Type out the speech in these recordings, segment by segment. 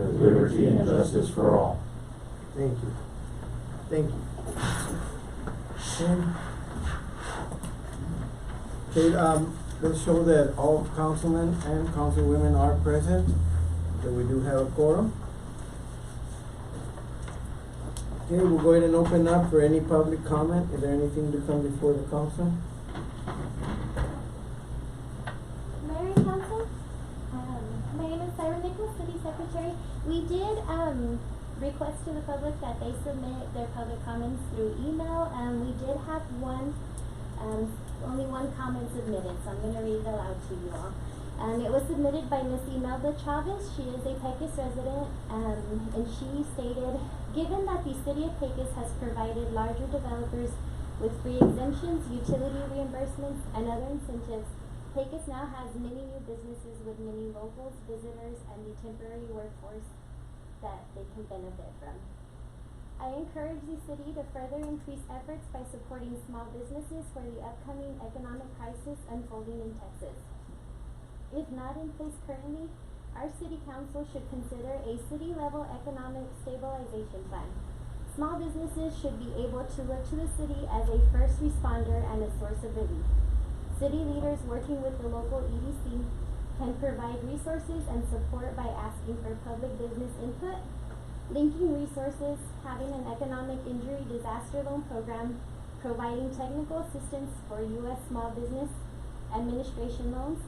with liberty and justice for all. Thank you. Thank you. Okay, let's show that all councilmen and councilwomen are present, that we do have a quorum. Okay, we'll go ahead and open up for any public comment. Is there anything to come before the council? Mayor and Council, my name is Sarah Nichols, City Secretary. We did request to the public that they submit their public comments through email. We did have only one comment submitted, so I'm going to read it aloud to you all. It was submitted by Miss Imelda Chavez. She is a Pecos resident, and she stated, given that the City of Pecos has provided larger developers with free exemptions, utility reimbursements, and other incentives, Pecos now has many new businesses with many locals, visitors, and the temporary workforce that they can benefit from. I encourage the city to further increase efforts by supporting small businesses for the upcoming economic crisis unfolding in Texas. If not in place currently, our city council should consider a city-level economic stabilization plan. Small businesses should be able to look to the city as a first responder and a source of relief. City leaders working with the local EDC can provide resources and support by asking for public business input, linking resources, having an economic injury disaster loan program, providing technical assistance for U.S. small business administration loans,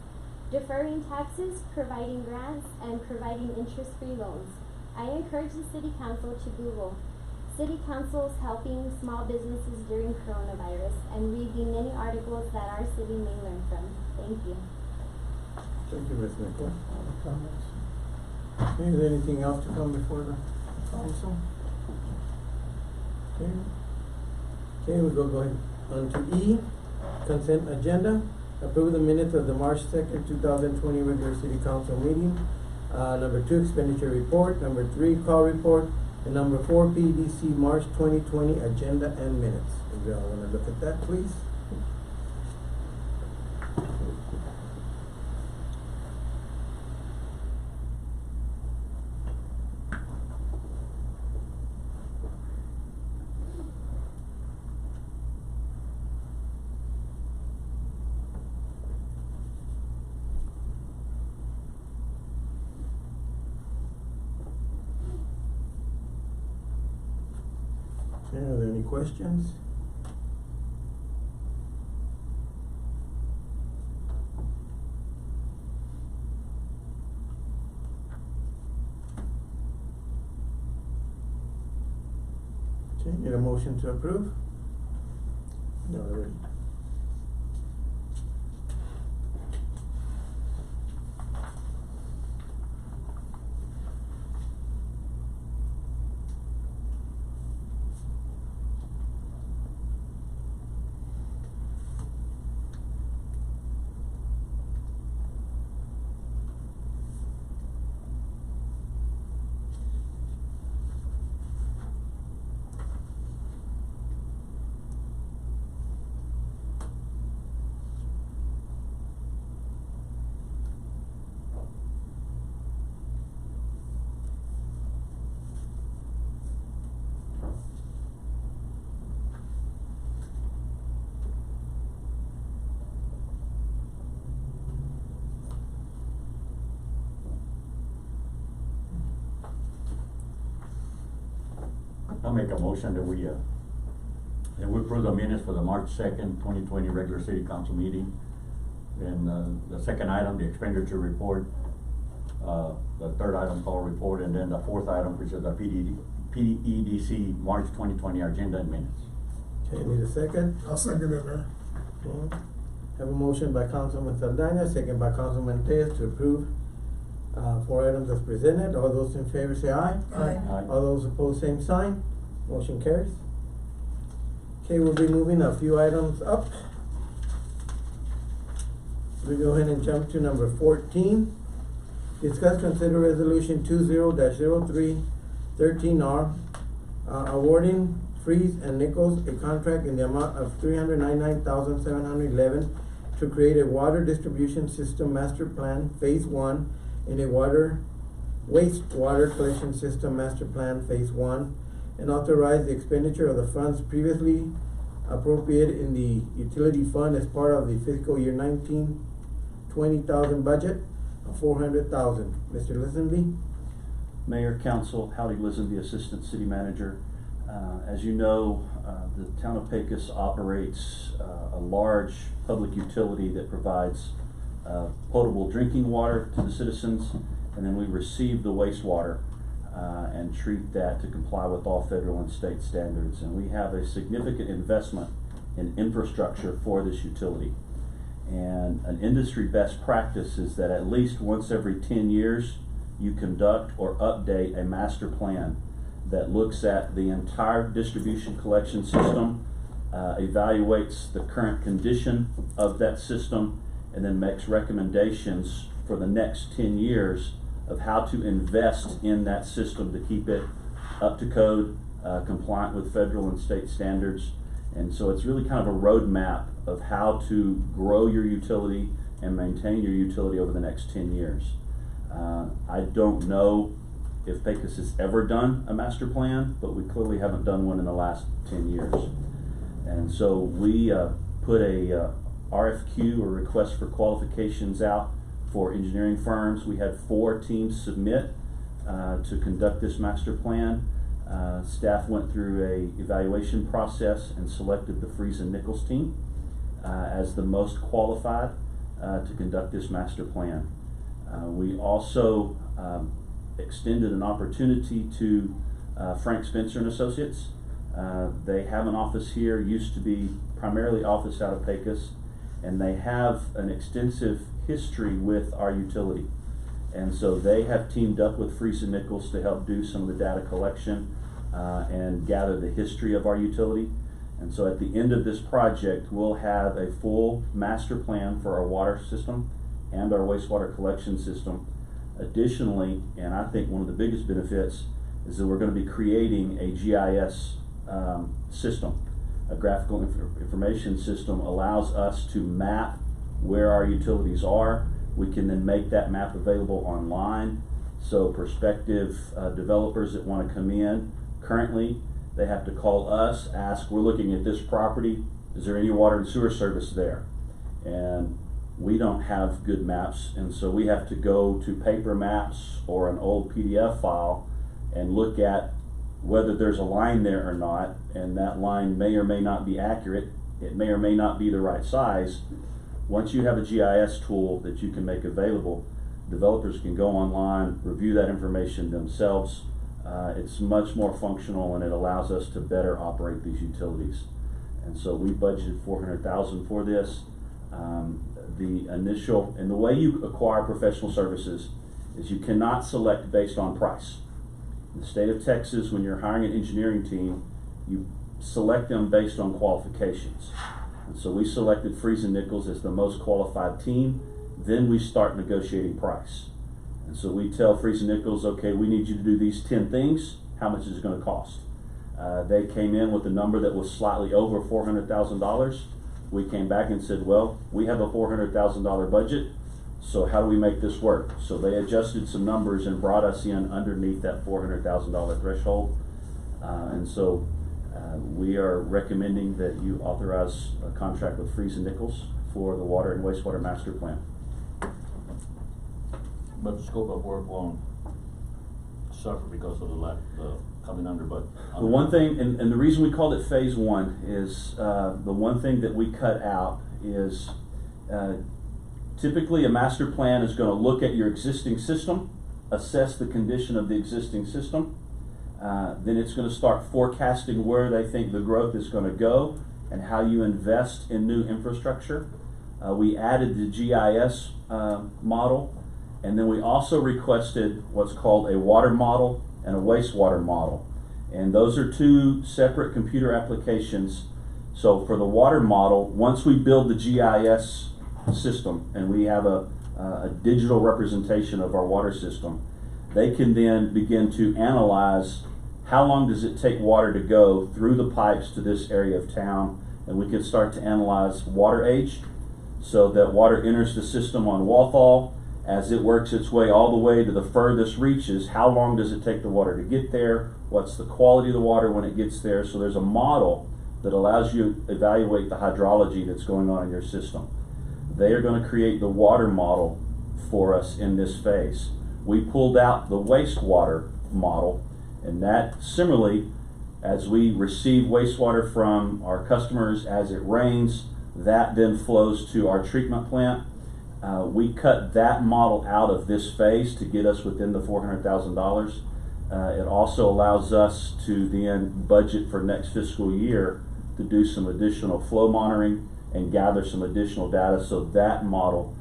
deferring taxes, providing grants, and providing interest-free loans. I encourage the City Council to Google City Councils helping small businesses during coronavirus and read the many articles that our city may learn from. Thank you. Thank you, Ms. Nichols. Other comments? Okay, is there anything else to come before the council? Okay. Okay, we'll go ahead on to E, consent agenda. Approve the minutes of the March 2nd, 2020 regular city council meeting. Number 2, expenditure report. Number 3, call report. And number 4, PDC March 2020 agenda and minutes. If you all want to look at that, please. Okay, are there any questions? Okay, need a motion to approve? No, already. I'll make a motion that we approve the minutes for the March 2nd, 2020 regular city council meeting. And the second item, the expenditure report, the third item, call report, and then the fourth item, which is the PEDC March 2020 agenda and minutes. Okay, need a second? I'll second it, Mayor. Okay. Have a motion by Councilman Saldana, second by Councilman Tellez to approve 4 items as presented. All those in favor say aye. Aye. Aye. All those opposed, same sign. Motion carries. Okay, we'll be moving a few items up. We go ahead and jump to number 14. Discuss, consider resolution 20-03-13R, awarding Freeze and Nichols a contract in the amount of $399,711 to create a water distribution system master plan phase 1 in a water wastewater collection system master plan phase 1 and authorize the expenditure of the funds previously appropriated in the utility fund as part of the fiscal year 19-20,000 budget of $400,000. Mr. Lisenby? Mayor, Council, Howdy Lisenby, Assistant City Manager. As you know, the town of Pecos operates a large public utility that provides potable drinking water to the citizens, and then we receive the wastewater and treat that to comply with all federal and state standards. And we have a significant investment in infrastructure for this utility. And an industry best practice is that at least once every 10 years, you conduct or update a master plan that looks at the entire distribution collection system, evaluates the current condition of that system, and then makes recommendations for the next 10 years of how to invest in that system to keep it up to code, compliant with federal and state standards. And so it's really kind of a roadmap of how to grow your utility and maintain your utility over the next 10 years. I don't know if Pecos has ever done a master plan, but we clearly haven't done one in the last 10 years. And so we put a RFQ, or request for qualifications, out for engineering firms. We had 4 teams submit to conduct this master plan. Staff went through a evaluation process and selected the Freese and Nichols team as the most qualified to conduct this master plan. We also extended an opportunity to Frank Spencer and Associates. They have an office here, used to be primarily office out of Pecos, and they have an extensive history with our utility. And so they have teamed up with Freese and Nichols to help do some of the data collection and gather the history of our utility. And so at the end of this project, we'll have a full master plan for our water system and our wastewater collection system. Additionally, and I think one of the biggest benefits, is that we're going to be creating a GIS system. A graphical information system allows us to map where our utilities are. We can then make that map available online. So prospective developers that want to come in, currently they have to call us, ask, we're looking at this property, is there any water and sewer service there? And we don't have good maps, and so we have to go to paper maps or an old PDF file and look at whether there's a line there or not, and that line may or may not be accurate. It may or may not be the right size. Once you have a GIS tool that you can make available, developers can go online, review that information themselves. It's much more functional, and it allows us to better operate these utilities. And so we budgeted $400,000 for this. The initial, and the way you acquire professional services is you cannot select based on price. In the state of Texas, when you're hiring an engineering team, you select them based on qualifications. And so we selected Freese and Nichols as the most qualified team. Then we start negotiating price. And so we tell Freese and Nichols, okay, we need you to do these 10 things. How much is it going to cost? They came in with a number that was slightly over $400,000. We came back and said, well, we have a $400,000 budget, so how do we make this work? So they adjusted some numbers and brought us in underneath that $400,000 threshold. And so we are recommending that you authorize a contract with Freese and Nichols for the water and wastewater master plan. But the scope of work won't suffer because of the coming under, but. The one thing, and the reason we called it phase 1 is, the one thing that we cut out is, typically a master plan is going to look at your existing system, assess the condition of the existing system, then it's going to start forecasting where they think the growth is going to go and how you invest in new infrastructure. We added the GIS model, and then we also requested what's called a water model and a wastewater model. And those are 2 separate computer applications. So for the water model, once we build the GIS system and we have a digital representation of our water system, they can then begin to analyze how long does it take water to go through the pipes to this area of town, and we can start to analyze water age, so that water enters the system on wall fall, as it works its way all the way to the furthest reaches, how long does it take the water to get there? What's the quality of the water when it gets there? So there's a model that allows you to evaluate the hydrology that's going on in your system. They are going to create the water model for us in this phase. We pulled out the wastewater model, and that similarly, as we receive wastewater from our customers as it rains, that then flows to our treatment plant. We cut that model out of this phase to get us within the $400,000. It also allows us to then budget for next fiscal year to do some additional flow monitoring and gather some additional data, so that model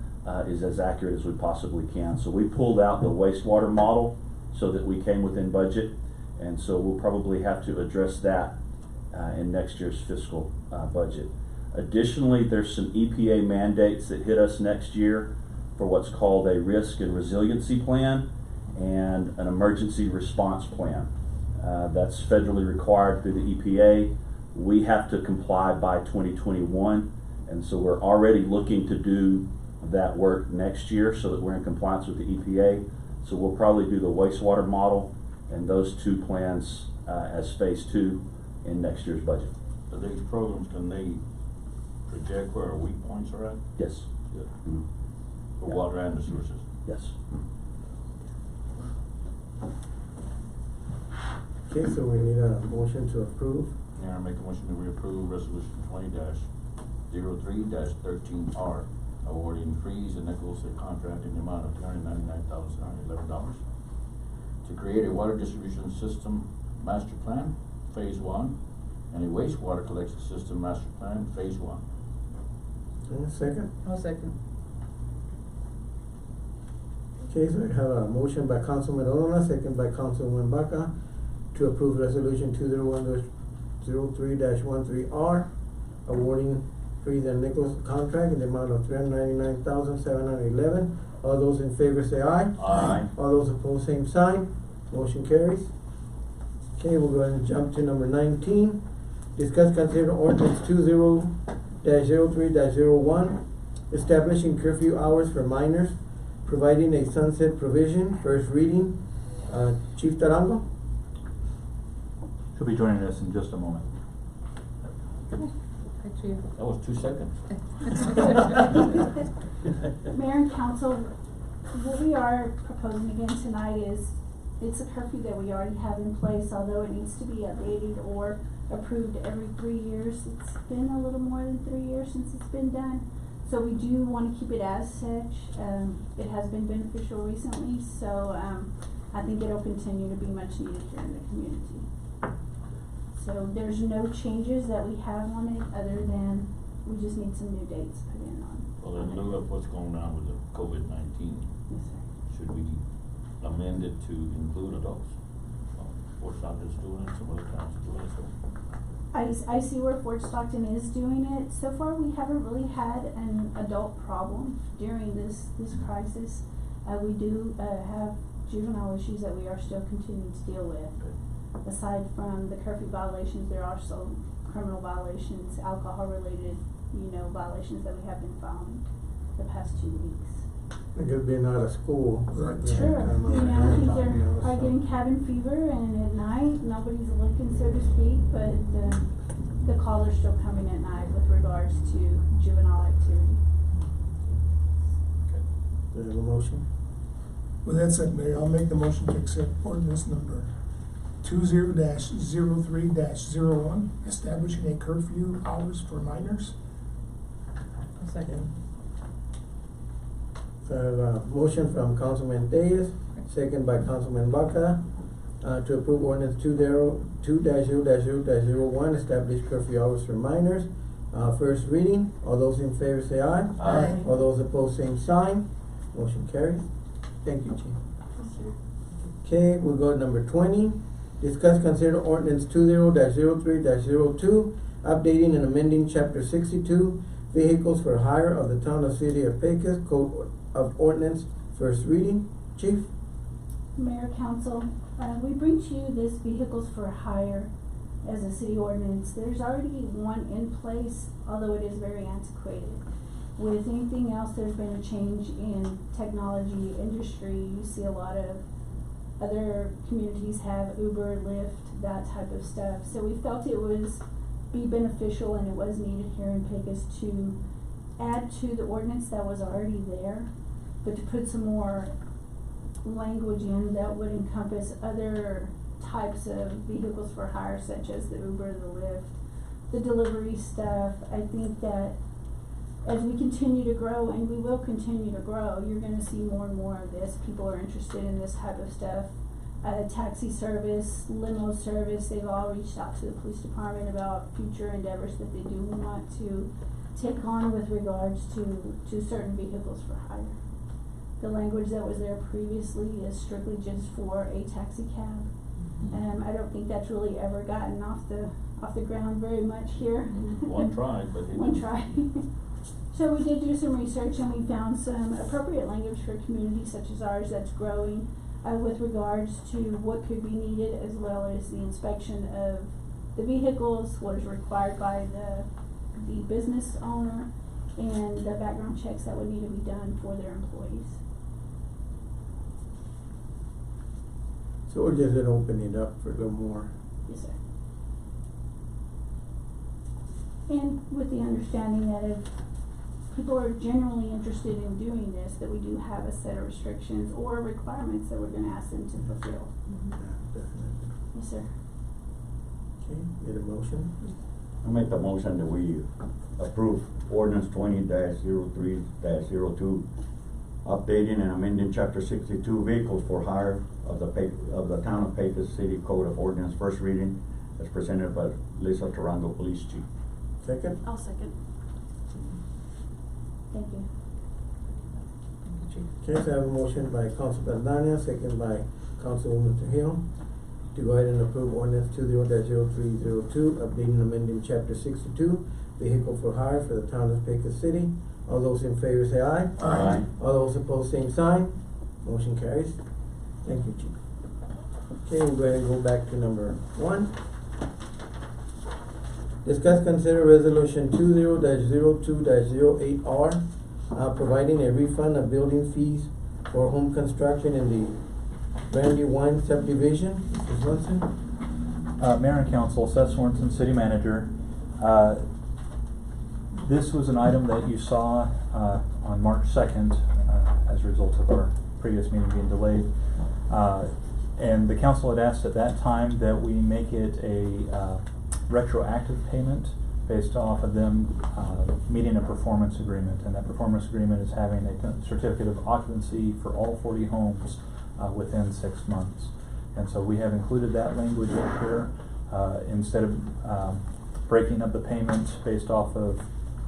is as accurate as we possibly can. So we pulled out the wastewater model so that we came within budget, and so we'll probably have to address that in next year's fiscal budget. Additionally, there's some EPA mandates that hit us next year for what's called a risk and resiliency plan and an emergency response plan. That's federally required through the EPA. We have to comply by 2021, and so we're already looking to do that work next year so that we're in compliance with the EPA. So we'll probably do the wastewater model and those two plans as phase 2 in next year's budget. So these programs, can they project where our weak points are at? Yes. Yeah. Mm-hmm. For Yeah. water and the sewer system? Yes. Okay, so we need a motion to approve. Mayor, I make a motion to reapprove resolution 20-03-13R, awarding Freeze and Nichols a contract in the amount of $299,711 to create a water distribution system master plan, phase 1, and a wastewater collection system master plan, phase 1. And a second. I'll second. Okay, so we have a motion by Councilman Olona, second by Councilwoman Baca, to approve resolution 201-03-13R, awarding Freeze and Nichols contract in the amount of $399,711. All those in favor say aye. Aye. All those opposed, same sign. Motion carries. Okay, we'll go ahead and jump to number 19. Discuss, consider ordinance 20-03-01, establishing curfew hours for minors, providing a sunset provision, first reading. Chief Tarango? She'll be joining us in just a moment. Actually, That was 2 seconds. Mayor and council, what we are proposing again tonight is, it's a curfew that we already have in place, although it needs to be updated or approved every 3 years. It's been a little more than 3 years since it's been done, so we do want to keep it as such. It has been beneficial recently, so I think it'll continue to be much needed here in the community. So there's no changes that we have on it, other than we just need some new dates put in on. Well, in lieu of what's going on with the COVID-19, Yes, sir. should we amend it to include adults? Fort Stockton's doing it, some other towns are doing it, so. I see where Fort Stockton is doing it. So far, we haven't really had an adult problem during this crisis. We do have juvenile issues that we are still continuing to deal with. Aside from the curfew violations, there are also criminal violations, alcohol-related, violations that we have been found the past 2 weeks. Because being out of school. Sure, Right. kids are getting cabin fever, and at night, nobody's looking, so to speak, but the calls are still coming at night with regards to juvenile activity. Do you have a motion? With that said, Mayor, I'll make the motion to accept ordinance number 20-03-01, establishing a curfew hours for minors. I'll second. So I have a motion from Councilman Reyes, second by Councilman Baca, to approve ordinance 2-0-0-01, establish curfew hours for minors. First reading. All those in favor say aye. Aye. All those opposed, same sign. Motion carries. Thank you, Chief. Okay, we'll go to number 20. Discuss, consider ordinance 20-03-02, updating and amending chapter 62, vehicles for hire of the town of City of Pecos, Code of Ordinance, first reading. Chief? Mayor, council, we bring to you this vehicles for hire as a city ordinance. There's already one in place, although it is very antiquated. with anything else, there's been a change in technology industry. You see a lot of other communities have Uber, Lyft, that type of stuff. So we felt it was be beneficial and it was needed here in Pecos to add to the ordinance that was already there, but to put some more language in that would encompass other types of vehicles for hire, such as the Uber, the Lyft, the delivery stuff. I think that as we continue to grow, and we will continue to grow, you're gonna see more and more of this. People are interested in this type of stuff. Taxi service, limo service, they've all reached out to the police department about future endeavors that they do want to take on with regards to certain vehicles for hire. The language that was there previously is strictly just for a taxi cab. I don't think that's really ever gotten off the ground very much here. One tried, but it One didn't. try. So we did do some research and we found some appropriate language for communities such as ours that's growing with regards to what could be needed, as well as the inspection of the vehicles, what is required by the business owner, and the background checks that would need to be done for their employees. So we're just gonna open it up for a little more. Yes, sir. And with the understanding that if people are generally interested in doing this, that we do have a set of restrictions or requirements that we're gonna ask them to fulfill. Yeah, definitely. Yes, sir. Okay, get a motion? I make the motion that we approve ordinance 20-03-02, updating and amending chapter 62 vehicles for hire of the town of Pecos City Code of Ordinance, first reading, as presented by Lisa Tarango, Police Chief. Second? I'll second. Thank you. Okay, so I have a motion by Council Aldana, second by Councilwoman Trujillo, to go ahead and approve ordinance 20-0302, updating and amending chapter 62, vehicle for hire for the town of Pecos City. All those in favor say aye. Aye. All those opposed, same sign. Motion carries. Thank you, Chief. Okay, we'll go ahead and go back to number 1. Discuss, consider resolution 20-02-08R, providing a refund of building fees for home construction in the Brandywine Subdivision. Mr. Swenson? Mayor and Council, Seth Sorensen, City Manager. This was an item that you saw on March 2nd as a result of our previous meeting being delayed. And the council had asked at that time that we make it a retroactive payment based off of them meeting a performance agreement. And that performance agreement is having a certificate of occupancy for all 40 homes within 6 months. And so we have included that language in here. Instead of breaking up the payments based off of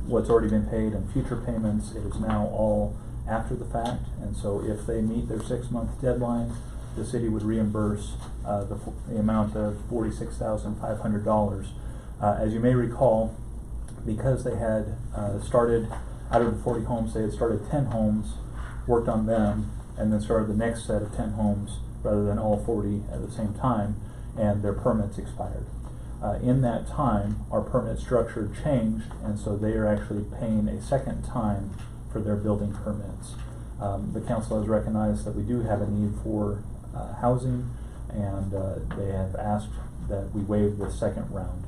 what's already been paid and future payments, it is now all after the fact. And so if they meet their 6-month deadline, the city would reimburse the amount of $46,500. As you may recall, because they had started, out of the 40 homes, they had started 10 homes, worked on them, and then started the next set of 10 homes rather than all 40 at the same time, and their permits expired. In that time, our permit structure changed, and so they are actually paying a second time for their building permits. The council has recognized that we do have a need for housing, and they have asked that we waive the second round.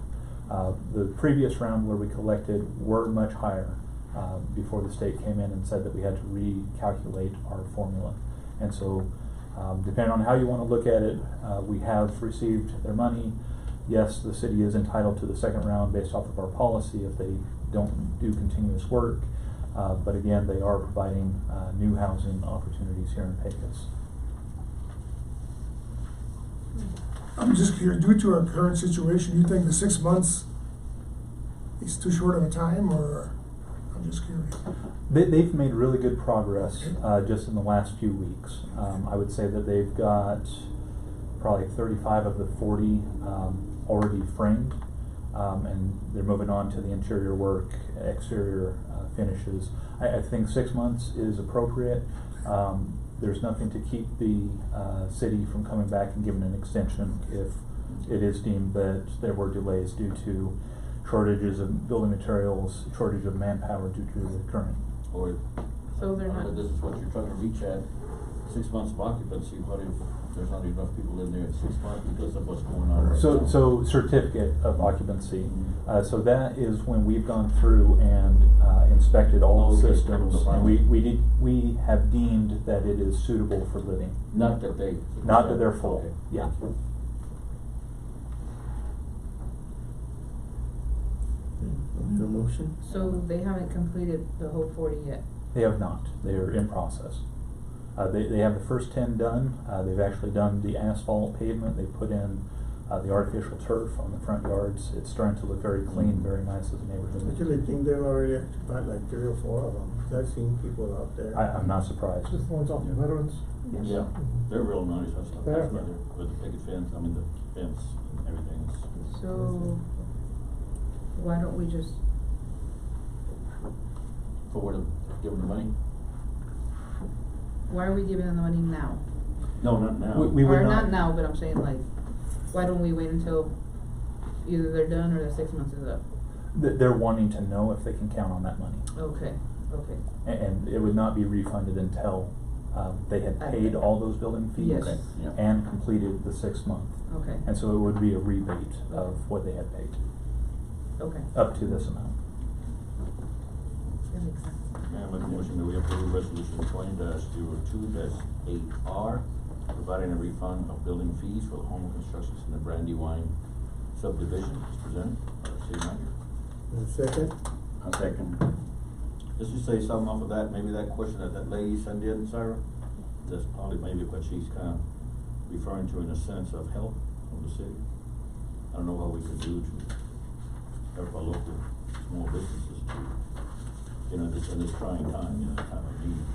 The previous round where we collected were much higher before the state came in and said that we had to recalculate our formula. And so depending on how you want to look at it, we have received their money. Yes, the city is entitled to the second round based off of our policy if they don't do continuous work. But again, they are providing new housing opportunities here in Pecos. I'm just curious, due to our current situation, you think the 6 months is too short of a time, or I'm just curious? They've made really good progress just in the last few weeks. I would say that they've got probably 35 of the 40 already framed, and they're moving on to the interior work, exterior finishes. I think 6 months is appropriate. There's nothing to keep the city from coming back and giving an extension if it is deemed that there were delays due to shortages of building materials, shortage of manpower due to the current Or, So they're not. this is what you're trying to reach at, 6 months of occupancy, what if there's not enough people in there at 6 months because of what's going on right now? So certificate of occupancy, so that is when we've gone through and inspected all the Okay, systems, from the and we have deemed that it is suitable for living. Not that they. Not that they're full, Okay. yeah. Need a motion? So they haven't completed the whole 40 yet. They have not, they are in process. They have the first 10 done, they've actually done the asphalt pavement, they put in the artificial turf on the front yards. It's starting to look very clean, very nice as a I neighborhood. actually think they've already occupied like 3 or 4 of them, 'cause I've seen people out there. I'm not surprised. Just the ones off the veterans. Yeah, they're real nice, that's not, that's Yeah. better, with the picket fence, I mean, the fence and everything is. So why don't we just, Forward them, give them the money? why are we giving them the money now? No, not now. We would Or not- not now, but I'm saying like, why don't we wait until either they're done or the 6 months is up? They're wanting to know if they can count on that money. Okay, okay. And it would not be refunded until they had paid all those building fees Yes. Okay, yeah. and completed the 6 month. Okay, And so it would be a rebate of what they had paid, okay. up to this amount. That makes sense. May I make a motion that we approve resolution 20-02-8R, providing a refund of building fees for the home constructions in the Brandywine subdivision, as presented by the city manager. And second? A second. Just to say something off of that, maybe that question that lady sent in, Sarah, that's probably maybe what she's kind of referring to in a sense of help from the city. I don't know what we could do to help our local small businesses to, in this trying time, time of need.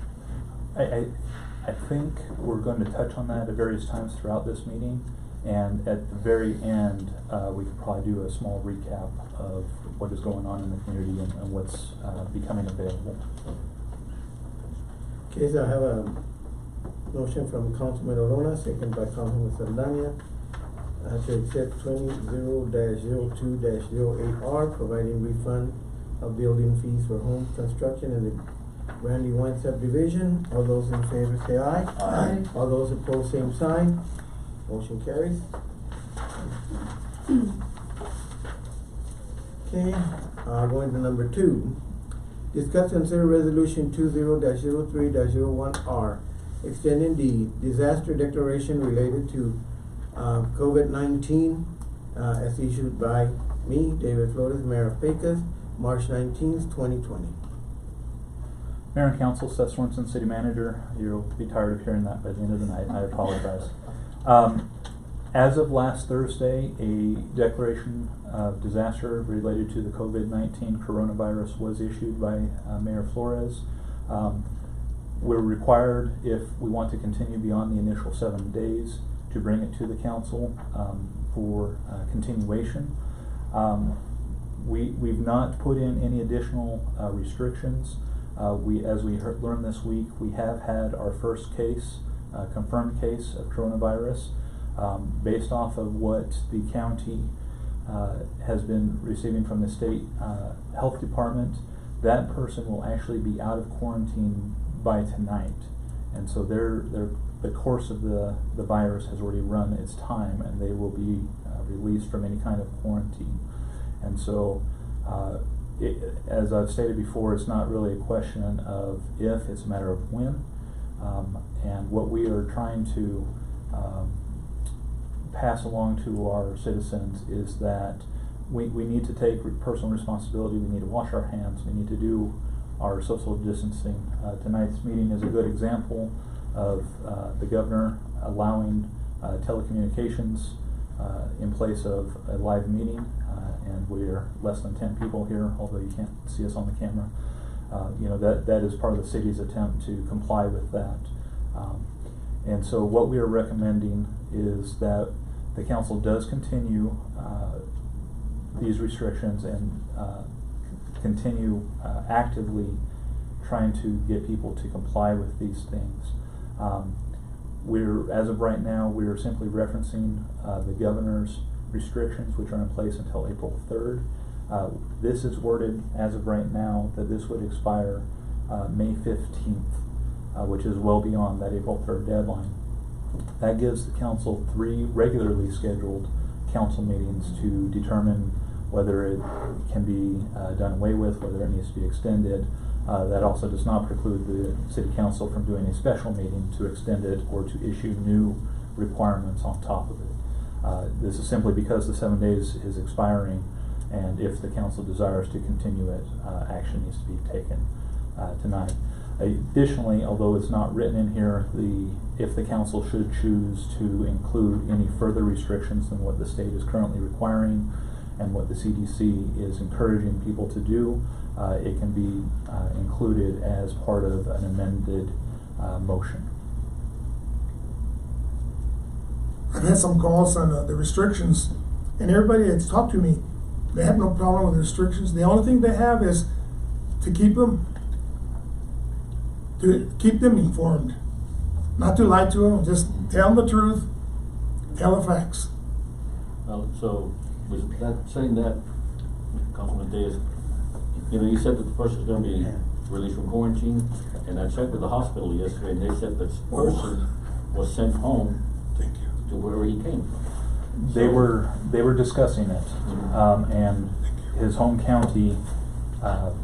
I think we're going to touch on that at various times throughout this meeting, and at the very end, we could probably do a small recap of what is going on in the community and what's becoming available. Okay, so I have a motion from Councilman Orona, second by Councilman Saldana, to accept 20-02-08R, providing refund of building fees for home construction in the Brandywine subdivision. All those in favor say aye. Aye. All those opposed, same sign. Motion carries. Okay, going to number 2. Discuss and consider resolution 20-03-01R, extending the disaster declaration related to COVID-19 as issued by me, David Flores, Mayor of Pecos, March 19th, 2020. Mayor and Council, Seth Sorensen, City Manager. You'll be tired of hearing that by the end of the night. I apologize. As of last Thursday, a declaration of disaster related to the COVID-19 coronavirus was issued by Mayor Flores. We're required, if we want to continue beyond the initial 7 days, to bring it to the council for continuation. We've not put in any additional restrictions. As we learned this week, we have had our first case, confirmed case of coronavirus. Based off of what the county has been receiving from the state health department, that person will actually be out of quarantine by tonight. And so the course of the virus has already run its time, and they will be released from any kind of quarantine. And so, as I've stated before, it's not really a question of if, it's a matter of when. And what we are trying to pass along to our citizens is that we need to take personal responsibility. We need to wash our hands. We need to do our social distancing. Tonight's meeting is a good example of the governor allowing telecommunications in place of a live meeting, and we're less than 10 people here, although you can't see us on the camera. That is part of the city's attempt to comply with that. And so what we are recommending is that the council does continue these restrictions and continue actively trying to get people to comply with these things. As of right now, we are simply referencing the governor's restrictions, which are in place until April 3rd. This is worded as of right now that this would expire May 15th, which is well beyond that April 3rd deadline. That gives the council 3 regularly scheduled council meetings to determine whether it can be done away with, whether it needs to be extended. That also does not preclude the city council from doing a special meeting to extend it or to issue new requirements on top of it. This is simply because the 7 days is expiring, and if the council desires to continue it, action needs to be taken tonight. Additionally, although it's not written in here, if the council should choose to include any further restrictions than what the state is currently requiring and what the CDC is encouraging people to do, it can be included as part of an amended motion. I've had some calls on the restrictions, and everybody that's talked to me, they have no problem with the restrictions. The only thing they have is to keep them informed, not to lie to them, just tell them the truth, tell the facts. Well, so, was that saying that, Councilman Diaz, you said that the person's gonna be released from quarantine, and I checked with the hospital yesterday, and they said this person was sent home to wherever he came from. They were discussing it, and his home county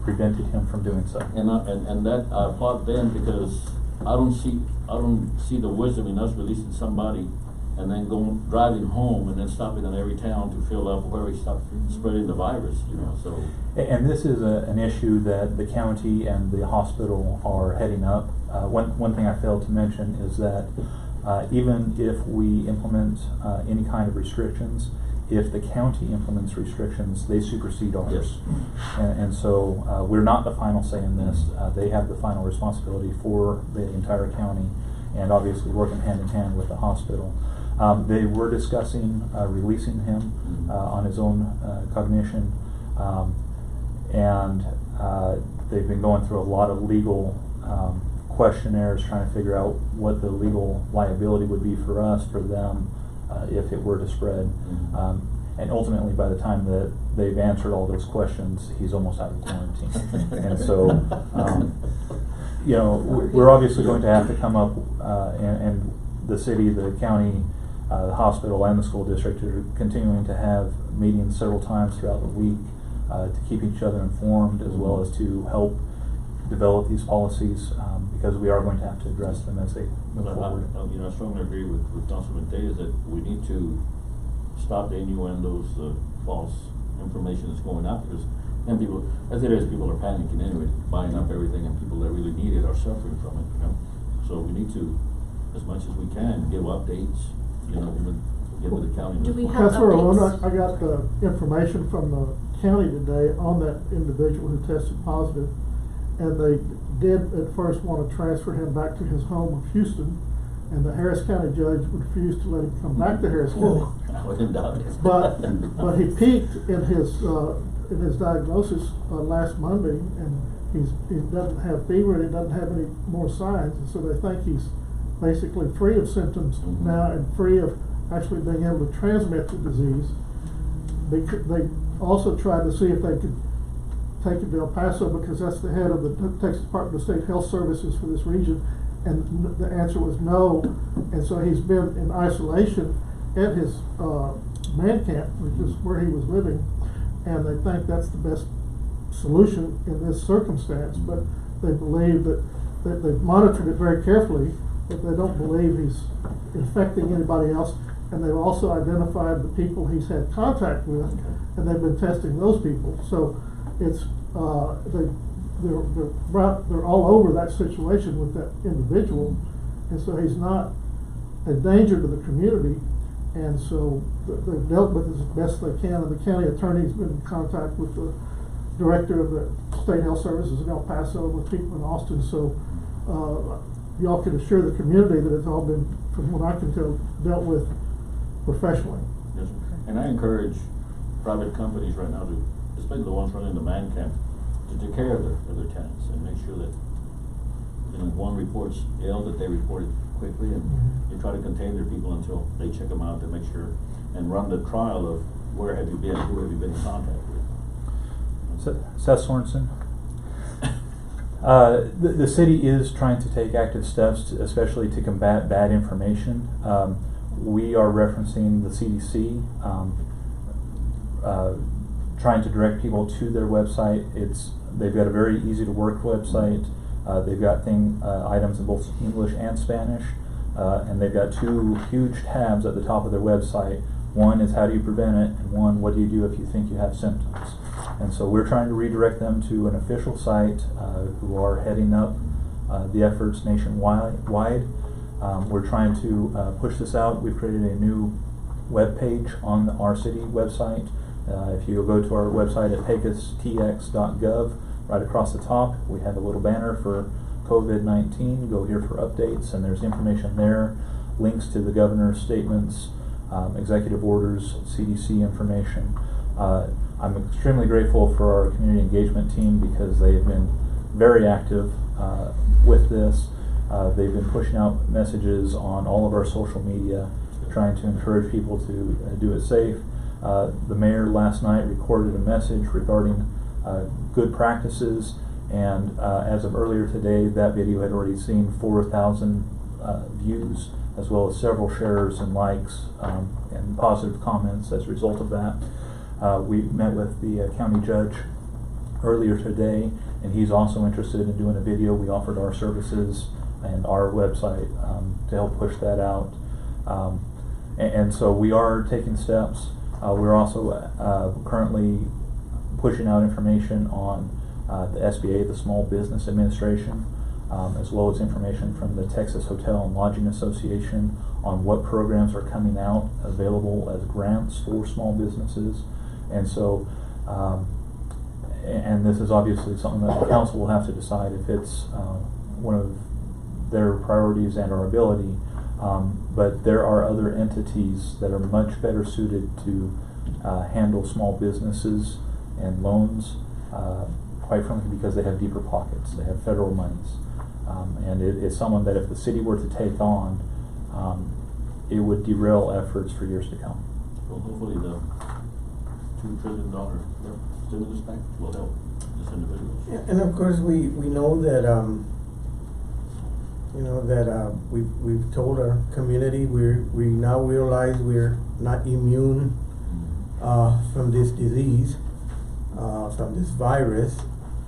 prevented him from doing so. And that I applaud them, because I don't see the wisdom in us releasing somebody and then driving home and then stopping in every town to fill up where he stopped spreading the virus, so. And this is an issue that the county and the hospital are heading up. One thing I failed to mention is that even if we implement any kind of restrictions, if the county implements restrictions, they supersede ours. Yes. And so we're not the final say in this. They have the final responsibility for the entire county, and obviously working hand in hand with the hospital. They were discussing releasing him on his own cognition, and they've been going through a lot of legal questionnaires trying to figure out what the legal liability would be for us, for them, if it were to spread. And ultimately, by the time that they've answered all those questions, he's almost out of quarantine. And so, we're obviously going to have to come up, and the city, the county, the hospital, and the school district are continuing to have meetings several times throughout the week to keep each other informed, as well as to help develop these policies, because we are going to have to address them as they move forward. I strongly agree with Councilman Diaz that we need to stop the innuendos, the false information that's going out, because then people, as it is, people are panicking anyway, buying up everything, and people that really need it are suffering from it, So we need to, as much as we can, give updates, get with the county. Do we have That's where updates? I got the information from the county today on that individual who tested positive, and they did at first want to transfer him back to his home of Houston, and the Harris County judge refused to let him come back to Harris County. I wouldn't doubt it. But he peaked in his diagnosis last Monday, and he doesn't have fever and he doesn't have any more signs, and so they think he's basically free of symptoms now and free of actually being able to transmit the disease. They also tried to see if they could take him to El Paso, because that's the head of the Texas Department of State Health Services for this region, and the answer was no. And so he's been in isolation at his man camp, which is where he was living, and they think that's the best solution in this circumstance. But they believe that they've monitored it very carefully, that they don't believe he's infecting anybody else, and they've also identified the people he's had contact with, and they've been testing those people. So it's they're all over that situation with that individual, and so he's not a danger to the community, and so they've dealt with it as best they can. And the county attorney's been in contact with the director of the State Health Services in El Paso, with people in Austin. So y'all can assure the community that it's all been, from what I can tell, dealt with professionally. Yes, and I encourage private companies right now to, especially the ones running the man camp, to take care of their tenants and make sure that, one reports ill, that they report it quickly, and you try to contain their people until they check them out to make sure, and run the trial of where have you been, who have you been in contact with. Seth Sorensen? The city is trying to take active steps, especially to combat bad information. We are referencing the CDC, trying to direct people to their website. They've got a very easy to work website. They've got items in both English and Spanish, and they've got two huge tabs at the top of their website. One is how do you prevent it, and one, what do you do if you think you have symptoms. And so we're trying to redirect them to an official site who are heading up the efforts nationwide. We're trying to push this out. We've created a new web page on our city website. If you go to our website at pecostx.gov, right across the top, we have a little banner for COVID-19. Go here for updates, and there's information there, links to the governor's statements, executive orders, CDC information. I'm extremely grateful for our community engagement team because they have been very active with this. They've been pushing out messages on all of our social media, trying to encourage people to do it safe. The mayor last night recorded a message regarding good practices, and as of earlier today, that video had already seen 4,000 views, as well as several shares and likes and positive comments as a result of that. We met with the county judge earlier today, and he's also interested in doing a video. We offered our services and our website to help push that out. And so we are taking steps. We're also currently pushing out information on the SBA, the Small Business Administration, as well as information from the Texas Hotel and Lodging Association on what programs are coming out available as grants for small businesses. And so, and this is obviously something that the council will have to decide if it's one of their priorities and our ability. But there are other entities that are much better suited to handle small businesses and loans, quite frankly, because they have deeper pockets. They have federal monies. And it's someone that if the city were to take on, it would derail efforts for years to come. Well, hopefully the $2 trillion stimulus package will help these individuals. Yeah, and of course, we know that, we've told our community, we now realize we're not immune from this disease, from this virus.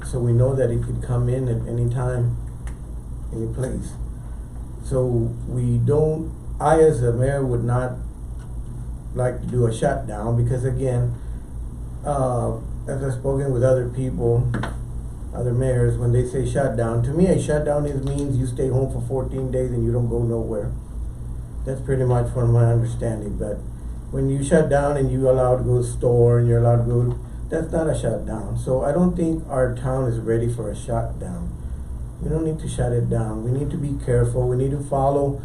So we know that it could come in at any time, any place. So I as a mayor would not like to do a shutdown because again, as I've spoken with other people, other mayors, when they say shutdown, to me a shutdown means you stay home for 14 days and you don't go nowhere. That's pretty much from my understanding. But when you shut down and you're allowed to go to the store and you're allowed to go, that's not a shutdown. So I don't think our town is ready for a shutdown. We don't need to shut it down. We need to be careful. We need to follow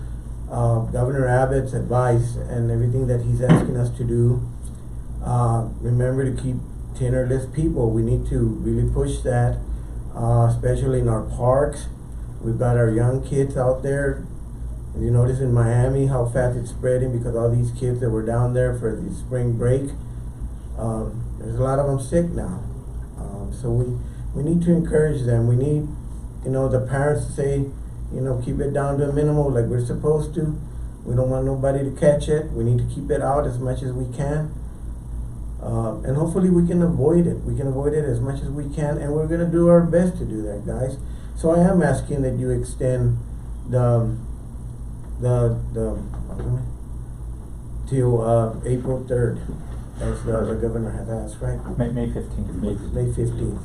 Governor Abbott's advice and everything that he's asking us to do. Remember to keep 10 or less people. We need to really push that, especially in our parks. We've got our young kids out there. You notice in Miami how fast it's spreading because all these kids that were down there for the spring break, there's a lot of them sick now. So we need to encourage them. We need, the parents to say, keep it down to a minimum like we're supposed to. We don't want nobody to catch it. We need to keep it out as much as we can. And hopefully we can avoid it. We can avoid it as much as we can, and we're gonna do our best to do that, guys. So I am asking that you extend till April 3rd, as the governor has asked, right? May 15th. May 15th.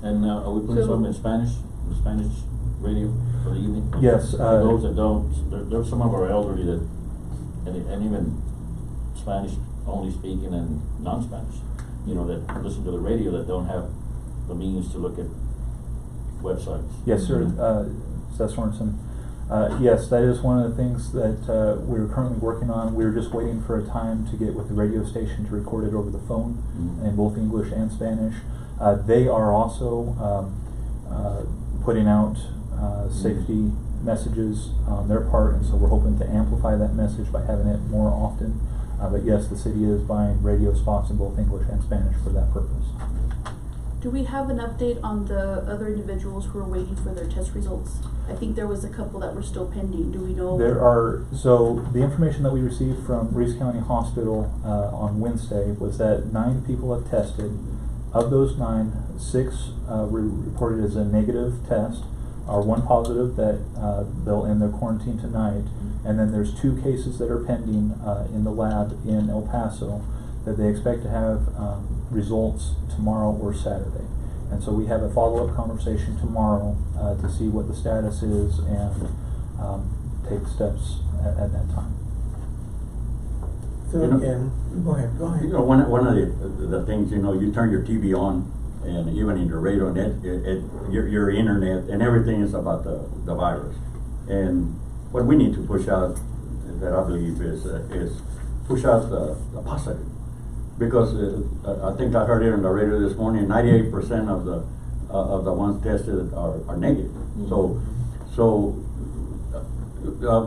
And are we putting some in Spanish, the Spanish radio for the evening? Yes. For those that don't, there's some of our elderly that, and even Spanish only speaking and non-Spanish, that listen to the radio that don't have the means to look at websites. Yes, sir. Seth Sorensen. Yes, that is one of the things that we're currently working on. We're just waiting for a time to get with the radio station to record it over the phone in both English and Spanish. They are also putting out safety messages on their part, and so we're hoping to amplify that message by having it more often. But yes, the city is buying radio spots in both English and Spanish for that purpose. Do we have an update on the other individuals who are waiting for their test results? I think there was a couple that were still pending. Do we know? So the information that we received from Reeves County Hospital on Wednesday was that 9 people have tested. Of those 9, 6 were reported as a negative test, or 1 positive that they'll end their quarantine tonight. And then there's 2 cases that are pending in the lab in El Paso that they expect to have results tomorrow or Saturday. And so we have a follow-up conversation tomorrow to see what the status is and take steps at that time. So again, go ahead. You know, one of the things, you know, you turn your TV on, and even in the radio, and your internet, and everything is about the virus. And what we need to push out, that I believe, is push out the positive. Because I think I heard it on the radio this morning, 98% of the ones tested are negative. Mm-hmm. So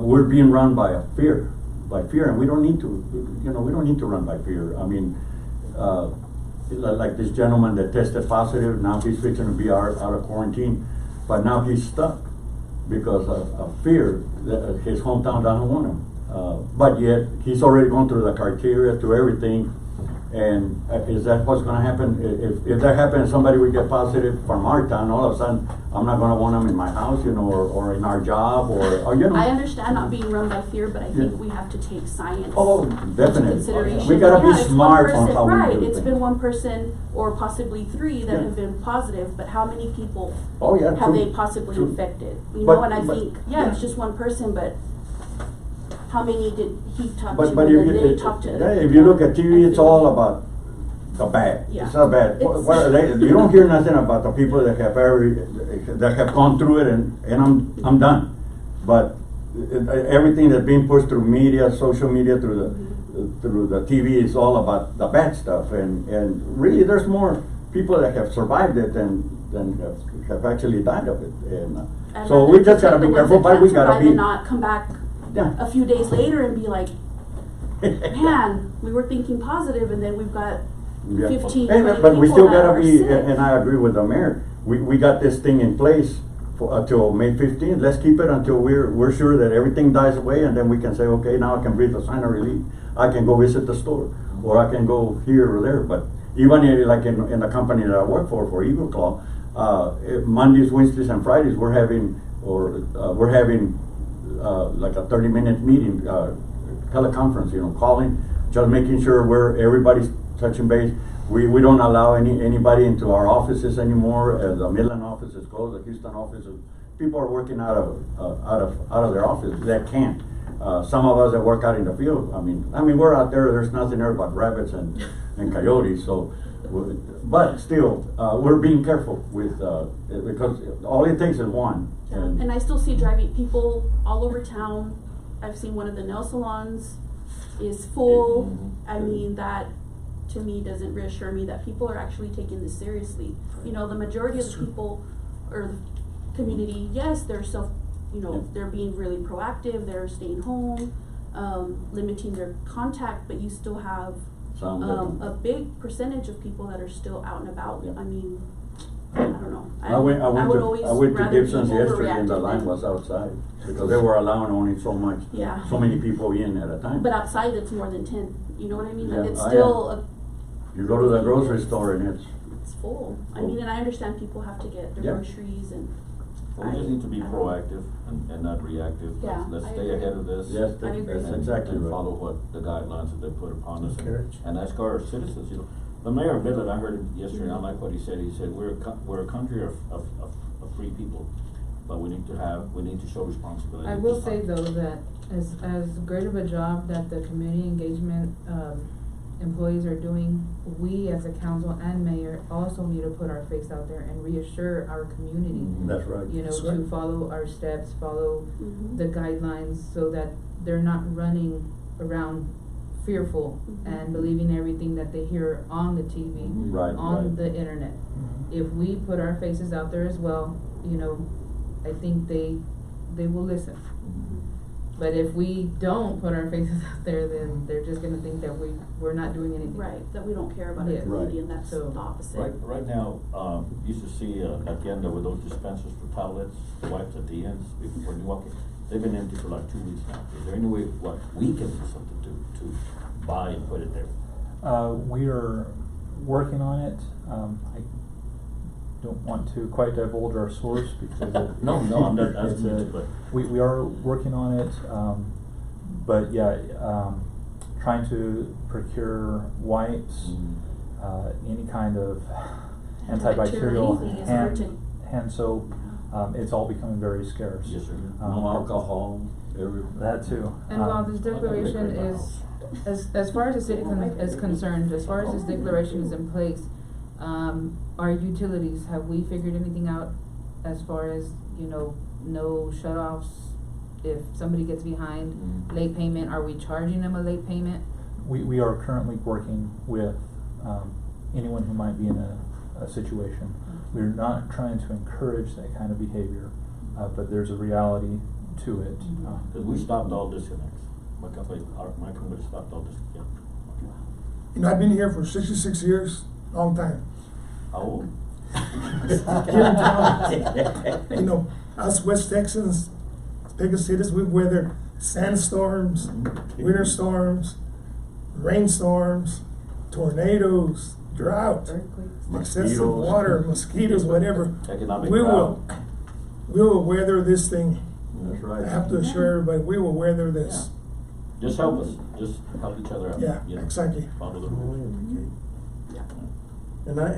we're being run by fear, and we don't need to. You know, we don't need to run by fear. I mean, like this gentleman that tested positive, now he's fixing to be out of quarantine, but now he's stuck because of fear that his hometown doesn't want him. But yet he's already gone through the criteria, through everything. And is that what's going to happen? If that happens, somebody would get positive from our town, all of a sudden, I'm not going to want them in my house, you know, or in our job, or you know. I understand not being run by fear, but I think we have to take science into definitely. consideration. We got to be it's smart one person, on how right, we do it's things. been 1 person or possibly 3 that Yeah. have been positive, but how many people Yeah, have true. they possibly True. infected? You But- know, and I but- think, yeah. it's just 1 person, but how many did he talk But to? if and then they you talk to if you look at TV, I it's feel- all about the bad. Yeah. It's not bad. It's- What are they, you don't hear nothing about the people that have gone through it, and I'm done. But everything that's being pushed through media, social media, through the TV is all about the bad stuff, and really there's more people that have survived it than have actually died of it. And I'd so rather we just gotta protect be the ones careful, that but can we gotta survive be. and not come back Yeah. a few days later and be like, man, we were thinking positive, and then we've got 15, 20 but we people still that gotta are be, sick. and I agree with the mayor, we got this thing in place for, until May 15th, let's keep it until we're sure that everything dies away, and then we can say, okay, now I can breathe a sign of relief, I can go visit the store, or I can go here or there. But even like in the company that I work for Eagle Claw, Mondays, Wednesdays, and Fridays, we're having like a 30-minute meeting, teleconference, you know, calling, just making sure everybody's touching base. We don't allow anybody into our offices anymore. The Midland office is closed, the Houston office is, people are working out of their office that can't. Some of us that work out in the field, I mean we're out there, there's nothing there but rabbits and coyotes, so but still we're being careful with because all it takes is one. And I still see driving people all over town. I've seen one of the nail salons is full. I mean, that to me doesn't reassure me that people are actually taking this seriously. You know, the majority of the people or the community, yes, they're they're being really proactive, they're staying home, limiting their contact, but you still have a big percentage of people that are still out and about. Yeah. I mean, I don't know. I went to Gibson's be yesterday, and the overreactive line than- was outside because they were allowing only so many people in at a time. But outside, it's more than 10. You know what I mean? Like, Yeah, it's I still You go to the grocery store and it's full. I mean, and I understand people have to get their Yeah. groceries and. We just need to be proactive and not reactive. Yeah, Let's I stay agree. ahead of this. Yes, I agree. that's exactly and right. follow what the guidelines that they put upon us, Encourage. and ask our citizens, you know. The mayor of Midland, I heard him yesterday, I like what he said, we're a country of free people, but we need to show responsibility. I will say though that as great of a job that the community engagement employees are doing, we as a council and mayor also need to put our face out there and reassure our community. That's right. You know, That's to right. follow our steps, follow Mhm. the guidelines so that they're not running around fearful and believing everything that they hear on the TV, Right, on right. the internet. If we put our faces out there as well, you know, I think they will listen. But if we don't put our faces out there, then they're just gonna think that we're not doing anything. Right, that we don't care about Yeah. our community, Right. and that's So- the opposite. Right now, you used to see at the end with those dispensers for towelettes, wipes at the ends before you walk in. They've been empty for like 2 weeks now. Is there any way what we can do something to buy and put it there? We are working on it. I don't want to quite divulge our source because No, I'm not it's asking you a- to, but. we are working on it, but yeah, trying to procure wipes, any kind of antibacterial Anything is hard hand, hand soap. It's all becoming very scarce. Yes, sir. No alcohol, That too. And while this declaration is, as far as the city is concerned, as far as this declaration is in place, our utilities, have we figured anything out as far as, no shut-offs? If somebody gets behind, late payment, are we charging them a late payment? We are currently working with anyone who might be in a situation. We're not trying to encourage that kind of behavior, but there's a reality to it. Cause we stopped all disconnects. My company stopped all disconnects. You know, I've been here for 66 years, long time. How old? Here in town. You know, us West Texans, biggest cities, we've weathered sandstorms, winter storms, rainstorms, tornadoes, drought, Earthquakes? excessive water, mosquitoes, whatever. Economic We drought. will weather this thing. That's right. I have to assure everybody, we will weather this. Just help us, just help each other out. Yeah, you know, exactly. Follow the rules. And I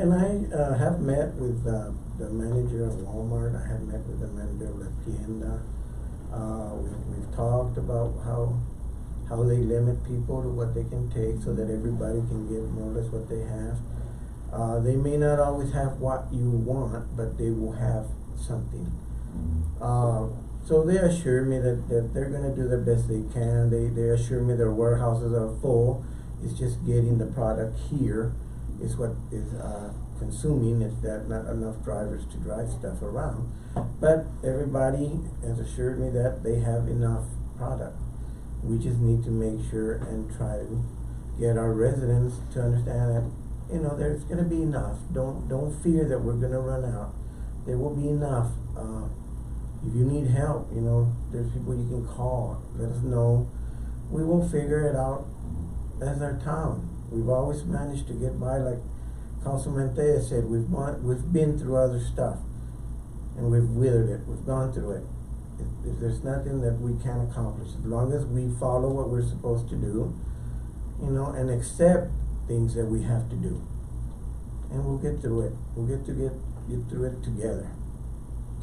have met with the manager of Walmart, I have met with the manager of La Tienda. We've talked about how they limit people to what they can take so that everybody can get more or less what they have. They may not always have what you want, but they will have something. So they assure me that they're gonna do the best they can. They assure me their warehouses are full. It's just getting the product here is what is consuming. It's that not enough drivers to drive stuff around. But everybody has assured me that they have enough product. We just need to make sure and try to get our residents to understand that, there's gonna be enough. Don't fear that we're gonna run out. There will be enough. If you need help, there's people you can call. Let us know. We will figure it out as our town. We've always managed to get by, like Councilman Taya said, we've been through other stuff and we've withered it, we've gone through it. If there's nothing that we can't accomplish, as long as we follow what we're supposed to do, and accept things that we have to do. And we'll get through it. We'll get through it together.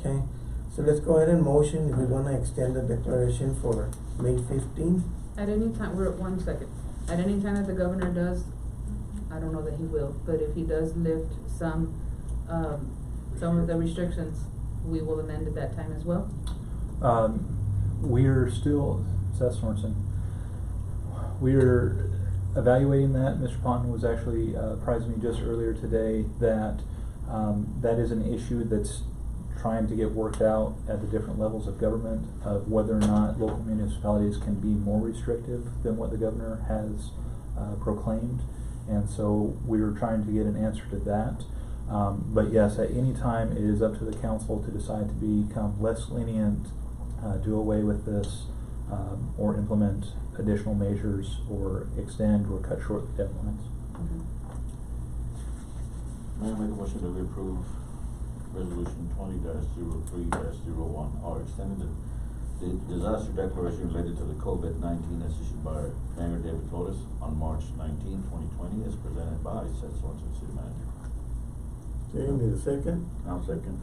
Okay? So let's go ahead and motion if we wanna extend the declaration for May 15th. At any time, we're at 1 second. At any time that the governor does, I don't know that he will, but if he does lift some of the restrictions, we will amend at that time as well. We're still, Seth Sorensen, we're evaluating that. Mr. Ponton was actually apprising me just earlier today that that is an issue that's trying to get worked out at the different levels of government of whether or not local municipalities can be more restrictive than what the governor has proclaimed. And so we were trying to get an answer to that. But yes, at any time it is up to the council to decide to become less lenient, do away with this, or implement additional measures, or extend or cut short the deadlines. May I make a motion that we approve resolution 20-03-01, or extended the disaster declaration related to the COVID-19 as issued by Mayor David Flores on March 19, 2020, as presented by Seth Sorensen, City Manager. Okay, need a second? I'll second.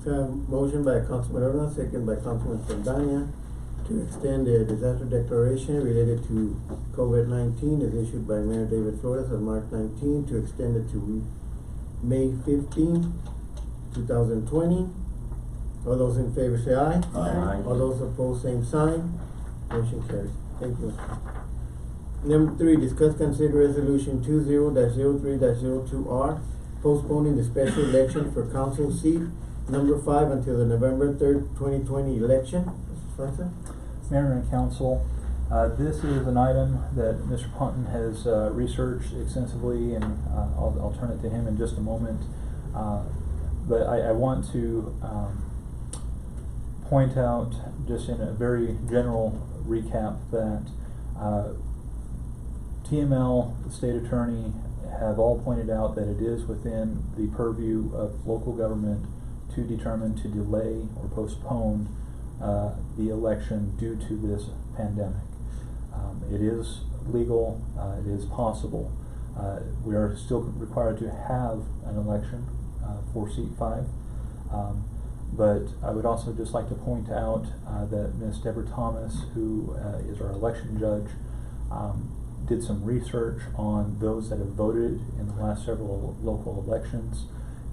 So, motion by Councilman Urna, second by Councilman Saldana, to extend the disaster declaration related to COVID-19 as issued by Mayor David Flores on March 19, to extend it to May 15, 2020. All those in favor say aye. Aye. All those opposed, same sign. Motion carries. Thank you. Number 3, discuss consider resolution 20-03-02R, postponing the special election for council seat number 5 until the November 3rd, 2020 election. Swenson? Mayor and Council, this is an item that Mr. Ponton has researched extensively, and I'll turn it to him in just a moment. But I want to point out, just in a very general recap, that TML, the state attorney, have all pointed out that it is within the purview of local government to determine to delay or postpone the election due to this pandemic. It is legal, it is possible. We are still required to have an election for seat 5. But I would also just like to point out that Ms. Deborah Thomas, who is our election judge, did some research on those that have voted in the last several local elections,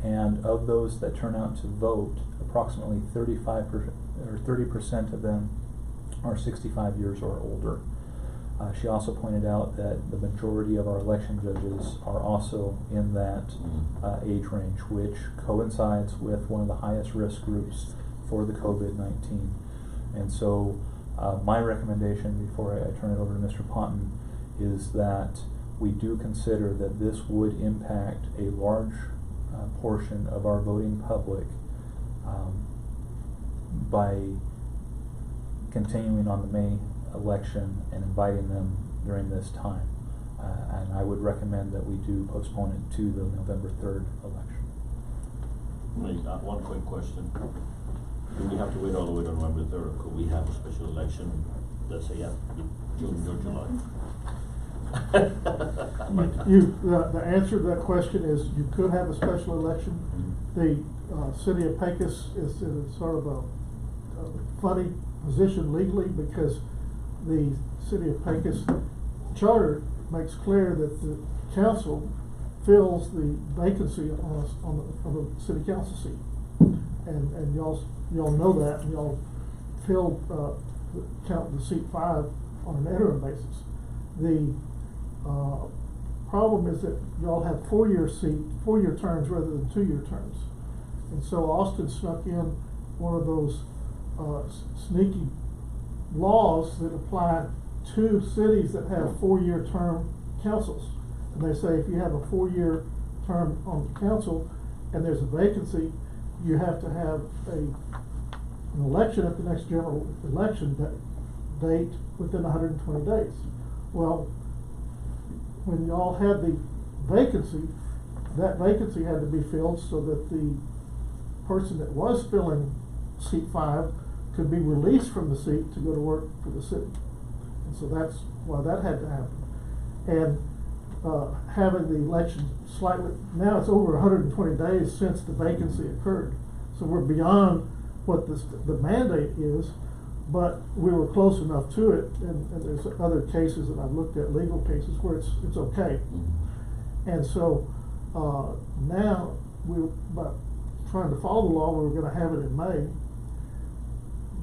and of those that turn out to vote, approximately 30% of them are 65 years or older. She also pointed out that the majority of our election judges are also in that age range, which coincides with one of the highest risk groups for the COVID-19. And so my recommendation before I turn it over to Mr. Ponton is that we do consider that this would impact a large portion of our voting public by continuing on the May election and inviting them during this time. And I would recommend that we do postpone it to the November 3rd election. One quick question. Do we have to wait all the way to November 3rd, or could we have a special election, let's say, June or July? The answer to that question is you could have a special election. The city of Pecos is in sort of a funny position legally, because the city of Pecos charter makes clear that the council fills the vacancy on the city council seat, and y'all know that, and y'all fill the seat 5 on an interim basis. The problem is that y'all have 4-year terms rather than 2-year terms, and so Austin snuck in one of those sneaky laws that apply to cities that have 4-year term councils. And they say if you have a 4-year term on the council and there's a vacancy, you have to have an election at the next general election date within 120 days. Well, when y'all had the vacancy, that vacancy had to be filled so that the person that was filling seat 5 could be released from the seat to go to work for the city. And so that's why that had to happen. And having the election slightly, now it's over 120 days since the vacancy occurred. So we're beyond what the mandate is, but we were close enough to it, and there's other cases that I've looked at, legal cases, where it's okay. And so now by trying to follow the law, we were going to have it in May.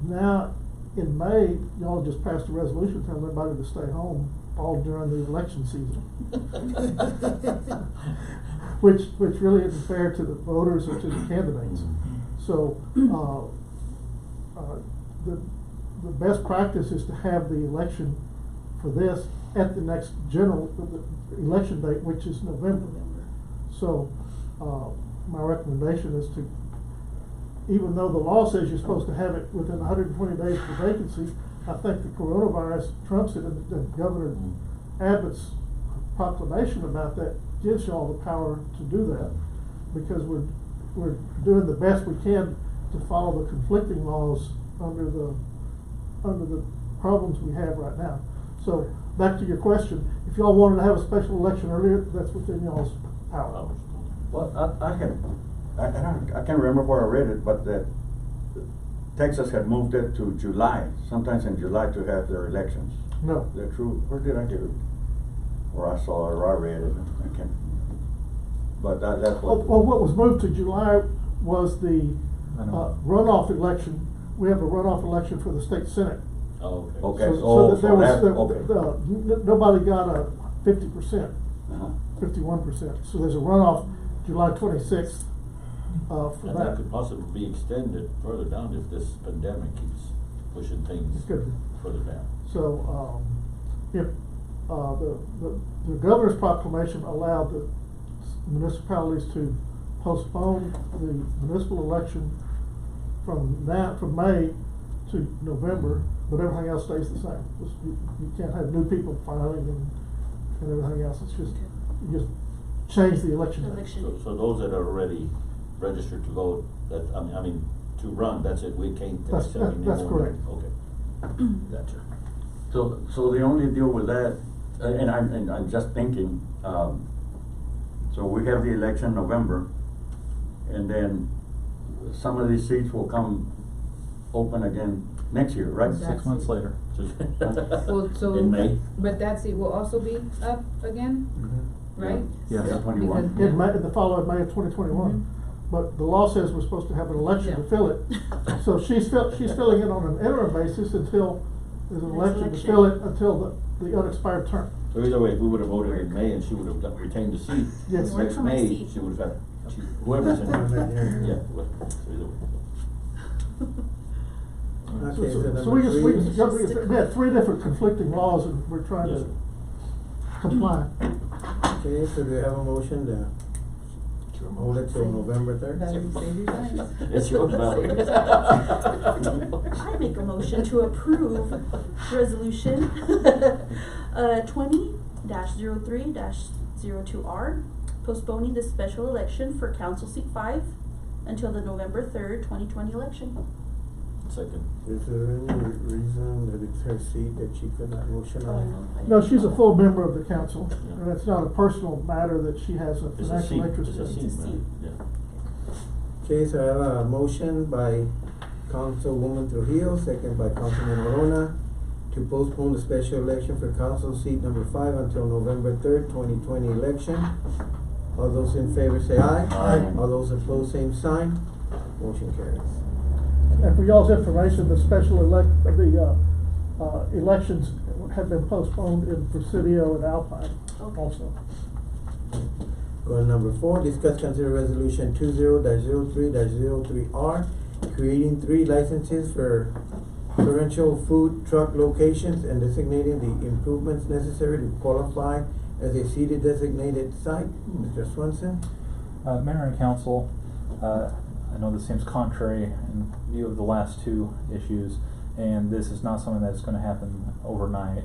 Now, in May, y'all just passed a resolution telling everybody to stay home all during the election season. which really isn't fair to the voters or to the candidates. So the best practice is to have the election for this at the next general election date, which is November. So my recommendation is to, even though the law says you're supposed to have it within 120 days of the vacancy, I think the coronavirus trumps it, and Governor Abbott's proclamation about that gives y'all the power to do that, because we're doing the best we can to follow the conflicting laws under the problems we have right now. So back to your question, if y'all wanted to have a special election earlier, that's within y'all's power. Well, I can't remember where I read it, but that Texas had moved it to July, sometimes in July, to have their elections. No. Is that true? Where did I hear it? Or I saw it, or I read it, I can't. But that's what. Well, what was moved to July was the runoff election. We have a runoff election for the state senate. Oh, okay. Okay. Nobody got a 50%, 51%. So there's a runoff July 26th for And that could possibly be extended further down if this pandemic keeps pushing things It could be. further down. So, if, the governor's proclamation allowed the municipalities to postpone the municipal election from May to November, but everything else stays the same. You can't have new people filing and everything else, it's just, you just change the election date. Election. So those that are already registered to vote, that, I mean, to run, that's it, we can't That's- accept any that's more. correct. Okay. Gotcha. So the only deal with that, and I'm just thinking, so we have the election in November, and then some of these seats will come open again next year, right? Exactly. 6 months later. Well, so, In May? but that seat will also be up again, Mm-hmm. right? Yes. Yeah, 21. Because- In May, the following May of 2021. But the law says we're supposed to have an election to Yeah. fill it. So she's filling it on an interim basis until there's an Next election to election. fill it until the unexpired term. So either way, if we would have voted in May and she would have retained the seat, Yes. Work next for my May, seat. she would have got, whoever's in there, yeah, well, so either way. Okay, so So we number just, three. we had three different conflicting laws and we're trying Yes, to sir. comply. Okay, so do you have a motion to hold it till November third? It's yours, Valerie. I make a motion to approve resolution 20-03-02R, postponing the special election for council seat 5 until the November 3rd, 2020 election. Second. Is there any reason that it's her seat that she could not motion on? No, she's a full member of the council, Yeah. and it's not a personal matter that she has a It's a financial seat, interest it's a in. seat, It's a man, seat. yeah. Okay, so I have a motion by Councilwoman Trujillo, second by Councilman Orona, to postpone the special election for council seat number 5 until November 3rd, 2020 election. All those in favor say aye. Aye. All those opposed, same sign. Motion carries. And for y'all's information, the elections have been postponed in Presidio and Alpine Okay. also. Go to number 4, discuss consider resolution 20-03-03R, creating 3 licenses for preferential food truck locations and designating the improvements necessary to qualify as a seated designated site. Mr. Swenson? Mayor and Council, I know this seems contrary in view of the last 2 issues, and this is not something that's gonna happen overnight.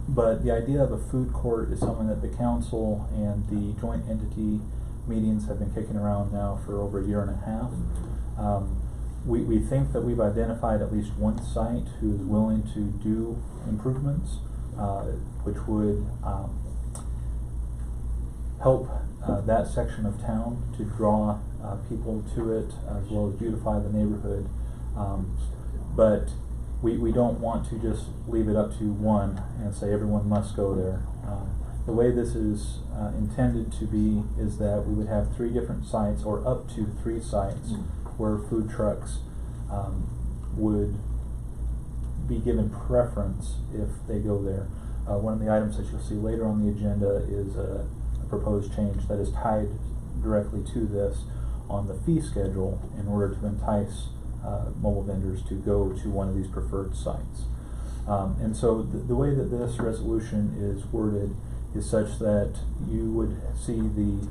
But the idea of a food court is something that the council and the joint entity meetings have been kicking around now for over a year and a half. We think that we've identified at least one site who is willing to do improvements, which would help that section of town to draw people to it, as well as beautify the neighborhood. But we don't want to just leave it up to one and say everyone must go there. The way this is intended to be is that we would have 3 different sites, or up to 3 sites, where food trucks would be given preference if they go there. One of the items that you'll see later on the agenda is a proposed change that is tied directly to this on the fee schedule in order to entice mobile vendors to go to one of these preferred sites. And so the way that this resolution is worded is such that you would see the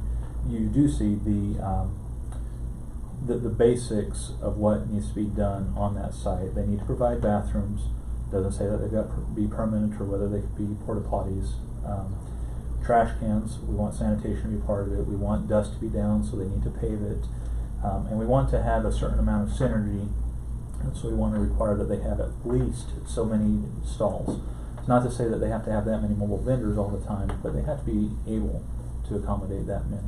basics of what needs to be done on that site. They need to provide bathrooms. Doesn't say that they've got to be permanent or whether they could be porta potties. Trash cans, we want sanitation to be part of it. We want dust to be down, so they need to pave it. And we want to have a certain amount of synergy, and so we want to require that they have at least so many stalls. It's not to say that they have to have that many mobile vendors all the time, but they have to be able to accommodate that many.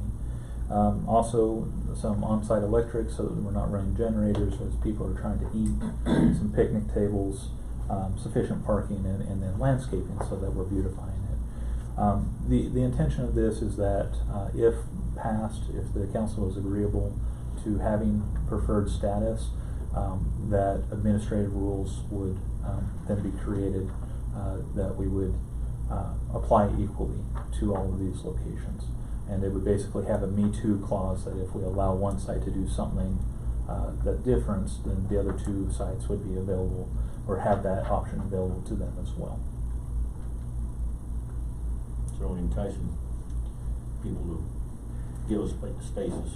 Also, some on-site electric so that we're not running generators as people are trying to eat, some picnic tables, sufficient parking, and then landscaping so that we're beautifying it. The intention of this is that if passed, if the council is agreeable to having preferred status, that administrative rules would then be created that we would apply equally to all of these locations. And they would basically have a Me Too clause that if we allow one site to do something that difference, then the other 2 sites would be available or have that option available to them as well. So enticing people to give us spaces.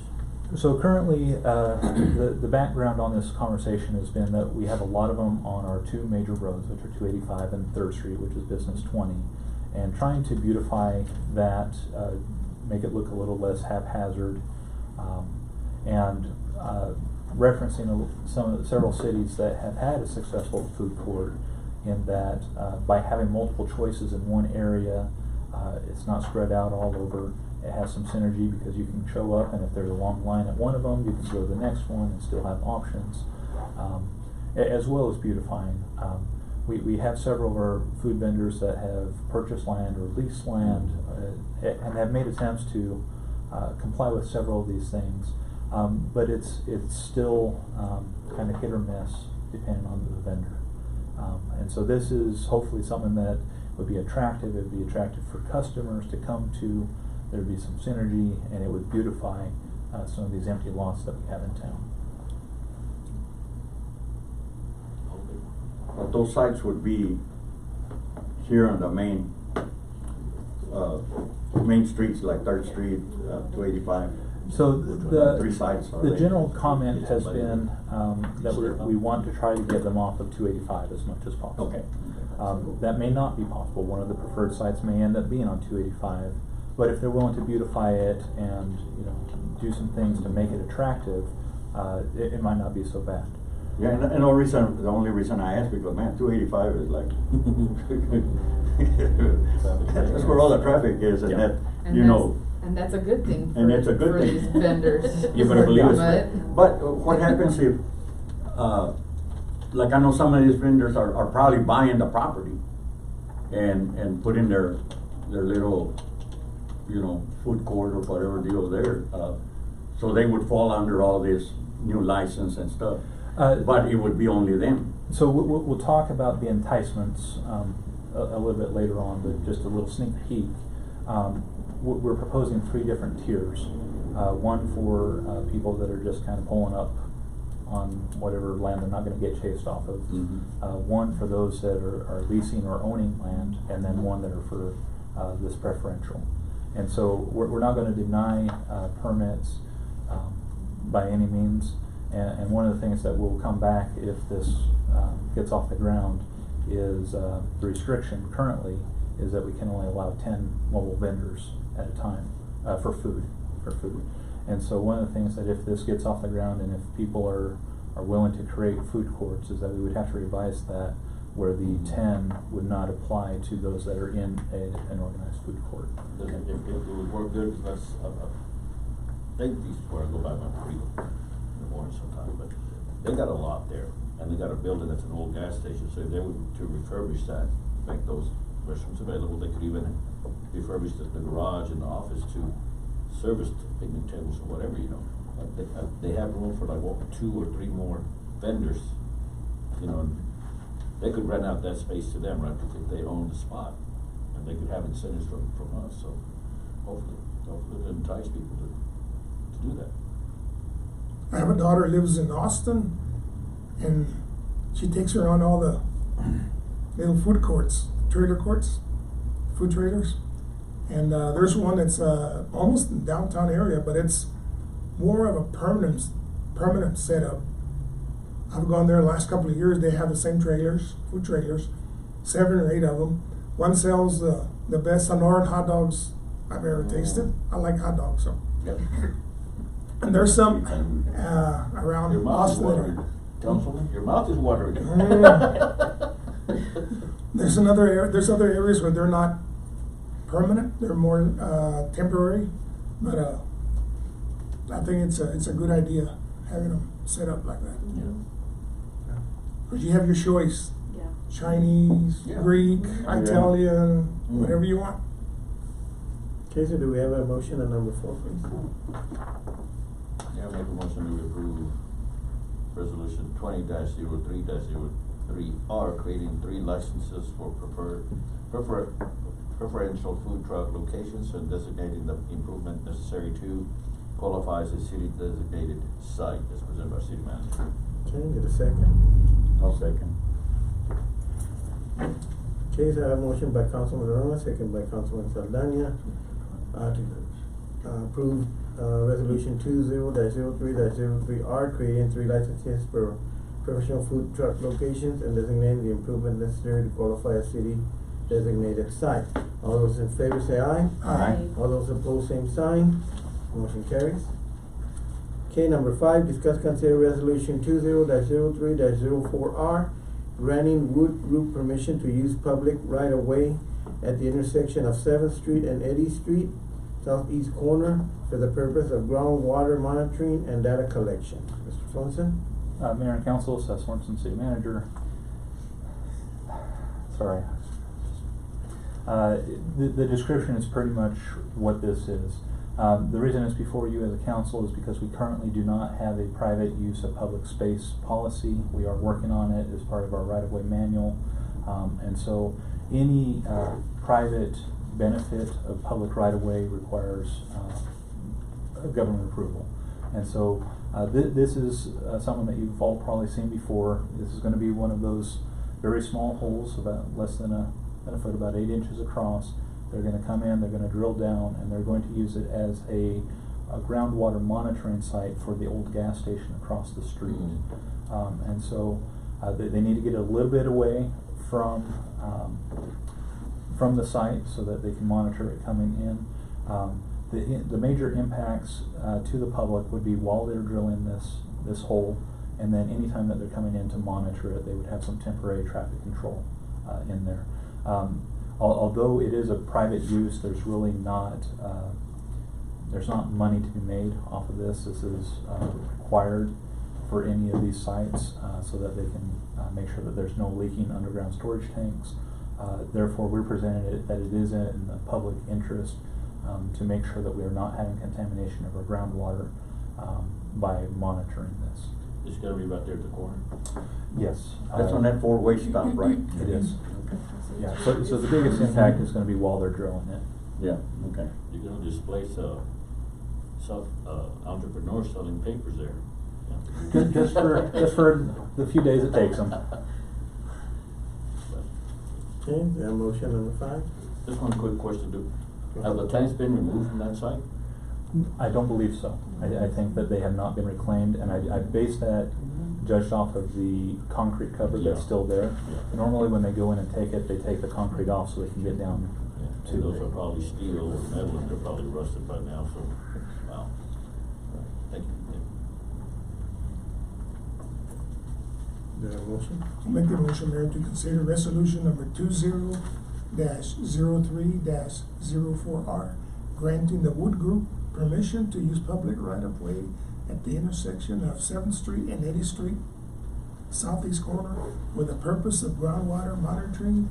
So currently, the background on this conversation has been that we have a lot of them on our two major roads, which are 285 and 3rd Street, which is Business 20, and trying to beautify that, make it look a little less haphazard, and referencing several cities that have had a successful food court, in that by having multiple choices in one area, it's not spread out all over. It has some synergy because you can show up, and if there's a long line at one of them, you can go to the next one and still have options, as well as beautifying. We have several of our food vendors that have purchased land or leased land and have made attempts to comply with several of these things, but it's still kind of hit or miss depending on the vendor. And so this is hopefully something that would be attractive. It would be attractive for customers to come to. There'd be some synergy, and it would beautify some of these empty lots that we have in town. But those sites would be here on the main streets like 3rd Street, 285. So the three sites are the there. general comment has been that we want to try to get them off of 285 as much as possible. Okay. That may not be possible. One of the preferred sites may end up being on 285, but if they're willing to beautify it and do some things to make it attractive, it might not be so bad. Yeah, and the only reason I asked, because man, 285 is like that's where all the traffic is, and that and that's a good thing for, and it's a good for thing. these vendors. You better believe it. But But what happens if, like I know some of these vendors are probably buying the property and putting their little, food court or whatever deal there, so they would fall under all this new license and stuff. But it would be only them. So we'll talk about the enticements a little bit later on, but just a little sneak peek. We're proposing 3 different tiers. One for people that are just kind of pulling up on whatever land they're not going to get chased off of. Mm-hmm. One for those that are leasing or owning land, and then one that are for this preferential. And so we're not going to deny permits by any means. And one of the things that will come back if this gets off the ground is the restriction currently is that we can only allow 10 mobile vendors at a time for food. And so one of the things that if this gets off the ground and if people are willing to create food courts is that we would have to revise that where the 10 would not apply to those that are in an organized food court. If it would work good, I think these were go by my free in the morning sometime, but they got a lot there, and they got a building that's an old gas station, so if they were to refurbish that, make those restrooms available, they could even refurbish the garage and the office to service the picnic tables or whatever, They have room for like 2 or 3 more vendors, and they could rent out that space to them, right, if they own the spot, and they could have incentives from us, so hopefully it'll entice people to do that. I have a daughter who lives in Austin, and she takes her on all the little food courts, trailer courts, food trailers. And there's one that's almost in downtown area, but it's more of a permanent setup. I've gone there the last couple of years. They have the same trailers, food trailers, 7 or 8 of them. One sells the best Sonoran hot dogs I've ever tasted. I like hot dogs, so. Yep. And there's some around Your mouth is Austin. watering, Councilman. Your mouth is watering. There's other areas where they're not permanent; they're more temporary. But I think it's a good idea having them set up like that. Yeah. Because you have your choice: Yeah. Chinese, Yeah. Greek, Yeah. Italian, whatever you want. Okay, so do we have a motion on number 4, please? Yeah, make a motion to approve resolution 20-03-03R, creating 3 licenses for preferential food truck locations and designating the improvement necessary to qualify as a city designated site, as presented by city manager. Okay, get a second. I'll second. Okay, so I have a motion by Councilman Roma, second by Councilman Saldana, to approve, resolution 20-03-03R, creating 3 licenses for professional food truck locations and designating the improvement necessary to qualify a city designated site. All those in favor say aye. Aye. All those opposed, same sign. Motion carries. Okay, number 5, discuss consider resolution 20-03-04R, granting Wood Group permission to use public right-of-way at the intersection of 7th Street and Eddy Street, southeast corner, for the purpose of groundwater monitoring and data collection. Mr. Swanson? Mayor and Council, Seth Swanson, City Manager. Sorry. The description is pretty much what this is. The reason it's before you as a council is because we currently do not have a private use of public space policy. We are working on it as part of our right-of-way manual. And so any private benefit of public right-of-way requires government approval. And so this is something that you've all probably seen before. This is going to be one of those very small holes, about less than a foot, about 8 inches across. They're going to come in, they're going to drill down, and they're going to use it as a groundwater monitoring site for the old gas station across the street. And so they need to get a little bit away from the site so that they can monitor it coming in. The major impacts to the public would be while they're drilling this hole, and then anytime that they're coming in to monitor it, they would have some temporary traffic control in there. Although it is a private use, there's really not money to be made off of this. This is required for any of these sites so that they can make sure that there's no leaking underground storage tanks. Therefore, we're presenting it that it is in the public interest to make sure that we are not having contamination of our groundwater by monitoring this. It's gotta be right there at the corner. Yes. That's on that 4-way stop, right? It is. Okay. Yeah, so the biggest impact is going to be while they're drilling it. Yeah, okay. You're gonna displace, entrepreneurs selling papers there. Just for the few days it takes them. Okay, we have a motion number 5. Just one quick question, have the tanks been removed from that site? I don't believe so. I think that they have not been reclaimed, and I base that judged off of the concrete cover that's Yeah. still there. Yeah. Normally when they go in and take it, they take the concrete off so they can get down Yeah, to and those it. are probably steel or metal, and they're probably rusted by now, so, wow. Thank you. Do you have a motion? I'll make the motion, Mayor, to consider resolution number 20-03-04R, granting the Wood Group permission to use public right-of-way at the intersection of 7th Street and Eddy Street, southeast corner, for the purpose of groundwater monitoring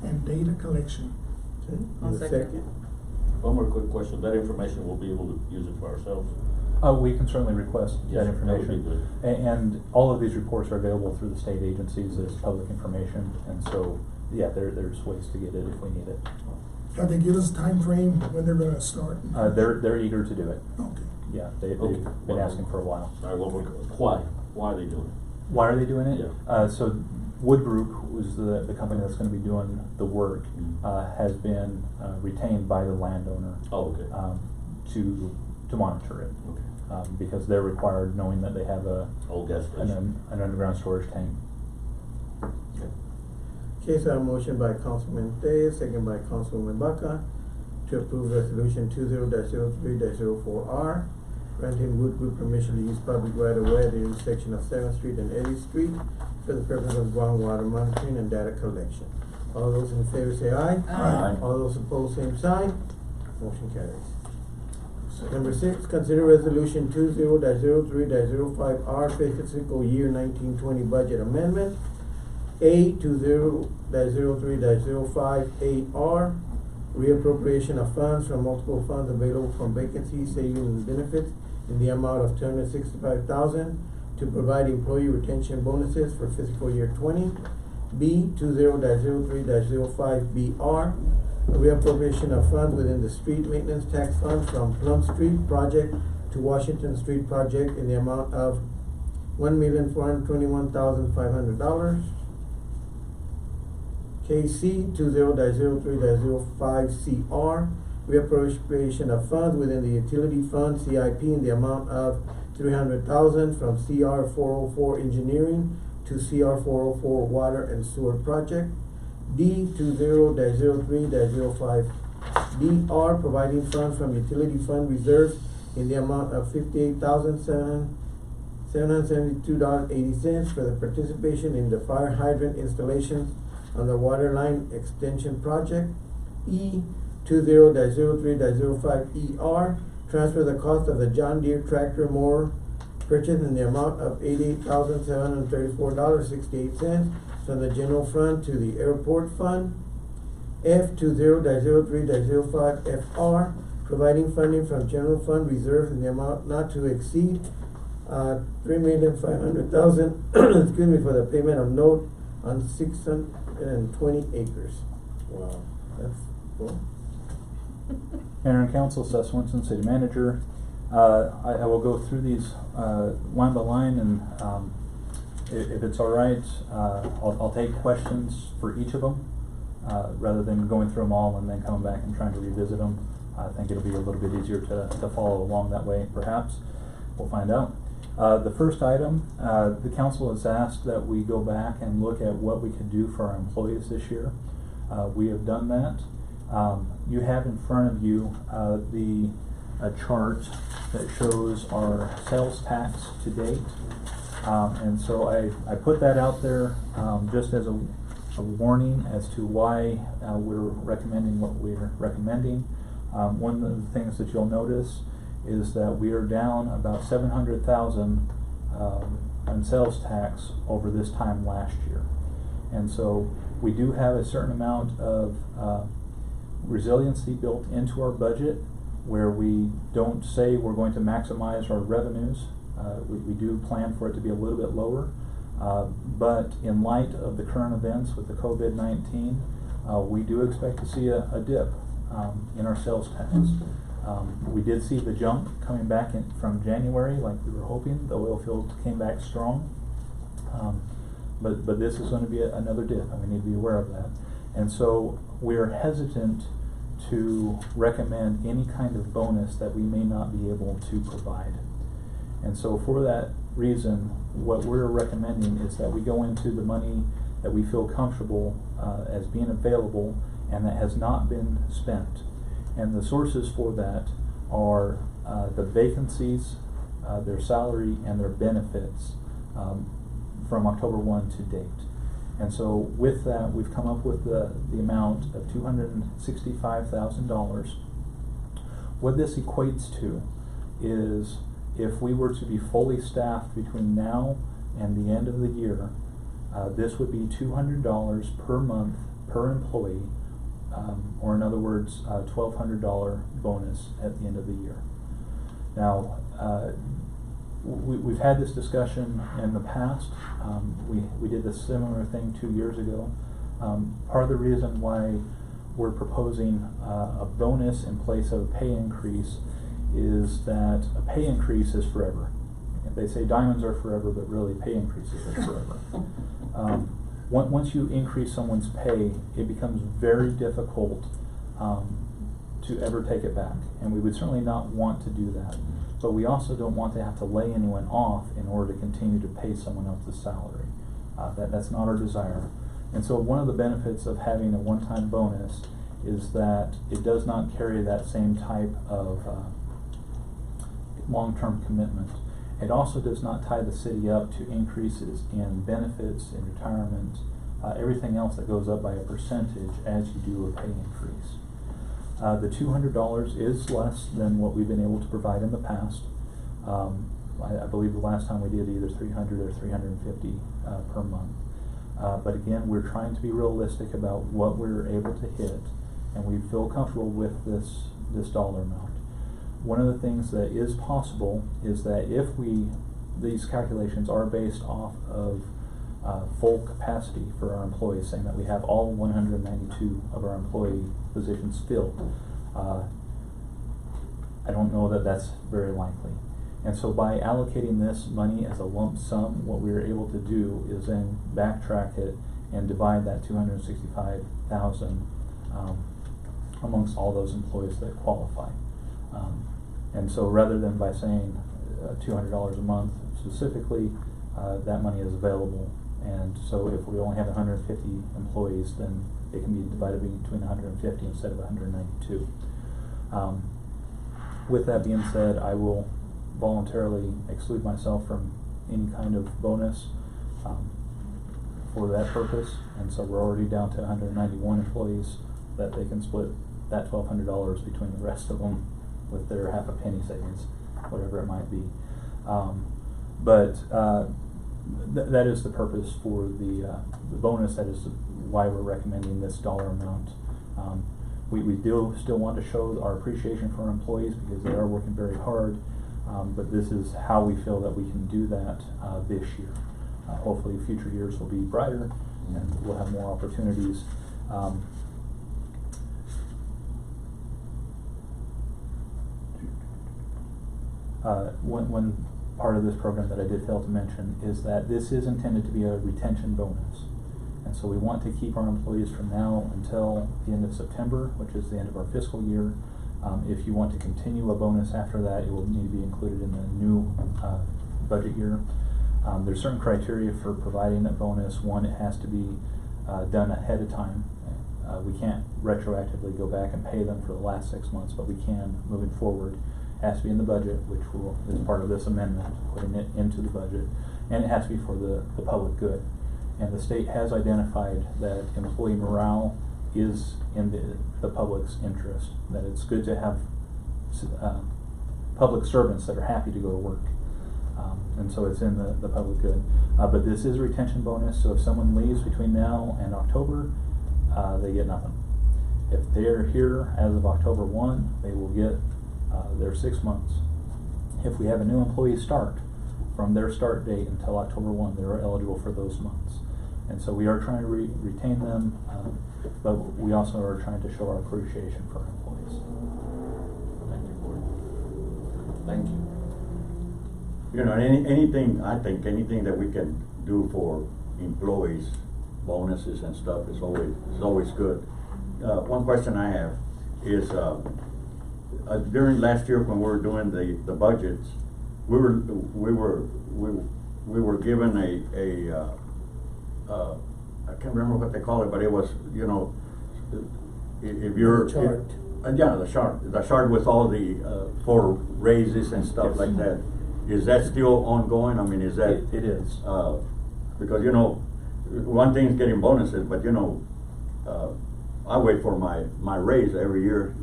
and data collection. Okay, I'll need a second. One more quick question, that information, we'll be able to use it for ourselves? We can certainly request Yes, that that would be information. good. And all of these reports are available through the state agencies as public information, and so, yeah, there's ways to get it if we need it. Have they give us a time frame when they're gonna start? They're eager to do it. Okay. Yeah, they've Okay. been asking for a while. Sorry, why are they doing it? Why are they doing it? Yeah. So Wood Group, who's the company that's gonna be doing the work, has been retained by the landowner Oh, okay. to monitor it. Okay. Because they're required, knowing that they have Old gas station. an underground storage tank. Okay. Okay, so I have a motion by Councilman Reyes, second by Councilwoman Baca, to approve resolution 20-03-04R, granting Wood Group permission to use public right-of-way at the intersection of 7th Street and Eddy Street for the purpose of groundwater monitoring and data collection. All those in favor say aye. Aye. All those opposed, same sign. Motion carries. Number 6, consider resolution 20-03-05R, fiscal year 1920 budget amendment. A 20-03-05-8R, reappropriation of funds from multiple funds available from vacancies, savings, and benefits in the amount of $265,000 to provide employee retention bonuses for fiscal year 20. B 20-03-05BR, reappropriation of funds within the street maintenance tax fund from Plum Street project to Washington Street project in the amount of $1,421,500. KC 20-03-05CR, reappropriation of funds within the utility fund CIP in the amount of $300,000 from CR 404 engineering to CR 404 water and sewer project. D 20-03-05DR, providing funds from utility fund reserves in the amount of $58,772.80 for the participation in the fire hydrant installations on the water line extension project. E 20-03-05ER, transfer the cost of the John Deere tractor mower purchased in the amount of $88,734.68 from the general fund to the airport fund. F 20-03-05FR, providing funding from general fund reserves in the amount not to exceed $3,500,000 excuse me, for the payment of note on 620 acres. Wow, that's cool. Mayor and Council, Seth Swenson, City Manager. I will go through these line by line, and if it's all right, I'll take questions for each of them rather than going through them all and then coming back and trying to revisit them. I think it'll be a little bit easier to follow along that way, perhaps. We'll find out. The first item, the council has asked that we go back and look at what we could do for our employees this year. We have done that. You have in front of you a chart that shows our sales tax to date. And so I put that out there just as a warning as to why we're recommending what we're recommending. One of the things that you'll notice is that we are down about $700,000 on sales tax over this time last year. And so we do have a certain amount of resiliency built into our budget, where we don't say we're going to maximize our revenues. We do plan for it to be a little bit lower, but in light of the current events with the COVID-19, we do expect to see a dip in our sales tax. We did see the jump coming back from January like we were hoping. The oil field came back strong, but this is going to be another dip, and we need to be aware of that. And so we're hesitant to recommend any kind of bonus that we may not be able to provide. And so for that reason, what we're recommending is that we go into the money that we feel comfortable as being available and that has not been spent. And the sources for that are the vacancies, their salary, and their benefits from October 1 to date. And so with that, we've come up with the amount of $265,000. What this equates to is, if we were to be fully staffed between now and the end of the year, this would be $200 per month per employee, or in other words, $1,200 bonus at the end of the year. Now, we've had this discussion in the past. We did this similar thing 2 years ago. Part of the reason why we're proposing a bonus in place of a pay increase is that a pay increase is forever. They say diamonds are forever, but really pay increases are forever. Once you increase someone's pay, it becomes very difficult to ever take it back, and we would certainly not want to do that. But we also don't want to have to lay anyone off in order to continue to pay someone else's salary. That's not our desire. And so one of the benefits of having a one-time bonus is that it does not carry that same type of long-term commitment. It also does not tie the city up to increases in benefits, in retirement, everything else that goes up by a percentage as you do a pay increase. The $200 is less than what we've been able to provide in the past. I believe the last time we did either $300 or $350 per month. But again, we're trying to be realistic about what we're able to hit, and we feel comfortable with this dollar amount. One of the things that is possible is that if these calculations are based off of full capacity for our employees, saying that we have all 192 of our employee positions filled, I don't know that that's very likely. And so by allocating this money as a lump sum, what we were able to do is then backtrack it and divide that 265,000 amongst all those employees that qualify. And so rather than by saying $200 a month specifically, that money is available. And so if we only have 150 employees, then it can be divided between 150 instead of 192. With that being said, I will voluntarily exclude myself from any kind of bonus for that purpose. And so we're already down to 191 employees that they can split that $1,200 between the rest of them with their half a penny savings, whatever it might be. That is the purpose for the bonus. That is why we're recommending this dollar amount. We do still want to show our appreciation for our employees because they are working very hard, but this is how we feel that we can do that this year. Hopefully future years will be brighter and we'll have more opportunities. One part of this program that I did fail to mention is that this is intended to be a retention bonus. And so we want to keep our employees from now until the end of September, which is the end of our fiscal year. If you want to continue a bonus after that, it will need to be included in the new budget year. There's certain criteria for providing that bonus. One, it has to be done ahead of time. We can't retroactively go back and pay them for the last 6 months, but we can moving forward. It has to be in the budget, which is part of this amendment, putting it into the budget, and it has to be for the public good. And the state has identified that employee morale is in the public's interest, that it's good to have public servants that are happy to go to work. And so it's in the public good. But this is a retention bonus, so if someone leaves between now and October, they get nothing. If they're here as of October 1, they will get their 6 months. If we have a new employee start, from their start date until October 1, they're eligible for those months. And so we are trying to retain them, but we also are trying to show our appreciation for our employees. Thank you, Gordon. Thank you. You know, I think anything that we can do for employees, bonuses and stuff is always good. One question I have is, during last year when we were doing the budgets, we were given I can't remember what they call it, but it was, you know, if you're Chart. Yeah, the chart with all the for raises and stuff Yes. like that. Is that still ongoing? I mean, is that It is. because, you know, one thing is getting bonuses, but you know, I wait for my raise every year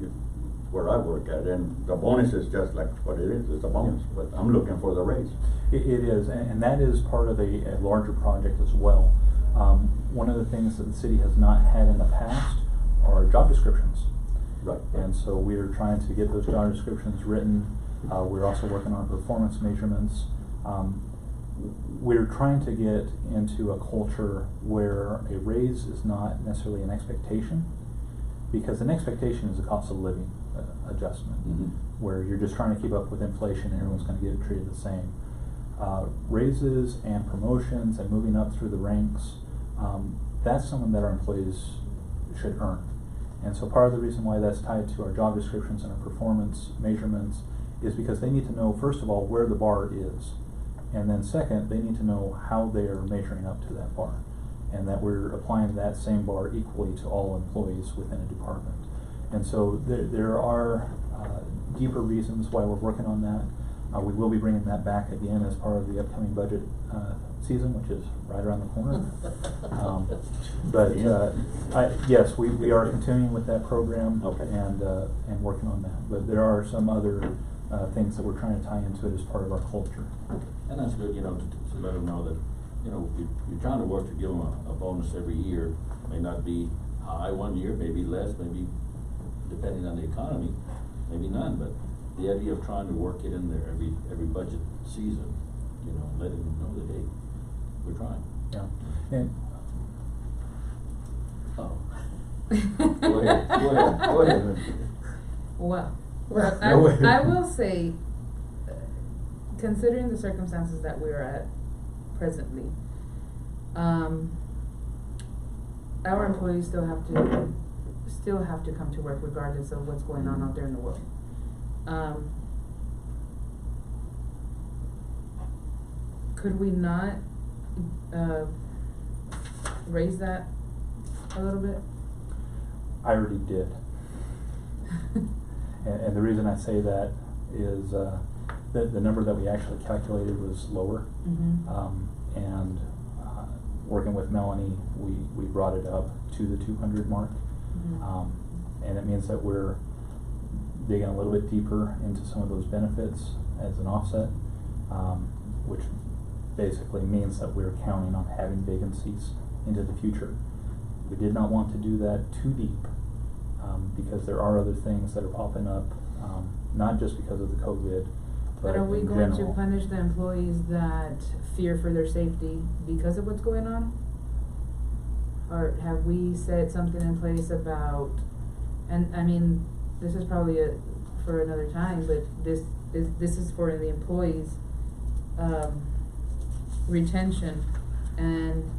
where I work at, and the bonus is just like what it is. It's a bonus, but I'm looking for the raise. It is, and that is part of a larger project as well. One of the things that the city has not had in the past are job descriptions. Right. And so we are trying to get those job descriptions written. We're also working on performance measurements. We're trying to get into a culture where a raise is not necessarily an expectation, because an expectation is a cost of living adjustment, where you're just trying to keep up with inflation and everyone's going to get treated the same. Raises and promotions and moving up through the ranks, that's something that our employees should earn. And so part of the reason why that's tied to our job descriptions and our performance measurements is because they need to know, first of all, where the bar is. And then second, they need to know how they are measuring up to that bar, and that we're applying that same bar equally to all employees within a department. And so there are deeper reasons why we're working on that. We will be bringing that back again as part of the upcoming budget season, which is right around the corner. Yes, we are continuing with that program. Okay. And working on that. But there are some other things that we're trying to tie into it as part of our culture. And that's good, you know, to let them know that, you know, you're trying to work to give them a bonus every year. May not be high one year, maybe less, maybe depending on the economy, maybe none, but the idea of trying to work it in there every budget season, you know, letting them know that, hey, we're trying. Yeah. And Go ahead. Well, Well, I will say, considering the circumstances that we're at presently, our employees still have to come to work regardless of what's going on out there in the world. Could we not, raise that a little bit? I already did. And the reason I say that is, the number that we actually calculated was lower. And working with Melanie, we brought it up to the 200 mark. And it means that we're digging a little bit deeper into some of those benefits as an offset, which basically means that we're counting on having vacancies into the future. We did not want to do that too deep, because there are other things that are popping up, not just because of the COVID, but are we in going to general. punish the employees that fear for their safety because of what's going on? Or have we set something in place about, and I mean, this is probably for another time, but this is for the employees' retention, and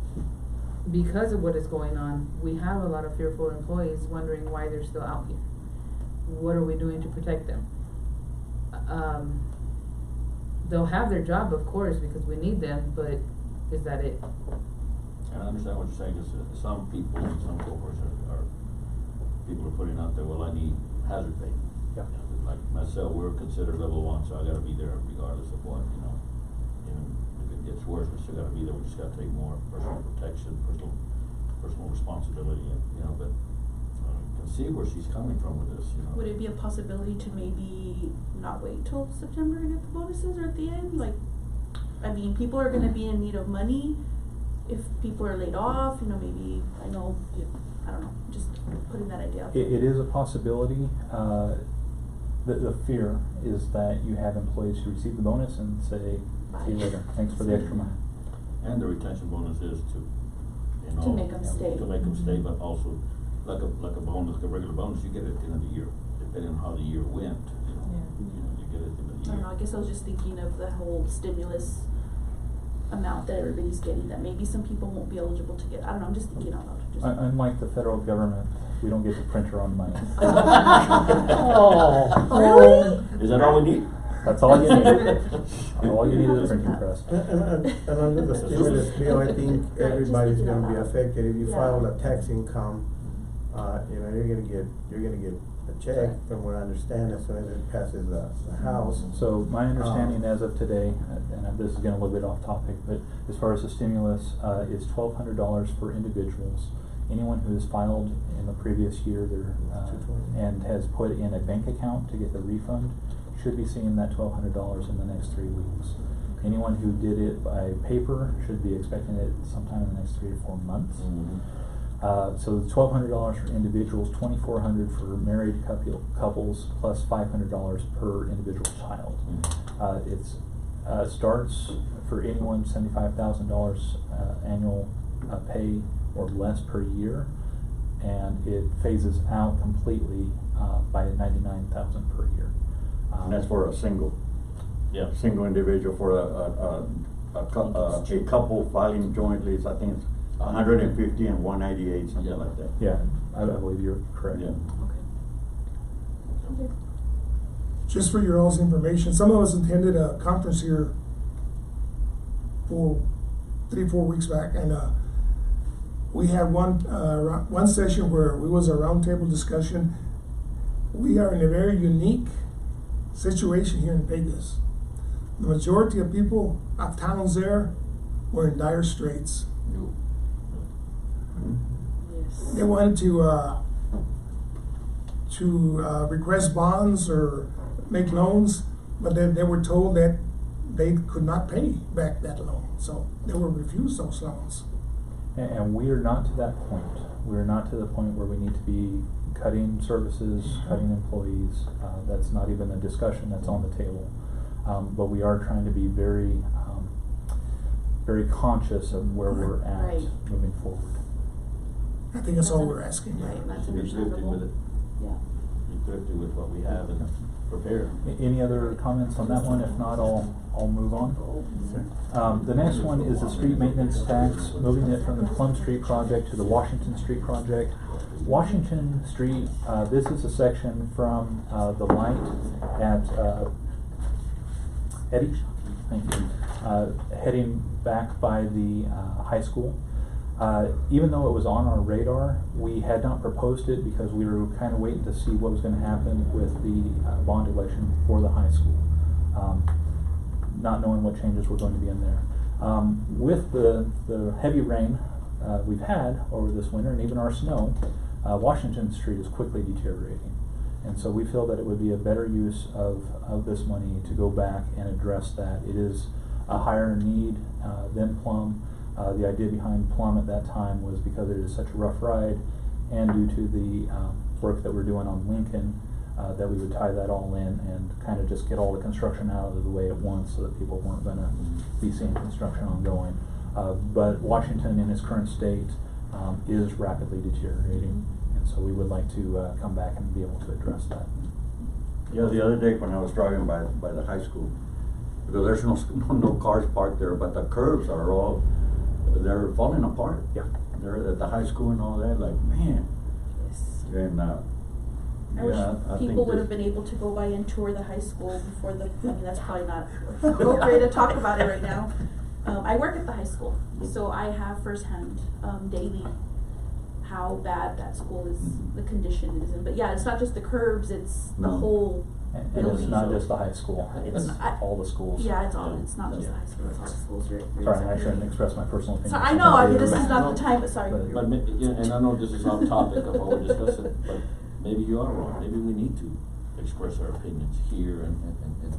because of what is going on, we have a lot of fearful employees wondering why they're still out here. What are we doing to protect them? They'll have their job, of course, because we need them, but is that it? And I understand what you're saying, is that some people, some corporations are people are putting out there, well, I need hazard pay. Yeah. Like myself, we're considered level 1, so I gotta be there regardless of what, you know. Even if it gets worse, we still gotta be there, we just gotta take more personal protection, personal responsibility, and, you know, but can see where she's coming from with this, you know. Would it be a possibility to maybe not wait till September to get the bonuses, or at the end? Like, I mean, people are gonna be in need of money if people are laid off, you know, maybe, I don't know, just putting that idea out there. It is a possibility. The fear is that you have employees who receive the bonus and say, see you later, thanks for the extra money. And the retention bonus is to, you know. To make 'em stay. To make them stay, but also, like a bonus, like a regular bonus, you get it at the end of the year, depending on how the year went, you know. You get it at the end of the I year. don't know, I guess I was just thinking of the whole stimulus amount that everybody's getting, that maybe some people won't be eligible to get. I don't know, I'm just thinking out loud. Unlike the federal government, we don't get to print our own money. Is that all we need? That's all you need. All you need is a printing press. And under the stimulus bill, I think everybody's gonna be affected. If you file a tax income, you know, you're gonna get a check, from what I understand, as soon as it passes the House. So my understanding as of today, and this is getting a little bit off topic, but as far as the stimulus, is $1,200 for individuals. Anyone who has filed in the previous year and has put in a bank account to get the refund should be seeing that $1,200 in the next 3 weeks. Anyone who did it by paper should be expecting it sometime in the next 3 to 4 months. So the $1,200 for individuals, $2,400 for married couples, plus $500 per individual child. It's starts for anyone $75,000 annual pay or less per year, and it phases out completely by $99,000 per year. And that's for a single individual. For a couple filing jointly, I think it's 150 and 198, something like that. Yeah, I believe you're correct. Yeah. Okay. Just for your all's information, some of us attended a conference here for 3-4 weeks back, and we had one session where it was a roundtable discussion. We are in a very unique situation here in Vegas. The majority of people of towns there were in dire straits. Yes. They wanted to request bonds or make loans, but they were told that they could not pay back that loan, so they were refused those loans. And we are not to that point. We're not to the point where we need to be cutting services, cutting employees. That's not even a discussion that's on the table. But we are trying to be very, very conscious of where we're at Right. moving forward. I think that's all we're asking. Right, and that's Be drifting with understandable. it. Yeah. be thrifty with what we have and prepare. Any other comments on that one? If not, I'll move on. The next one is the street maintenance tax, moving it from the Plum Street project to the Washington Street project. Washington Street, this is a section from the light at Eddie, thank you, heading back by the high school. Even though it was on our radar, we had not proposed it because we were kind of waiting to see what was going to happen with the bond election for the high school, not knowing what changes were going to be in there. With the heavy rain we've had over this winter and even our snow, Washington Street is quickly deteriorating. And so we feel that it would be a better use of this money to go back and address that. It is a higher need than Plum. The idea behind Plum at that time was because it is such a rough ride, and due to the work that we're doing on Lincoln, that we would tie that all in and kind of just get all the construction out of the way at once so that people weren't going to be seeing construction ongoing. But Washington in its current state is rapidly deteriorating, and so we would like to come back and be able to address that. Yeah, the other day when I was driving by the high school, because there's no cars parked there, but the curbs are all, they're falling apart. Yeah. They're at the high school and all that, like, man. Yes. And, I wish yeah, I think people would this- have been able to go by and tour the high school before I mean, that's probably not appropriate to talk about it right now. I work at the high school, so I have firsthand, daily, how bad that school is, the condition it is in. But yeah, it's not just the curbs, it's the No. whole And building. it's not just the high school, it's all the schools. Yeah, it's all, it's not just the high school, it's all the schools. You're Sorry, I exactly shouldn't right. express my personal opinion. So I know, I mean, this is not No. the time, but sorry. But- But, yeah, and I know this is off topic of what we're discussing, but maybe you are wrong. Maybe we need to express our opinions here and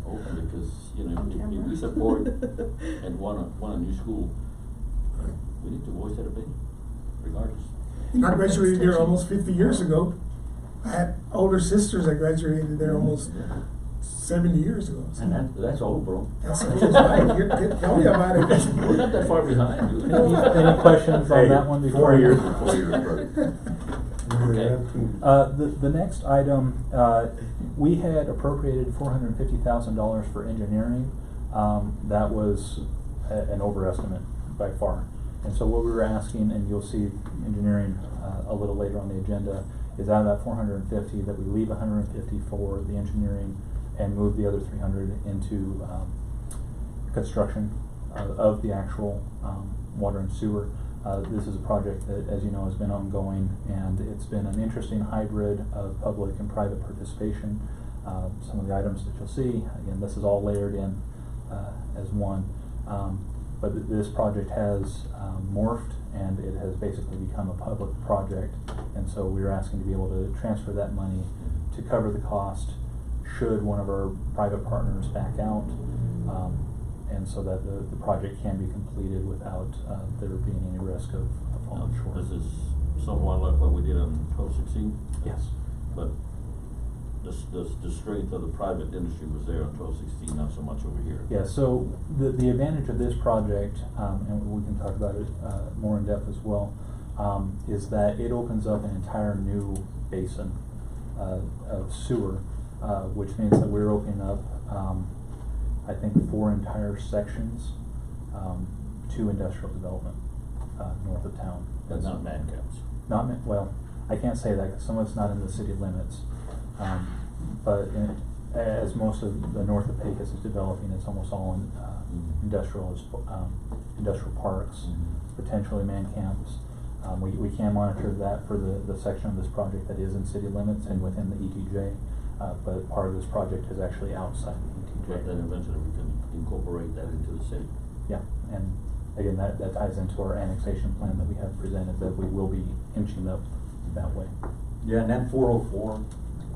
open, because, you know, if we support and want a new school, we need to voice that opinion, regardless. I graduated there almost 50 years ago. I had older sisters that graduated there almost 70 years ago. So And that's old, bro. that's right. Tell me about it. We're not that far behind, dude. Any questions on that one before? 4 years, 4 years, bro. Okay. The next item, we had appropriated $450,000 for engineering. That was an overestimate by far. And so what we were asking, and you'll see engineering a little later on the agenda, is out of that 450 that we leave 150 for the engineering and move the other 300 into construction of the actual water and sewer. This is a project that, as you know, has been ongoing, and it's been an interesting hybrid of public and private participation. Some of the items that you'll see, again, this is all layered in as one. But this project has morphed, and it has basically become a public project, and so we're asking to be able to transfer that money to cover the cost should one of our private partners back out, and so that the project can be completed without there being any risk of falling short. This is somewhat like what we did on 1216, Yes. but the strength of the private industry was there on 1216, not so much over here. Yeah, so the advantage of this project, and we can talk about it more in depth as well, is that it opens up an entire new basin of sewer, which means that we're opening up, I think, 4 entire sections to industrial development north of town. But not man camps. Well, I can't say that because some of it's not in the city limits. But as most of the north of Pecos is developing, it's almost all in industrial parks, potentially man camps. We can monitor that for the section of this project that is in city limits and within the ETJ, but part of this project is actually outside the But then ETJ. eventually we can incorporate that into the city. Yeah, and again, that ties into our annexation plan that we have presented, that we will be inching up that way. Yeah, and that 404,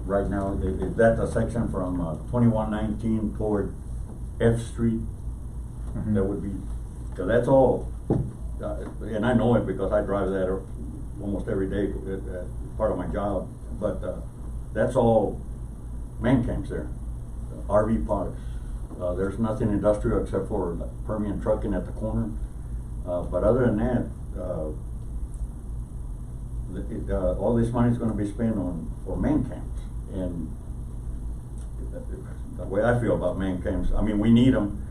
right now, that's a section from 2119 toward F Street. Mhm. That would be, cause that's all, and I know it because I drive that almost every day, part of my job, but that's all man camps there, RV parks. There's nothing industrial except for Permian trucking at the corner, but other than that, all this money is gonna be spent for man camps. And the way I feel about man camps, I mean, we need them,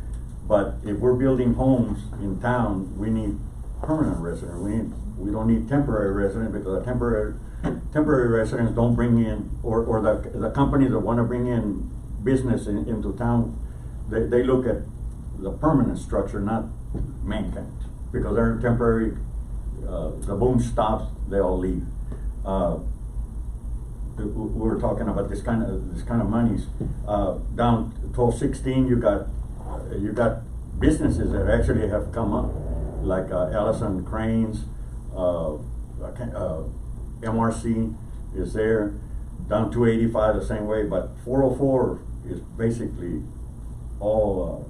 but if we're building homes in town, we need permanent residents. We don't need temporary residents, because the temporary residents don't bring in, or the companies that wanna bring in business into town, they look at the permanent structure, not man camp, because they're temporary. The boom stops, they all leave. We were talking about this kind of monies. Down 1216, you got businesses that actually have come up, like Allison Cranes, MRC is there. Down 285 the same way, but 404 is basically all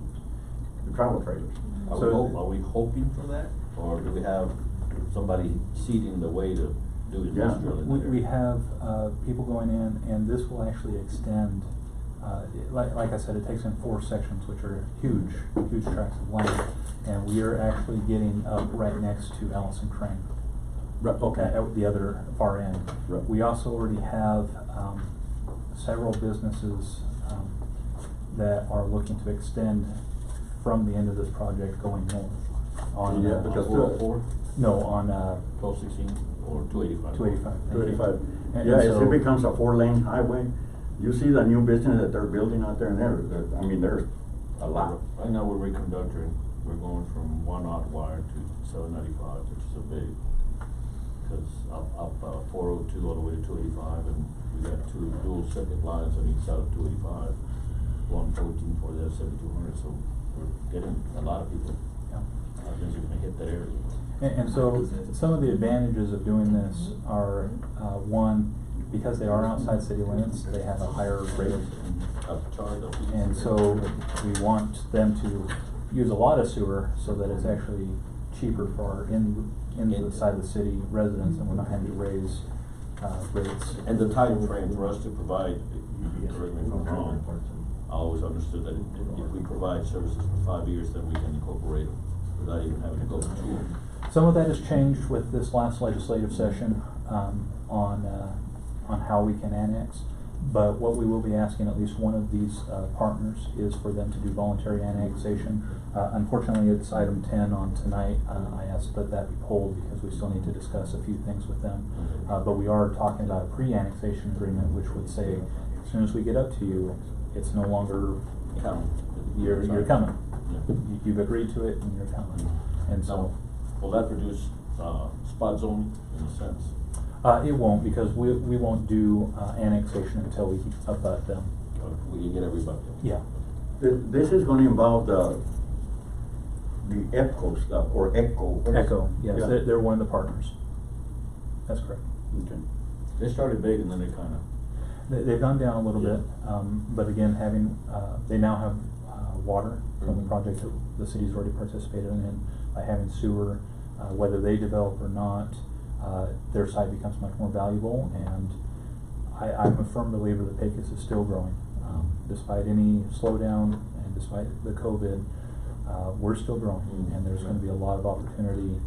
the travel trailers. Are we hoping for that, or do we have somebody seeding the way to do industrial in there? We have people going in, and this will actually extend, like I said, it takes in 4 sections, which are huge tracts of land, and we are actually getting up right next to Allison Crane. Right, okay. At the other far end. Right. We also already have several businesses that are looking to extend from the end of this project going north. On, Yeah, because 404, no, on 1216, or 285? 285. 285. And Yeah, so- it becomes a 4-lane highway. You see the new business that they're building out there, and there's a lot. Right now, we're reconductoring. We're going from 1 aught wire to 795, which is a big, because up 402 all the way to 285, and we got 2 dual circuit lines on each side of 285, 114 for the 7200, so we're getting a lot of people. Yeah. Things are gonna hit that area. And so some of the advantages of doing this are, one, because they are outside city limits, they have a higher rate of, and so we want them to use a lot of sewer so that it's actually cheaper for our inside of the city residents, and we're not having to raise rates. And the time frame for us to provide, correct me if I'm wrong, I always understood that if we provide services for 5 years, then we can incorporate them without even having to go to them. Some of that has changed with this last legislative session on how we can annex. But what we will be asking at least one of these partners is for them to do voluntary annexation. Unfortunately, it's item 10 on tonight. I asked that be pulled because we still need to discuss a few things with them. But we are talking about a pre-annexation agreement, which would say, as soon as we get up to you, it's no longer, you're coming. Yeah. You've agreed to it and you're coming. And so. Will that produce spot zoning in a sense? It won't, because we won't do annexation until we abut them. We can get everybody. Yeah. This is gonna involve the EPCO stuff, or ECHO. Echo, yes, Yeah. they're one of the partners. That's correct. Okay. They started big and then they kinda. They've gone down a little Yeah. bit, but again, they now have water from the Mhm. project that the city's already participated in. By having sewer, whether they develop or not, their site becomes much more valuable, and I'm a firm believer that Pecos is still growing. Despite any slowdown and despite the COVID, we're still growing, and there's gonna be a lot of opportunity,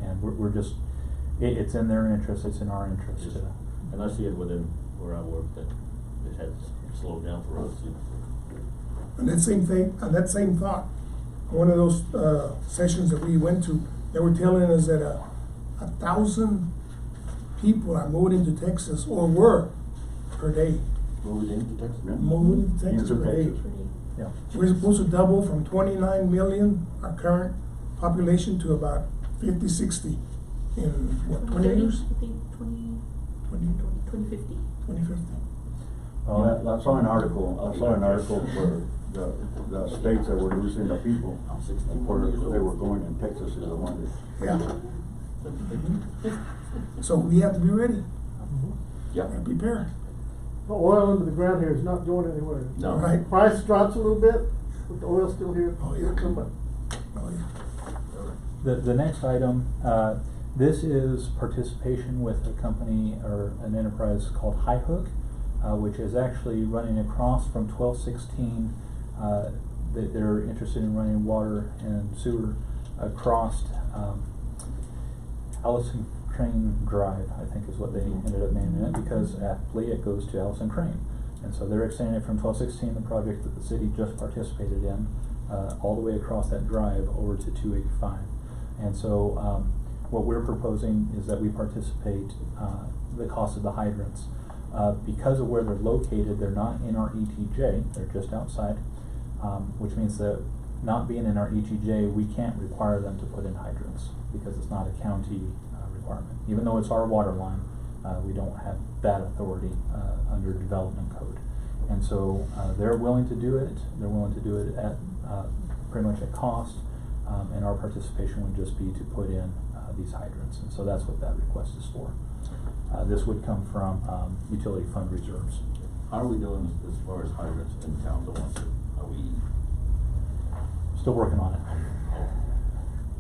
and we're just, it's in their interest, it's in our interest Yes. to. And I see it within where I work that it has slowed down for us. And that same thing, and that same thought, one of those sessions that we went to, they were telling us that 1,000 people are moving into Texas, or were, per day. Moving into Texas? Yeah. Moving into Texas Into per day. Texas. Yeah. We're supposed to double from 29 million, our current population, to about 50, 60 in what, 20 years? I think 2050. 2050. Well, I saw an article where the states that were losing the people, where they were going, and Texas is the one that. Yeah. So we have to be ready Yeah. and prepare. The oil under the ground here is not going anywhere. No. Right. Price drops a little bit, but the oil's still here. Oh, yeah. It'll come back. Oh, yeah. The next item, this is participation with a company or an enterprise called High Hook, which is actually running across from 1216. They're interested in running water and sewer across Allison Crane Drive, I think is what they ended up naming it, because aptly it goes to Allison Crane. And so they're extending it from 1216, the project that the city just participated in, all the way across that drive over to 285. And so what we're proposing is that we participate the cost of the hydrants. Because of where they're located, they're not in our ETJ, they're just outside, which means that not being in our ETJ, we can't require them to put in hydrants because it's not a county requirement. Even though it's our water line, we don't have that authority under development code. And so they're willing to do it. They're willing to do it at pretty much at cost, and our participation would just be to put in these hydrants. And so that's what that request is for. This would come from utility fund reserves. How are we doing as far as hydrants in town that wants it? Are we, Still working on it.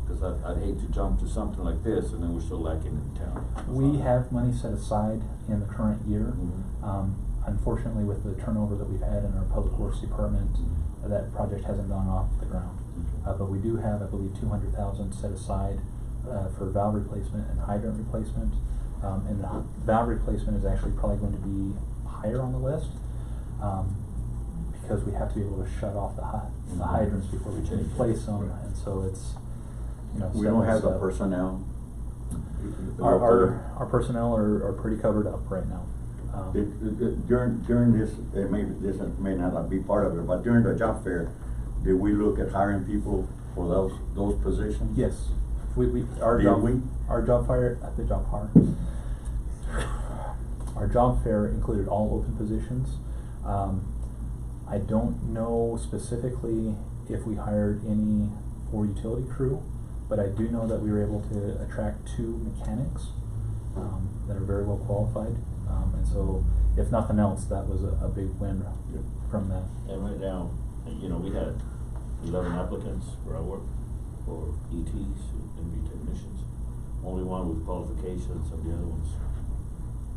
because I'd hate to jump to something like this and then we're still lacking in town. We have money set aside in the current year. Mhm. Unfortunately, with the turnover that we've had in our public works department, that project hasn't gone off the ground. But we do have, I believe, 200,000 set aside for valve replacement and hydrant replacement. And the valve replacement is actually probably going to be higher on the list, because we have to be able to shut off the hydrants before we can replace them, and so it's, you know. We don't have the step. personnel. Our personnel are pretty covered up right now. During this, this may not be part of it, but during the job fair, did we look at hiring people for those positions? Yes, our job fair included all open positions. I don't know specifically if we hired any for utility crew, but I do know that we were able to attract 2 mechanics that are very well qualified. And so, if nothing else, that was a big win from that. And right now, you know, we had 11 applicants for our work, for ETs, energy technicians. Only one with qualifications, and the other ones,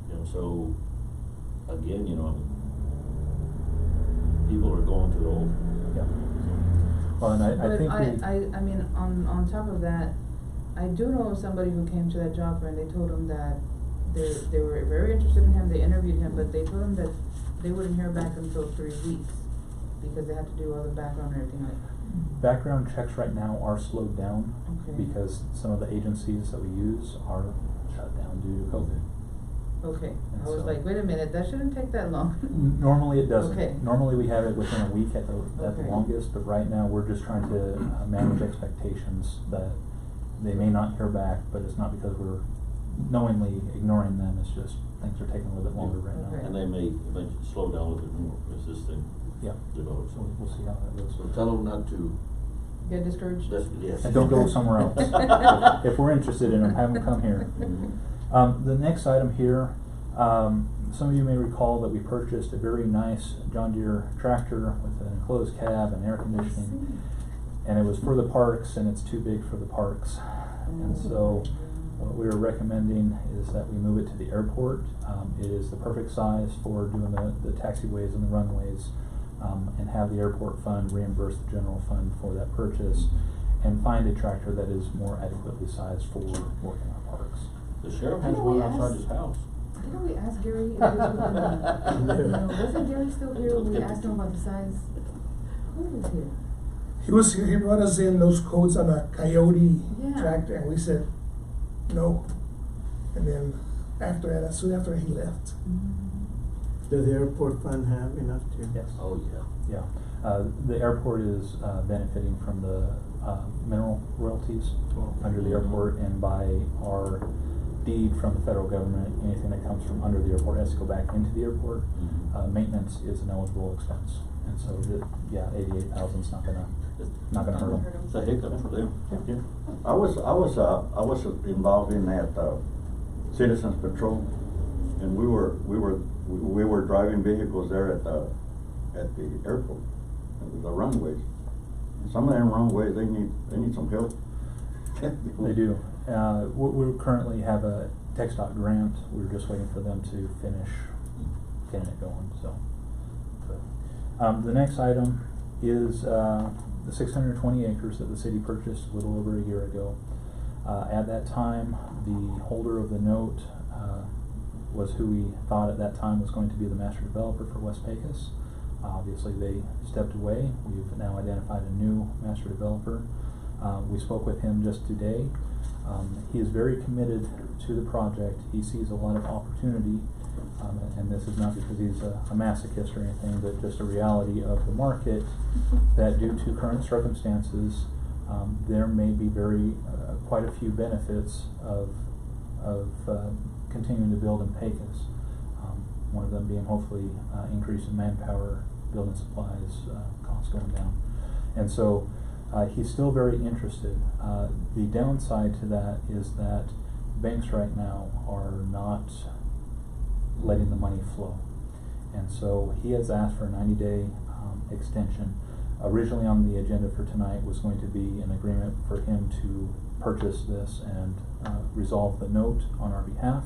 you know, so, again, you know, people are going to the old. Yeah. Well, and I think I mean, on top of that, I do know somebody who came to that job fair and they told him that they were very interested in him, they interviewed him, but they told him that they wouldn't hear back until 3 weeks because they had to do all the background and everything like that. background checks right now are slowed down Okay. because some of the agencies that we use are shut down due to COVID. Okay, And I was so- like, wait a minute, that shouldn't take that long. Normally it doesn't. Okay. Normally we have it within a week at the Okay. longest, but right now we're just trying to manage expectations that they may not hear back, but it's not because we're knowingly ignoring them, it's just things are taking a little bit longer right now. Okay. And they may eventually slow down a little bit more as this thing Yeah, develops. so we'll see how that goes. So tell them not to, Get discouraged? yes. And don't go somewhere else. If we're interested in them, have them come here. Mhm. The next item here, some of you may recall that we purchased a very nice John Deere tractor with an enclosed cab and air conditioning. And it was for the parks, and it's too big for the parks. And so what we are recommending is that we move it to the airport. It is the perfect size for doing the taxiways and the runways, and have the airport fund reimburse the general fund for that purchase, and find a tractor that is more adequately sized for working on parks. The sheriff has one outside his house. Didn't we ask Gary if he was gonna, wasn't Gary still here when we asked him about the size? Who was here? He was here, he brought us in those quotes on a Coyote Yeah. tractor, and we said, no. And then after that, soon after he left. Does the airport fund have enough to? Yes. Oh, yeah. Yeah. The airport is benefiting from the mineral royalties under the airport, and by our deed from the federal government, anything that comes from under the airport has to go back into the airport. Mhm. Maintenance is an eligible expense, and so yeah, 88,000 is not gonna hurt them. It's a hiccup for them. Yeah. I was involved in that Citizens Patrol, and we were driving vehicles there at the airport, the runways. And some of them runways, they need some help. They do. We currently have a TxDOT grant. We're just waiting for them to finish getting it going. So, the next item is the 620 acres that the city purchased a little over a year ago. At that time, the holder of the note was who we thought at that time was going to be the master developer for West Pecos. Obviously, they stepped away. We've now identified a new master developer. We spoke with him just today. He is very committed to the project. He sees a lot of opportunity, and this is not because he's a masochist or anything, but just a reality of the market, that due to current circumstances, there may be quite a few benefits of continuing to build in Pecos. One of them being hopefully increase in manpower, building supplies, costs going down. And so he's still very interested. The downside to that is that banks right now are not letting the money flow. And so he has asked for a 90-day extension. Originally on the agenda for tonight was going to be an agreement for him to purchase this and resolve the note on our behalf.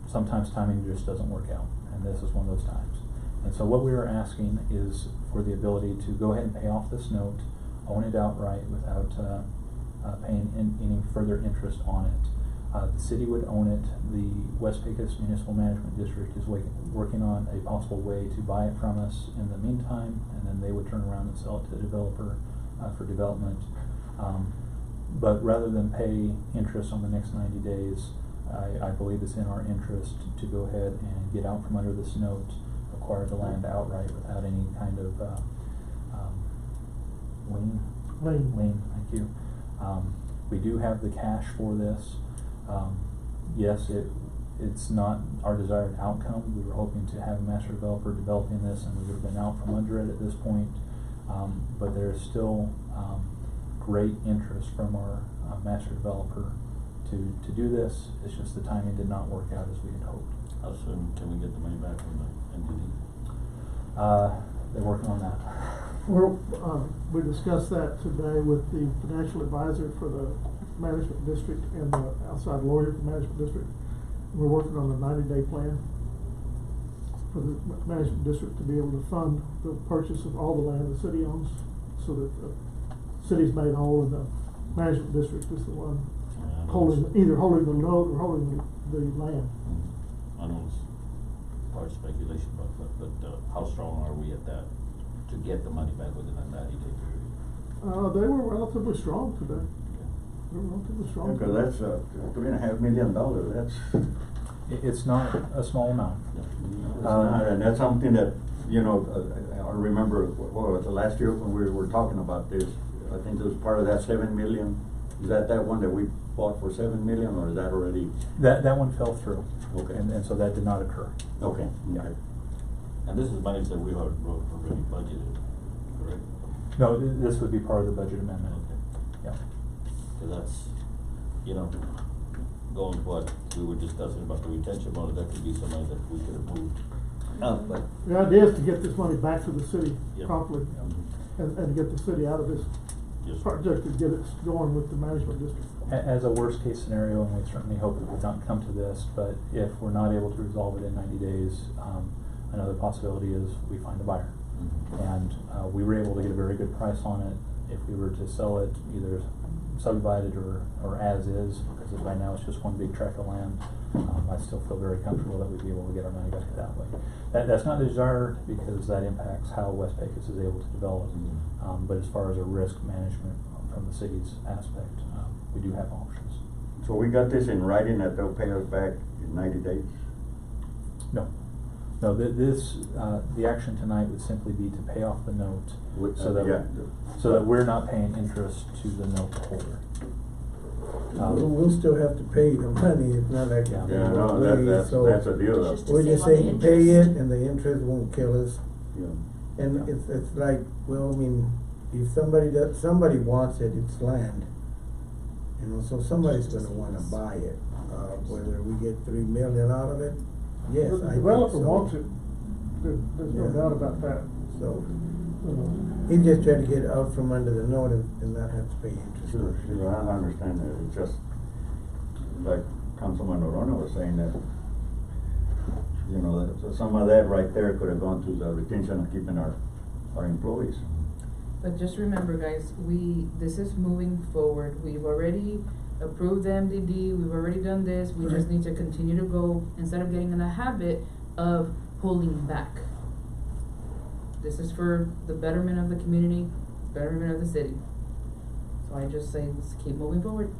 Sometimes timing just doesn't work out, and this is one of those times. And so what we are asking is for the ability to go ahead and pay off this note, own it outright without paying any further interest on it. The city would own it. The West Pecos Municipal Management District is working on a possible way to buy it from us in the meantime, and then they would turn around and sell it to the developer for development. But rather than pay interest on the next 90 days, I believe it's in our interest to go ahead and get out from under this note, acquire the land outright without any kind of lien. Thank you. We do have the cash for this. Yes, it's not our desired outcome. We were hoping to have a master developer developing this, and we would have been out from under it at this point. But there is still great interest from our master developer to do this. It's just the timing did not work out as we had hoped. How soon can we get the money back from the entity? They're working on that. We discussed that today with the financial advisor for the management district and the outside lawyer for the management district. We're working on a 90-day plan for the management district to be able to fund the purchase of all the land the city owns, so that the city's made whole and the management district is the one either holding the note or holding the land. I know it's part speculation, but how strong are we at that to get the money back within a 90-day period? They were relatively strong today. They were relatively strong. Because that's $3.5 million. That's It's not a small amount. and that's something that, I remember what was the last year when we were talking about this. I think it was part of that $7 million. Is that one that we bought for $7 million, or is that already? That one fell through. Okay. And so that did not occur. Okay. Yeah. And this is money that we already budgeted, correct? No, this would be part of the budget amendment. Okay. Yeah. Cause that's, going to what we were discussing about the retention money, that could be some money that we could have moved up, but. The idea is to get this money back to the city Yep. promptly and to get the city out of this Yes. project and get it going with the management district. As a worst case scenario, and we certainly hope it would not come to this, but if we're not able to resolve it in 90 days, another possibility is we find a buyer. And we were able to get a very good price on it. If we were to sell it either subdivided or as is, because right now it's just one big tract of land, I still feel very comfortable that we'd be able to get our money back that way. That's not desired because that impacts how West Pecos is able to develop. But as far as a risk management from the city's aspect, we do have options. So we got this in writing that they'll pay us back in 90 days? No, the action tonight would simply be to pay off the note so that we're not paying interest to the note holder. We'll still have to pay the money, it's not like. Yeah. Yeah, no, that's a deal. It's just We're to just save on saying the pay it interest. and the interest won't kill us. Yeah. And it's like, well, I mean, if somebody wants it, it's land. So somebody's gonna wanna buy it, whether we get $3 million out of it, yes, The I think so. developer wants it, there's no Yeah. doubt about that. So, he's just trying to get out from under the note and not have to pay interest. Sure, I understand that. It's just like Councilman Orona was saying that, that some of that right there could have gone to the retention of keeping our employees. But just remember, guys, this is moving forward. We've already approved the MDD, we've already done this, we just need to continue to go, instead of getting in the habit of holding back. This is for the betterment of the community, betterment of the city. So I just say, let's keep moving forward.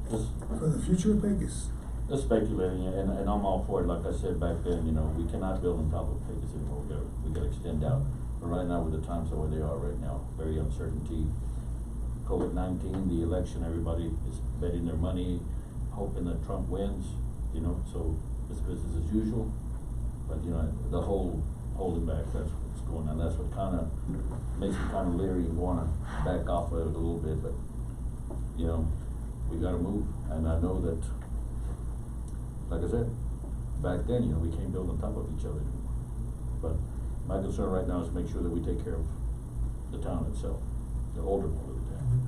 Just, For the future of Vegas. just speculating, and I'm all for it, like I said back then, you know, we cannot build on top of Vegas anymore, we gotta extend out. But right now, with the times are where they are right now, very uncertainty. COVID-19, the election, everybody is betting their money, hoping that Trump wins, you know, so it's business as usual. But, you know, the whole holding back, that's what's going on, that's what kinda makes me kinda leery and wanna back off of it a little bit, but, you know, we gotta move, and I know that, like I said, back then, you know, we can't build on top of each other anymore. But my concern right now is make sure that we take care of the town itself, the older part of the town.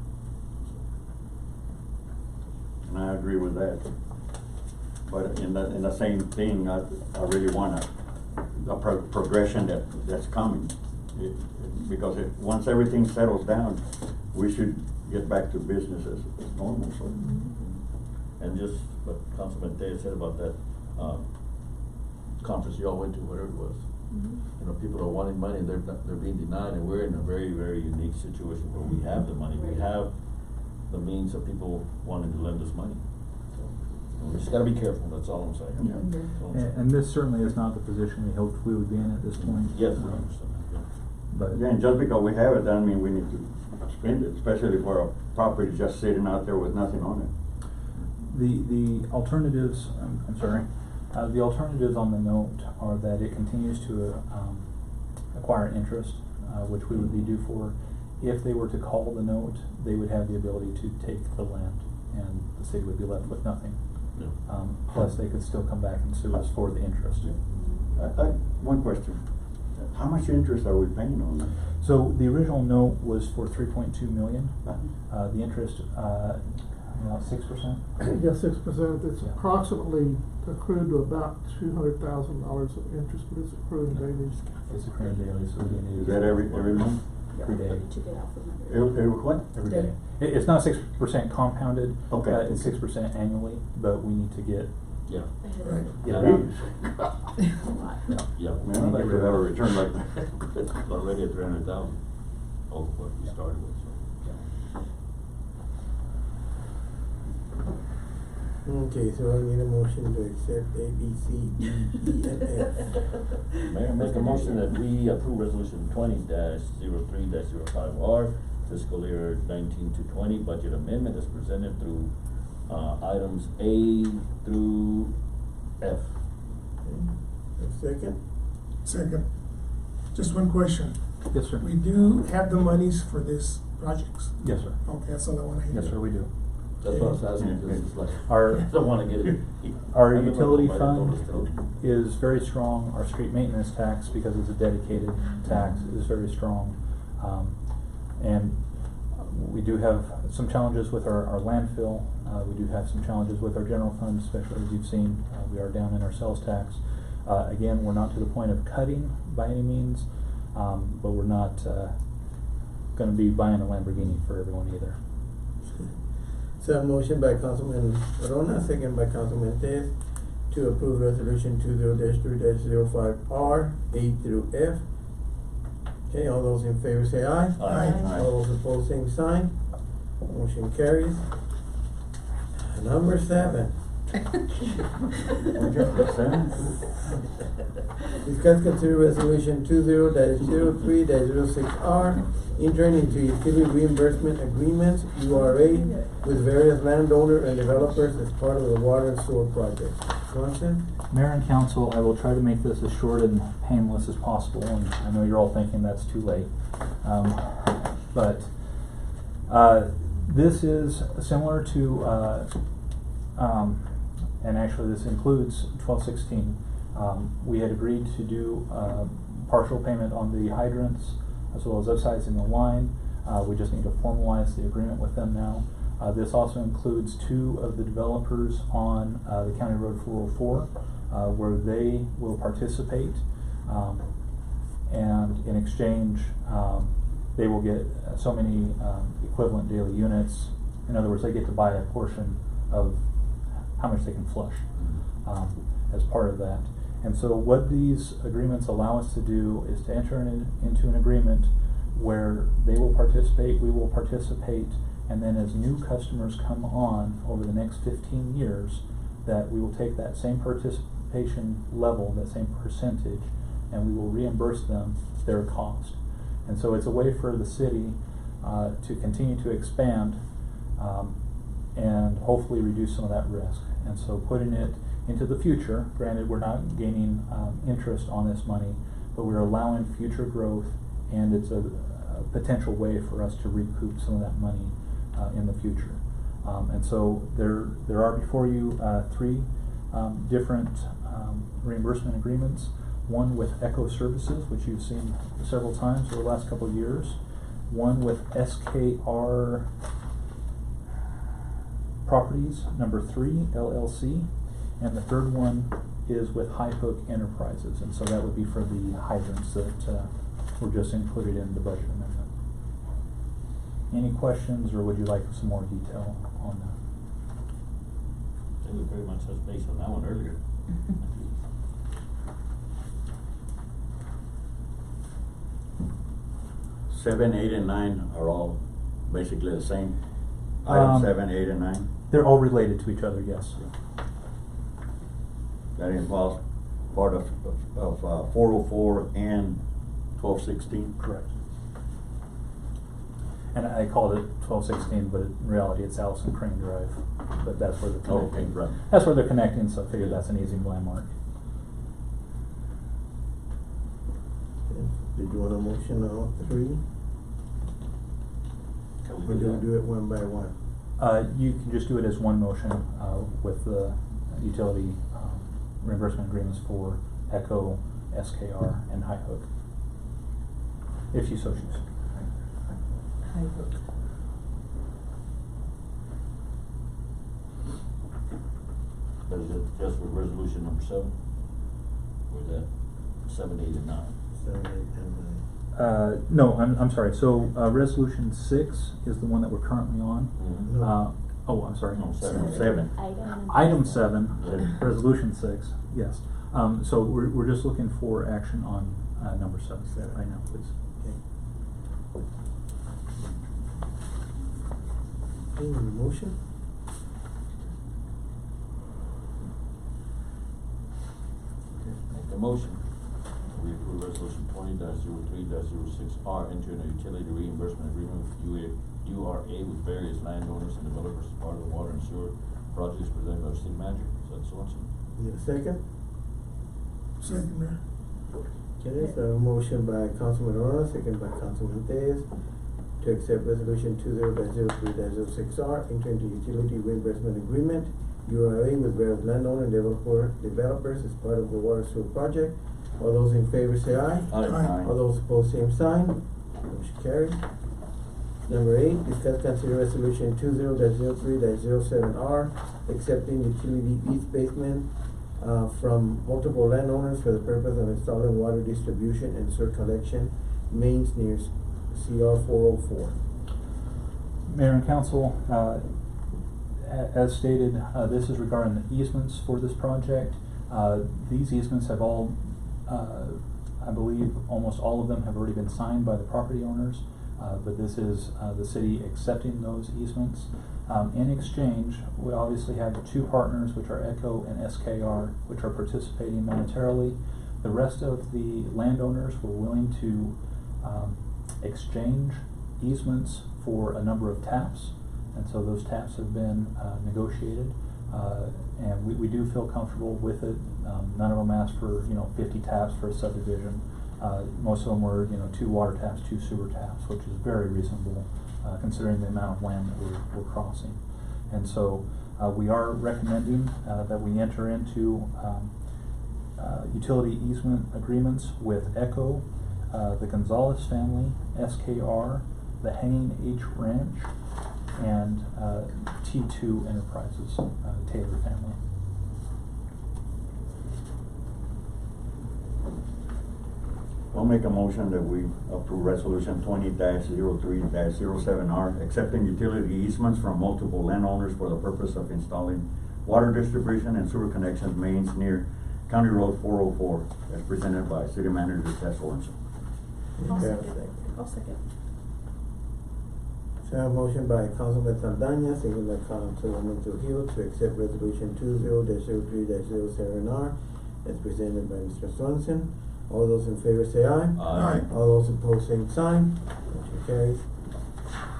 And I agree with that. But in the same thing, I really want a progression that's coming. Because once everything settles down, we should get back to business as normal, so. And just what Councilman Teo said about that, conference you all went to, whatever it was. You know, people are wanting money, and they're being denied, and we're in a very, very unique situation where we have the money, we have the means of people wanting to lend us money. So, we just gotta be careful, that's all I'm saying. Yeah. That's all I'm saying. And this certainly is not the position we hoped we would be in at this point. Yes, I understand that, yeah. But Yeah, and just because we have it, doesn't mean we need to spend it, especially for a property just sitting out there with nothing on it. the alternatives, I'm sorry, the alternatives on the note are that it continues to acquire interest, which we would be due for. If they were to call the note, they would have the ability to take the land, and the city would be left with nothing. Yeah. Plus, they could still come back and sue us for the interest. One question, how much interest are we paying on that? So the original note was for 3.2 million. The interest, about 6%. Yeah, 6%, it's Yeah. approximately accrued to about $200,000 of interest, but it's accruing daily. It's accrued daily, so we need. Is that every month? Every day. To get out from under. Every what? Every day. It's not 6% compounded. Okay. It's 6% annually, but we need to get. Yeah, Right. Yeah. yeah. Man, I'd like to have a return like that. It's already at 300,000, over what we started with, so. Okay, so I need a motion to accept A, B, C, D, E, and F. Mayor, make a motion that we approve resolution 20-03-05R, fiscal year 19 to 20 budget amendment as presented through, items A through F. A second? Second. Just one question. Yes, sir. We do have the monies for these projects. Yes, sir. Okay, that's all I wanna hear. Yes, sir, we do. That's what I was asking, because it's like, Our- I don't wanna get it. Our I remember utility nobody told fund us to. is very strong. Our street maintenance tax, because it's a dedicated tax, is very strong. And we do have some challenges with our landfill. We do have some challenges with our general fund, especially as you've seen. We are down in our sales tax. Again, we're not to the point of cutting by any means, but we're not gonna be buying a Lamborghini for everyone either. So a motion by Councilman Rona, second by Councilman Tez, to approve resolution 20-3-05R, A through F. Okay, all those in favor say aye. Aye. All those opposed, same sign. Motion carries. Number 7. Discuss, consider resolution 20-03-06R, entering into utility reimbursement agreements, URA, with various landowner and developers as part of the water and sewer project. Johnson? Mayor and council, I will try to make this as short and painless as possible, and I know you're all thinking that's too late. But this is similar to, and actually this includes 1216. We had agreed to do partial payment on the hydrants as well as upsizing the line. We just need to formalize the agreement with them now. This also includes 2 of the developers on the County Road 404, where they will participate. And in exchange, they will get so many equivalent daily units. In other words, they get to buy a portion of how much they can flush as part of that. And so what these agreements allow us to do is to enter into an agreement where they will participate, we will participate, and then as new customers come on over the next 15 years, that we will take that same participation level, that same percentage, and we will reimburse them their cost. And so it's a way for the city to continue to expand and hopefully reduce some of that risk. And so putting it into the future, granted we're not gaining interest on this money, but we're allowing future growth, and it's a potential way for us to recoup some of that money in the future. And so there are before you three different reimbursement agreements. One with Echo Services, which you've seen several times over the last couple of years. One with SKR Properties, number 3, LLC. And the third one is with High Hook Enterprises. And so that would be for the hydrants that were just included in the budget amendment. Any questions, or would you like some more detail on that? I think we pretty much touched base on that one earlier. 7, 8, and 9 are all basically the same. Item 7, 8, and 9. They're all related to each other, yes. That involves part of 404 and 1216. Correct. And I called it 1216, but in reality it's Allison Crane Drive. But that's where they're connecting. Okay, right. That's where they're connecting, so I figured that's an easy landmark. Did you want a motion on all three? Or do we do it one by one? You can just do it as one motion with the utility reimbursement agreements for Echo, SKR, and High Hook, if you so choose. High Hook. But is it just with resolution number 7? Or is that 7, 8, and 9? 7, 8, and 9. No, I'm sorry. So resolution 6 is the one that we're currently on. Mm-hmm. No. Oh, I'm sorry. No, 7. 7. Item 7, Yeah. resolution 6, yes. So we're just looking for action on number 7 right now, please. Okay, motion? Make the motion. We approve resolution 20-03-06R, enter into a utility reimbursement agreement with URA with various landowners and developers as part of the water and sewer projects presented by the city manager. Is that so? Need a second? Second, Mayor. Okay, so a motion by Councilman Ora, second by Councilman Tellez, to accept resolution 20-03-06R, enter into utility reimbursement agreement, URA with various landowner and developers as part of the water sewer project. All those in favor say aye. Aye. All those opposed, same sign. Motion carried. Number 8, discuss consider resolution 20-03-07R, accepting utility east basement from multiple landowners for the purpose of installing water distribution and sewer collection mains near CR 404. Mayor and Council, as stated, this is regarding the easements for this project. These easements have all, I believe almost all of them have already been signed by the property owners, but this is the city accepting those easements. In exchange, we obviously have 2 partners, which are Echo and SKR, which are participating monetarily. The rest of the landowners were willing to exchange easements for a number of taps, and so those taps have been negotiated, and we do feel comfortable with it. None of them asked for 50 taps for a subdivision. Most of them were 2 water taps, 2 sewer taps, which is very reasonable considering the amount of land that we're crossing. And so we are recommending that we enter into utility easement agreements with Echo, the Gonzalez family, SKR, the Hanging H Ranch, and T2 Enterprises, Taylor family. I'll make a motion that we approve resolution 20-03-07R, accepting utility easements from multiple landowners for the purpose of installing water distribution and sewer connections mains near County Road 404, as presented by City Manager Seth Sorensen. I'll Okay. second. I'll second. So I have a motion by Councilman Saldana, second by Councilwoman Trujillo to accept resolution 20-03-07R as presented by Mr. Swanson. All those in favor say aye. Aye. All those opposed, same sign. Motion carries.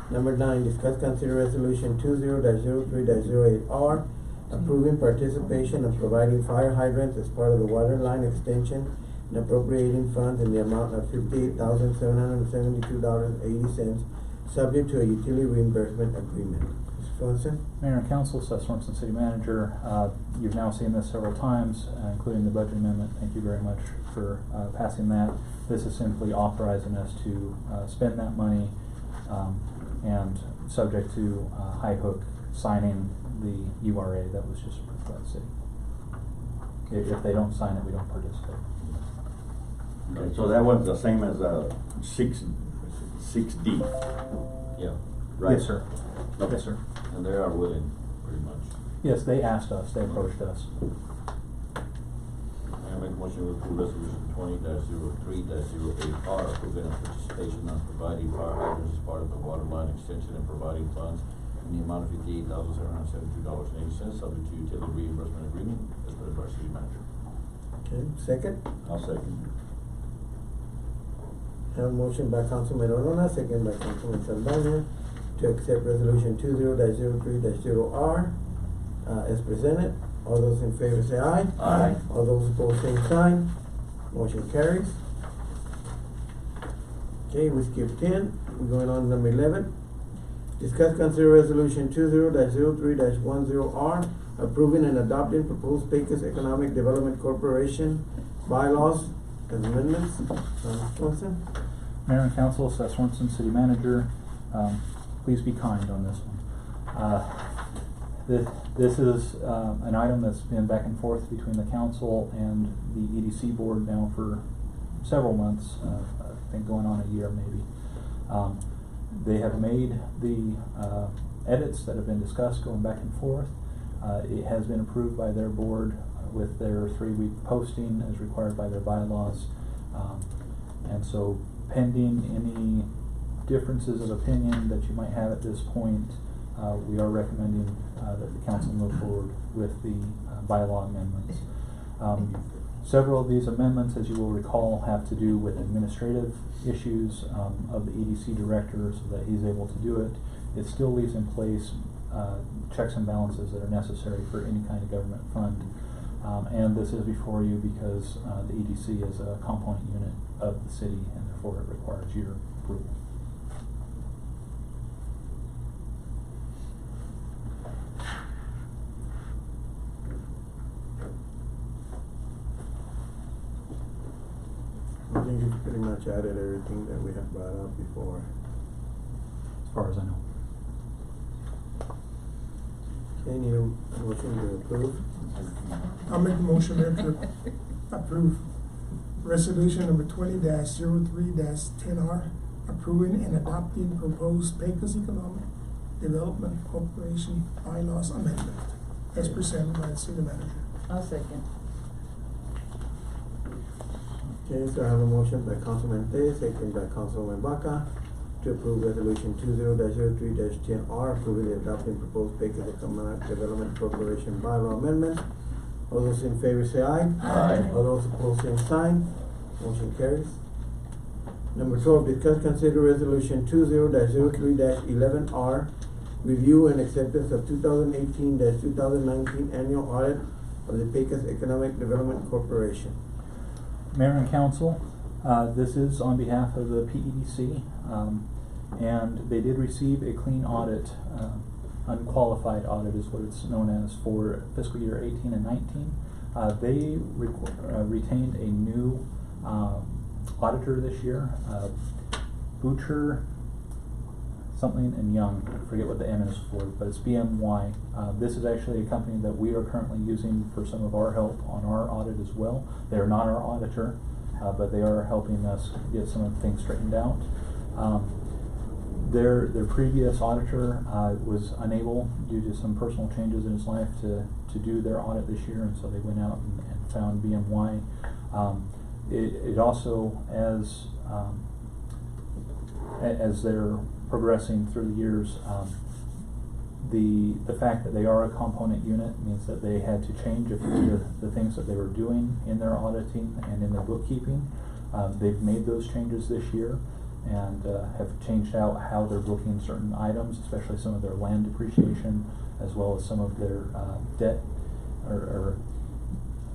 Number 9, discuss consider resolution 20-03-08R, approving participation of providing fire hydrants as part of the water line extension and appropriating funds in the amount of $58,772.80, subject to a utility reimbursement agreement. Mr. Swanson? Mayor and Council, Seth Sorensen, City Manager. You've now seen this several times, including the budget amendment. Thank you very much for passing that. This is simply authorizing us to spend that money and subject to High Hook signing the URA that was just approved by the city. If they don't sign it, we don't participate. Okay, so that was the same as 6D. Yeah, Right? Yes, sir. Okay. Yes, sir. and they are willing, pretty much. Yes, they asked us, they approached us. I make a motion to approve resolution 20-03-08R, approving a participation on providing fire hydrants as part of the water line extension and providing funds in the amount of $58,772.80, subject to utility reimbursement agreement, as per the City Manager. Okay, second. I'll second. Have a motion by Councilman Orona, second by Councilman Saldana to accept resolution 20-03-0R as presented. All those in favor say aye. Aye. All those opposed, same sign. Motion carries. Okay, we skipped 10. We're going on to number 11. Discuss consider resolution 20-03-10R, approving and adopting proposed Pecos Economic Development Corporation bylaws and amendments. Swanson? Mayor and Council, Seth Sorensen, City Manager. Please be kind on this one. This is an item that's been back and forth between the council and the EDC board now for several months, I think going on a year maybe. They have made the edits that have been discussed going back and forth. It has been approved by their board with their 3-week posting as required by their bylaws. And so pending any differences of opinion that you might have at this point, we are recommending that the council move forward with the bylaw amendments. Several of these amendments, as you will recall, have to do with administrative issues of the EDC director so that he's able to do it. It still leaves in place checks and balances that are necessary for any kind of government fund. And this is before you because the EDC is a component unit of the city and therefore it requires your approval. I think you've pretty much added everything that we have brought up before. As far as I know. Okay, need a motion to approve? I'll make the motion there to approve resolution number 20-03-10R, approving and adopting proposed Pecos Economic Development Corporation bylaws amendment as presented by the city manager. I'll second. Okay, so I have a motion by Councilman Tay, second by Councilman Baca, to approve resolution 20-03-10R, approving the adopting proposed Pecos Economic Development Corporation bylaw amendment. All those in favor say aye. Aye. All those opposed, same sign. Motion carries. Number 12, discuss consider resolution 20-03-11R, review and acceptance of 2018-2019 annual audit of the Pecos Economic Development Corporation. Mayor and Council, this is on behalf of the PEDC, and they did receive a clean audit, unqualified audit is what it's known as, for fiscal year 18 and 19. They retained a new auditor this year, Butcher something and Young, I forget what the M is for, but it's BMY. This is actually a company that we are currently using for some of our help on our audit as well. They are not our auditor. but they are helping us get some of the things straightened out. Their previous auditor was unable, due to some personal changes in his life, to do their audit this year, and so they went out and found BMY. It also, as they're progressing through the years, the fact that they are a component unit means that they had to change a few of the things that they were doing in their auditing and in their bookkeeping. They've made those changes this year and have changed out how they're booking certain items, especially some of their land depreciation, as well as some of their debt, or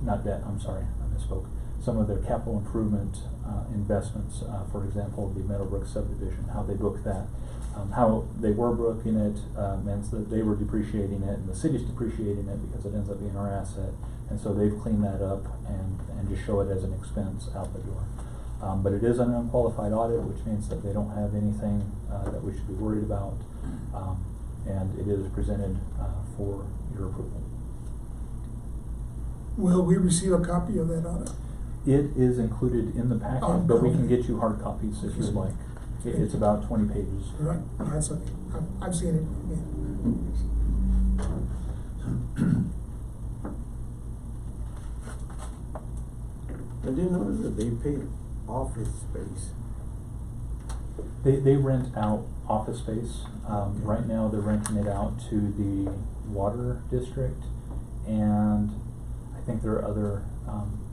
not debt, I'm sorry, I misspoke. Some of their capital improvement investments, for example, the Meadowbrook subdivision, how they book that. How they were booking it meant that they were depreciating it, and the city's depreciating it because it ends up being our asset. And so they've cleaned that up and just show it as an expense out the door. But it is an unqualified audit, which means that they don't have anything that we should be worried about. And it is presented for your approval. Will we receive a copy of that audit? It is included in the packet, Oh, but we can okay. get you hard copies if you'd like. It's about 20 pages. Right, that's okay. I've seen it. I didn't notice that they paid office space. They rent out office space. Right now, they're renting it out to the water district, and I think there are other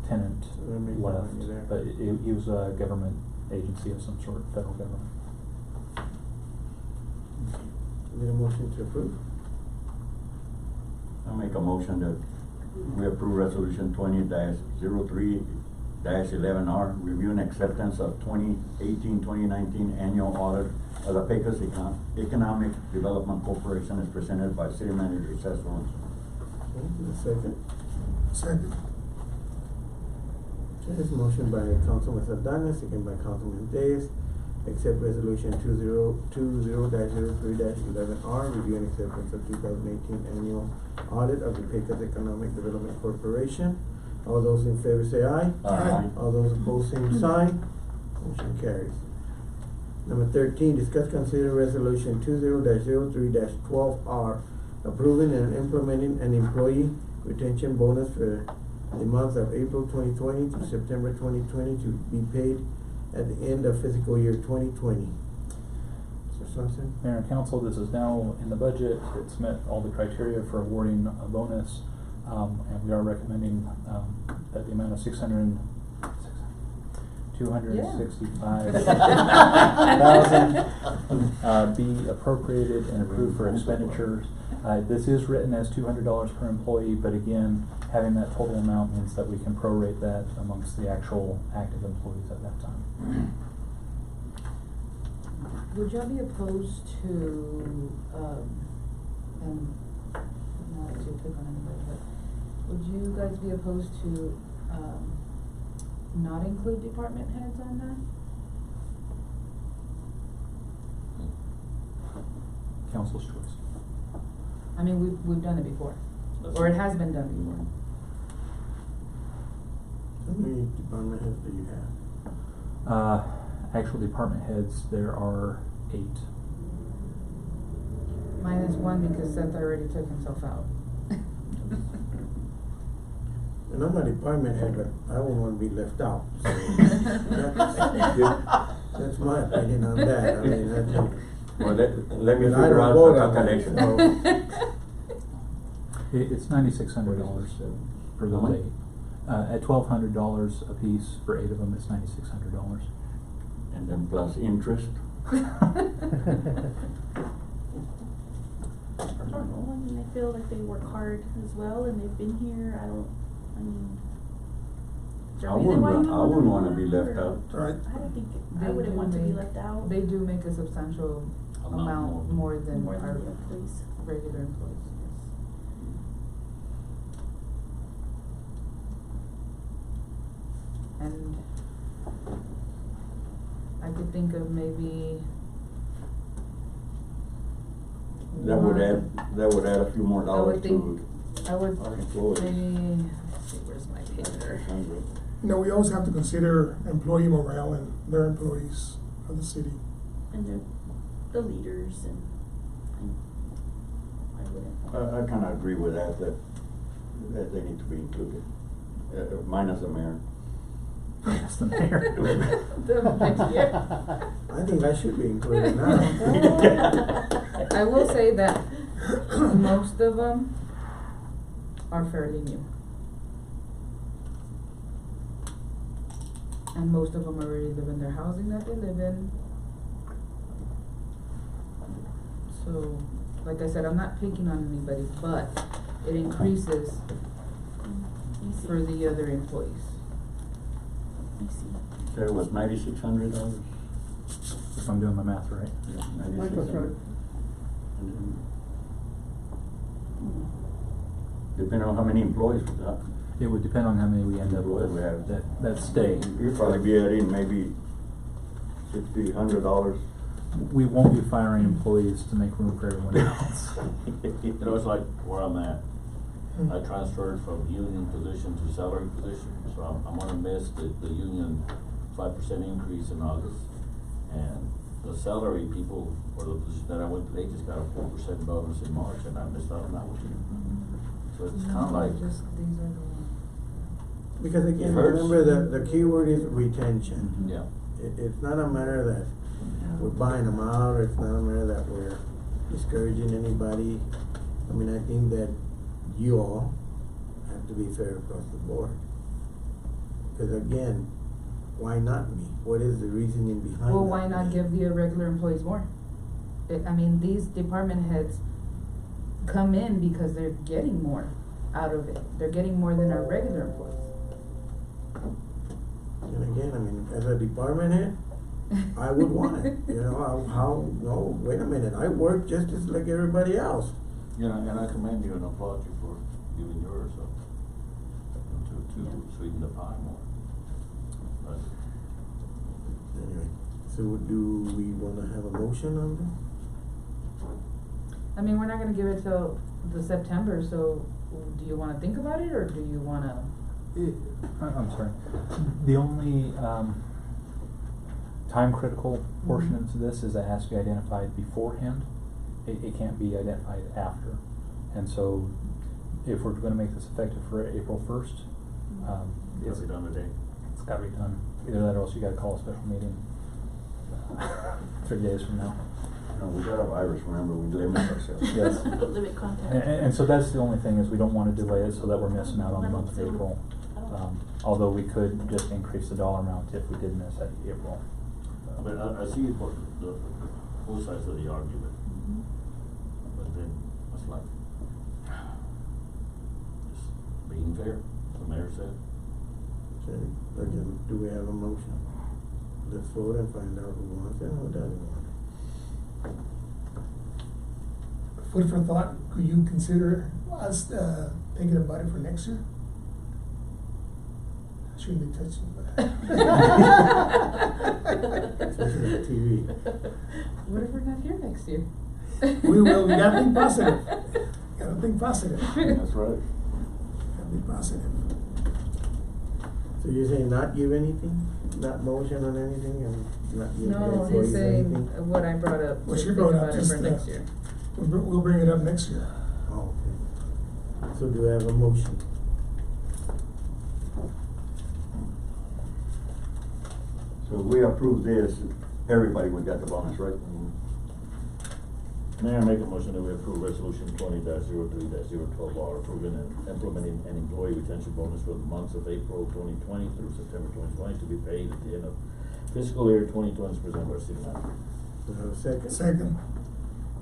tenant There may be left, money there. but he was a government agency of some sort, federal government. Need a motion to approve? I'll make a motion that we approve resolution 20-03-11R, review and acceptance of 2018-2019 annual audit of the Pecos Economic Development Corporation as presented by City Manager Cesar Alonso. Okay, the second. Second. Okay, this motion by Councilman Saldana, second by Councilman Days. Accept resolution 2020-03-11R, review and acceptance of 2018 annual audit of the Pecos Economic Development Corporation. All those in favor say aye. Aye. All those opposed, same sign. Motion carries. Number 13, discuss consider resolution 20-03-12R, approving and implementing an employee retention bonus for the month of April 2020 to September 2020 to be paid at the end of fiscal year 2020. Mr. Swanson? Mayor and Council, this is now in the budget. It's met all the criteria for awarding a bonus, and we are recommending that the amount of $265,000 be appropriated and approved for expenditures. This is written as $200 per employee, but again, having that total amount means that we can prorate that amongst the actual active employees at that time. Would y'all be opposed to, and not to pick on anybody, but would you guys be opposed to, not include department heads on that? Council's choice. I mean, we've done it before, or it has been done before. How many department heads do you have? Actual department heads, there are 8. Minus one because Seth already took himself out. And I'm a department head, but I wouldn't want to be left out. So that's my opinion on that. I mean, I think. Well, let me And I figure don't out vote the on that, calculation. so. It's $9,600 for How those much? 8. At $1,200 a piece for 8 of them, it's $9,600. And then plus interest. I mean, I feel like they work hard as well, and they've been here. I mean, is there a reason why you I wouldn't wanna be left or- out. Right. I don't think, They I wouldn't do want to be make- left out. They do make a substantial amount more than More our than the employees. regular employees, yes. And I could think of maybe That would add a few more I dollars would to think, I would our employees. maybe, let's see, where's my paper? You know, we always have to consider employee morale and their employees of the city. And they're the leaders and I wouldn't. I kinda agree with that they need to be included, minus the mayor. That's the mayor. I think I should be included now. I will say that most of them are fairly new. And most of them already live in their housing that they live in. So, like I said, I'm not picking on anybody, but it increases for the other employees. I see. So it was $9,600? If I'm doing my math right. Yeah, I think that's right. Depending on how many employees we got. It would depend on how many we end up with We have. that stay. You'd probably be adding maybe $100. We won't be firing employees to make room for everyone else. You know, it's like where I'm at. I transferred from union position to salary position, so I'm gonna miss the union 5% increase in August. And the salary people, for the position that I went to, they just got a 4% bonus in March, and I missed out on that one too. So it's kinda like, These are the ones. Because again, It hurts. remember the key word is retention. yeah. It's not a matter that we're buying them out, it's not a matter that we're discouraging anybody. I mean, I think that you all have to be fair across the board. Because again, why not me? What is the reasoning behind that? Well, why not give the irregular employees more? I mean, these department heads come in because they're getting more out of it. They're getting more than our regular employees. And again, I mean, as a department head, I would want it, you know, no, wait a minute, I work just as like everybody else. You know, and I commend you and applaud you for giving yours up to sweeten the pie more. But Anyway, so do we wanna have a motion on this? I mean, we're not gonna give it till the September, so do you wanna think about it, or do you wanna? I'm sorry. The only time critical portion of this is that it has to be identified beforehand. It can't be identified after. And so if we're gonna make this effective for April 1st, it's done today. it's gotta be done. Either that or else you gotta call a special meeting 3 days from now. No, we got a virus, remember, we limit ourselves. Yes. Limit contact. And so that's the only thing, is we don't wanna delay it so that we're missing out on the month of April. Although we could just increase the dollar amount if we did miss that April. I mean, I see what the both sides of the argument, but then it's like, just being fair, the mayor said. Okay, again, do we have a motion? Let's vote and find out who wants it and who doesn't want it. Food for thought, could you consider us, thinking about it for next year? Shouldn't be touching, but. Especially on TV. What if we're not here next year? We will, we gotta think positive. Gotta think positive. That's right. Gotta be positive. So you're saying not give anything, not motion on anything, and not give No, employees he's saying anything? what I brought up, What to you're think brought up, about it just, for next year. We'll bring it up next year. Oh, okay. So do we have a motion? So if we approve this, everybody would get the bonus, right? Mayor, make a motion that we approve resolution 20-03-012R, approving and implementing an employee retention bonus for the months of April 2020 through September 2020 to be paid at the end of fiscal year 2020, presented by city manager. Do we have a second? Second.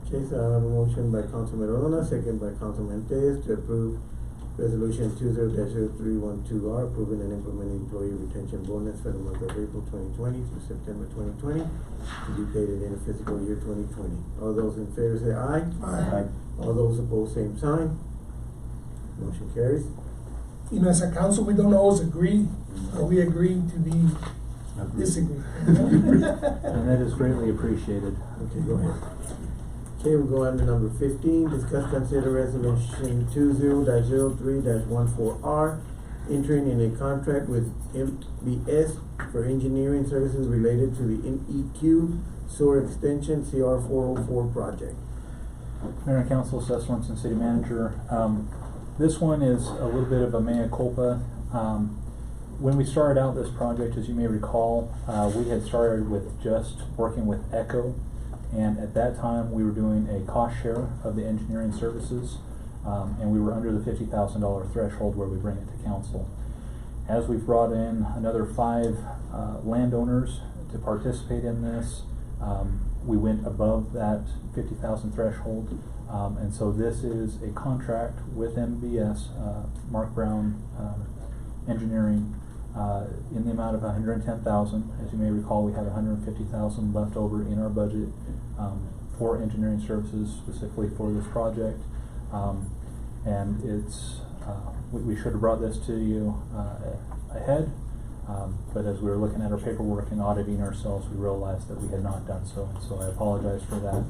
Okay, so I have a motion by Councilman Rona, second by Councilman Tellez to approve resolution 20-0312R, approving and implementing employee retention bonus for the month of April 2020 through September 2020 to be paid at the end of fiscal year 2020. All those in favor say aye. Aye. All those opposed, same sign. Motion carries. You know, as a council, we don't always agree, but we agree to be disagree. And that is greatly appreciated. Okay, go ahead. Okay, we'll go on to number 15, discuss, consider resolution 20-03-14R, entering in a contract with MBS for engineering services related to the NEQ sewer extension CR 404 project. Mayor and Council, Seth Swenson, City Manager. This one is a little bit of a mea culpa. When we started out this project, as you may recall, we had started with just working with Echo, and at that time we were doing a cost share of the engineering services, and we were under the $50,000 threshold where we bring it to council. As we've brought in another 5 landowners to participate in this, we went above that 50,000 threshold, and so this is a contract with MBS, Mark Brown Engineering, in the amount of $110,000. As you may recall, we had $150,000 left over in our budget for engineering services specifically for this project, and it's we should have brought this to you ahead. But as we were looking at our paperwork and auditing ourselves, we realized that we had not done so. So I apologize for that.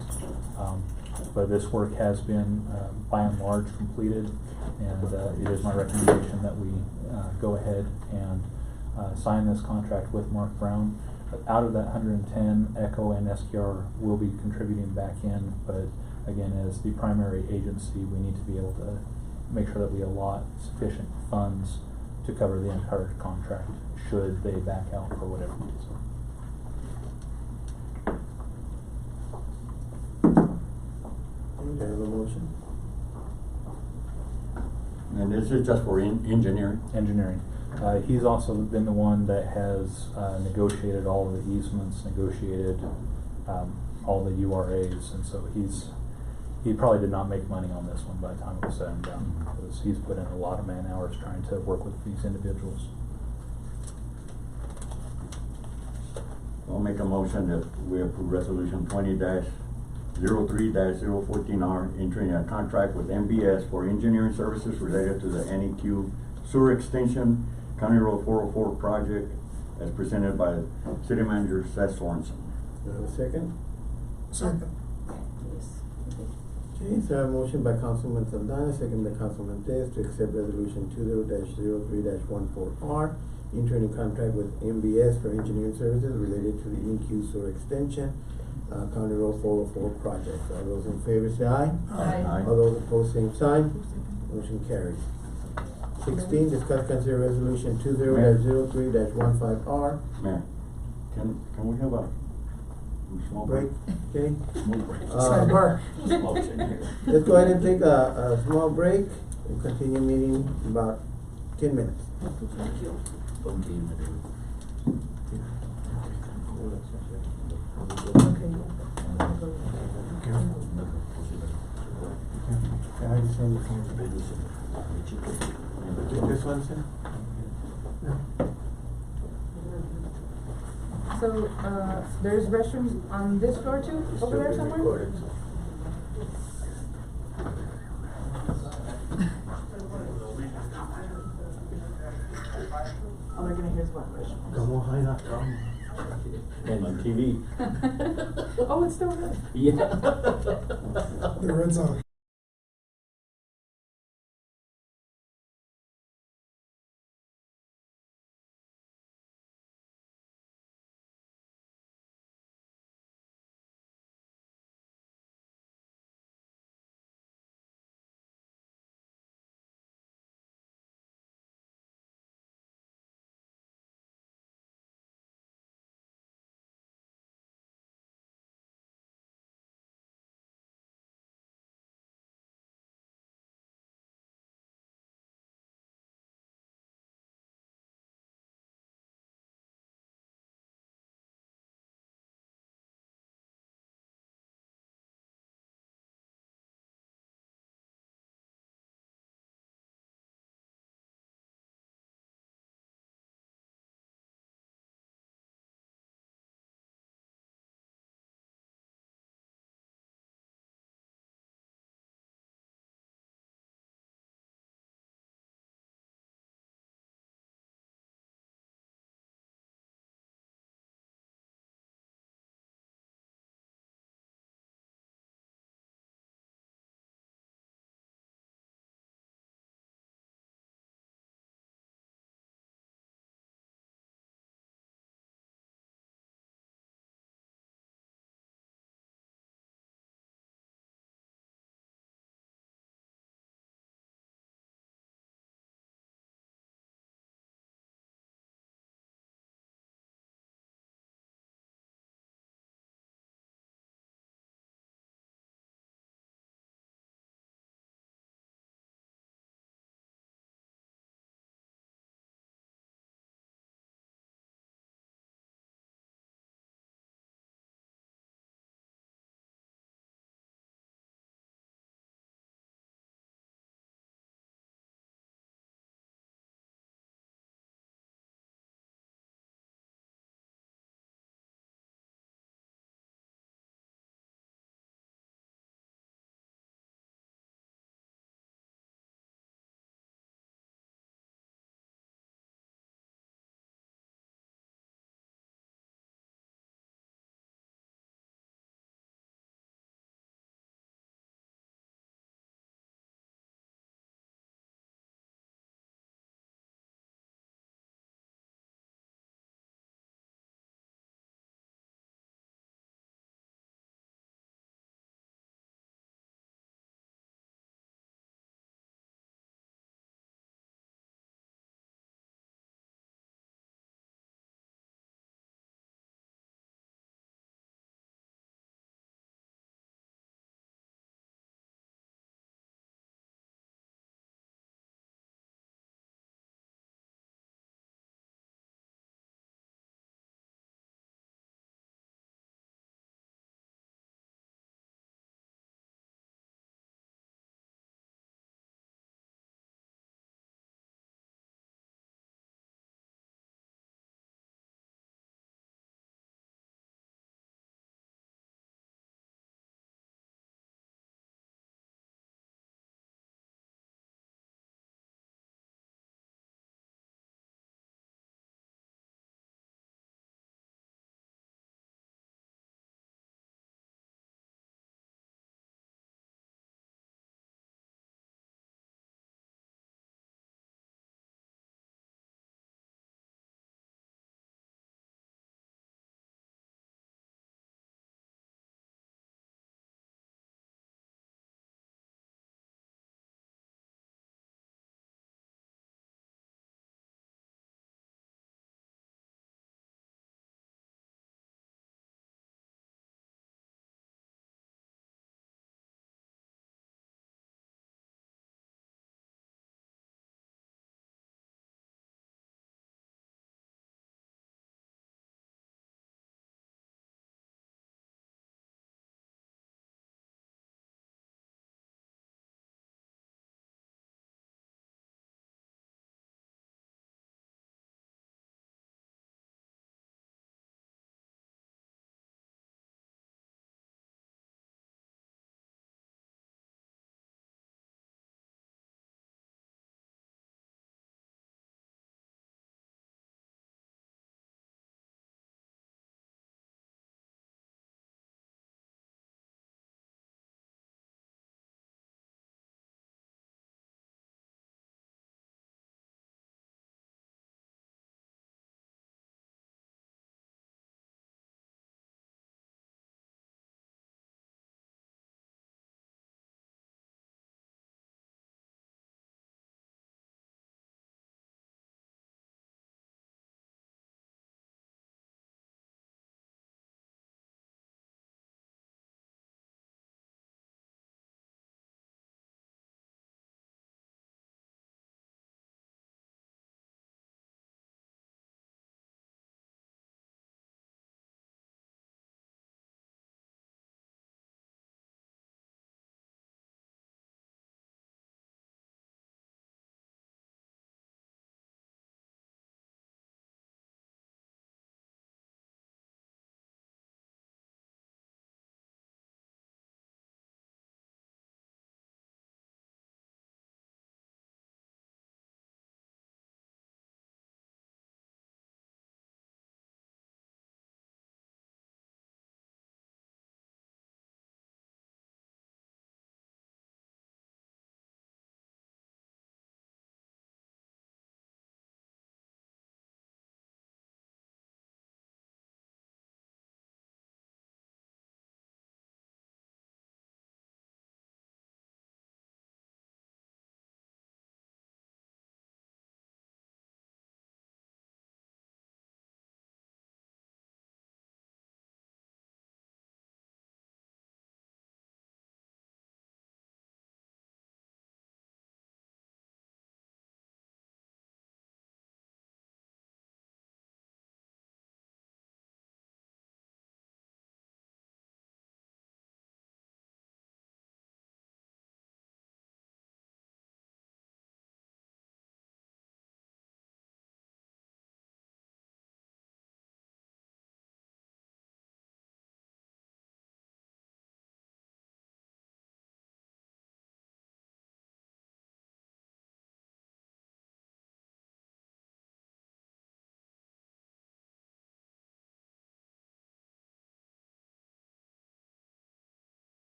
But this work has been, by and large, completed, and it is my recommendation that we go ahead and sign this contract with Mark Brown. Out of that 110, Echo and SKR will be contributing back in, but again, as the primary agency, we need to be able to make sure that we allot sufficient funds to cover the entire contract should they back out for whatever reason. Okay, I have a motion. And this is just for engineering? Engineering. He's also been the one that has negotiated all of the easements, negotiated all the URAs, and so he probably did not make money on this one by the time it was said and done, because he's put in a lot of man hours trying to work with these individuals. I'll make a motion that we approve resolution 20-03-014R, entering a contract with MBS for engineering services related to the NEQ sewer extension County Road 404 project, as presented by City Manager Seth Sorensen. Do I have a second? Second. Okay, so I have a motion by Councilman Saldana, second by Councilman Tez, to accept resolution 20-03-14R, entering a contract with MBS for engineering services related to the NQ sewer extension, County Road 404 project. All those in favor say aye. Aye. All those opposed, same sign. Motion carries. 16, discuss consider resolution 20-03-15R. Mayor, can we have a small Break, okay? Small break. Mark, Small break here. let's go ahead and take a small break. We'll continue meeting in about 10 minutes. This one, sir? So, there's restrooms on this floor too, over there somewhere? All they're gonna hear is what? Come on, hide up, come. And on TV. Oh, it's still there. Yeah. The red zone.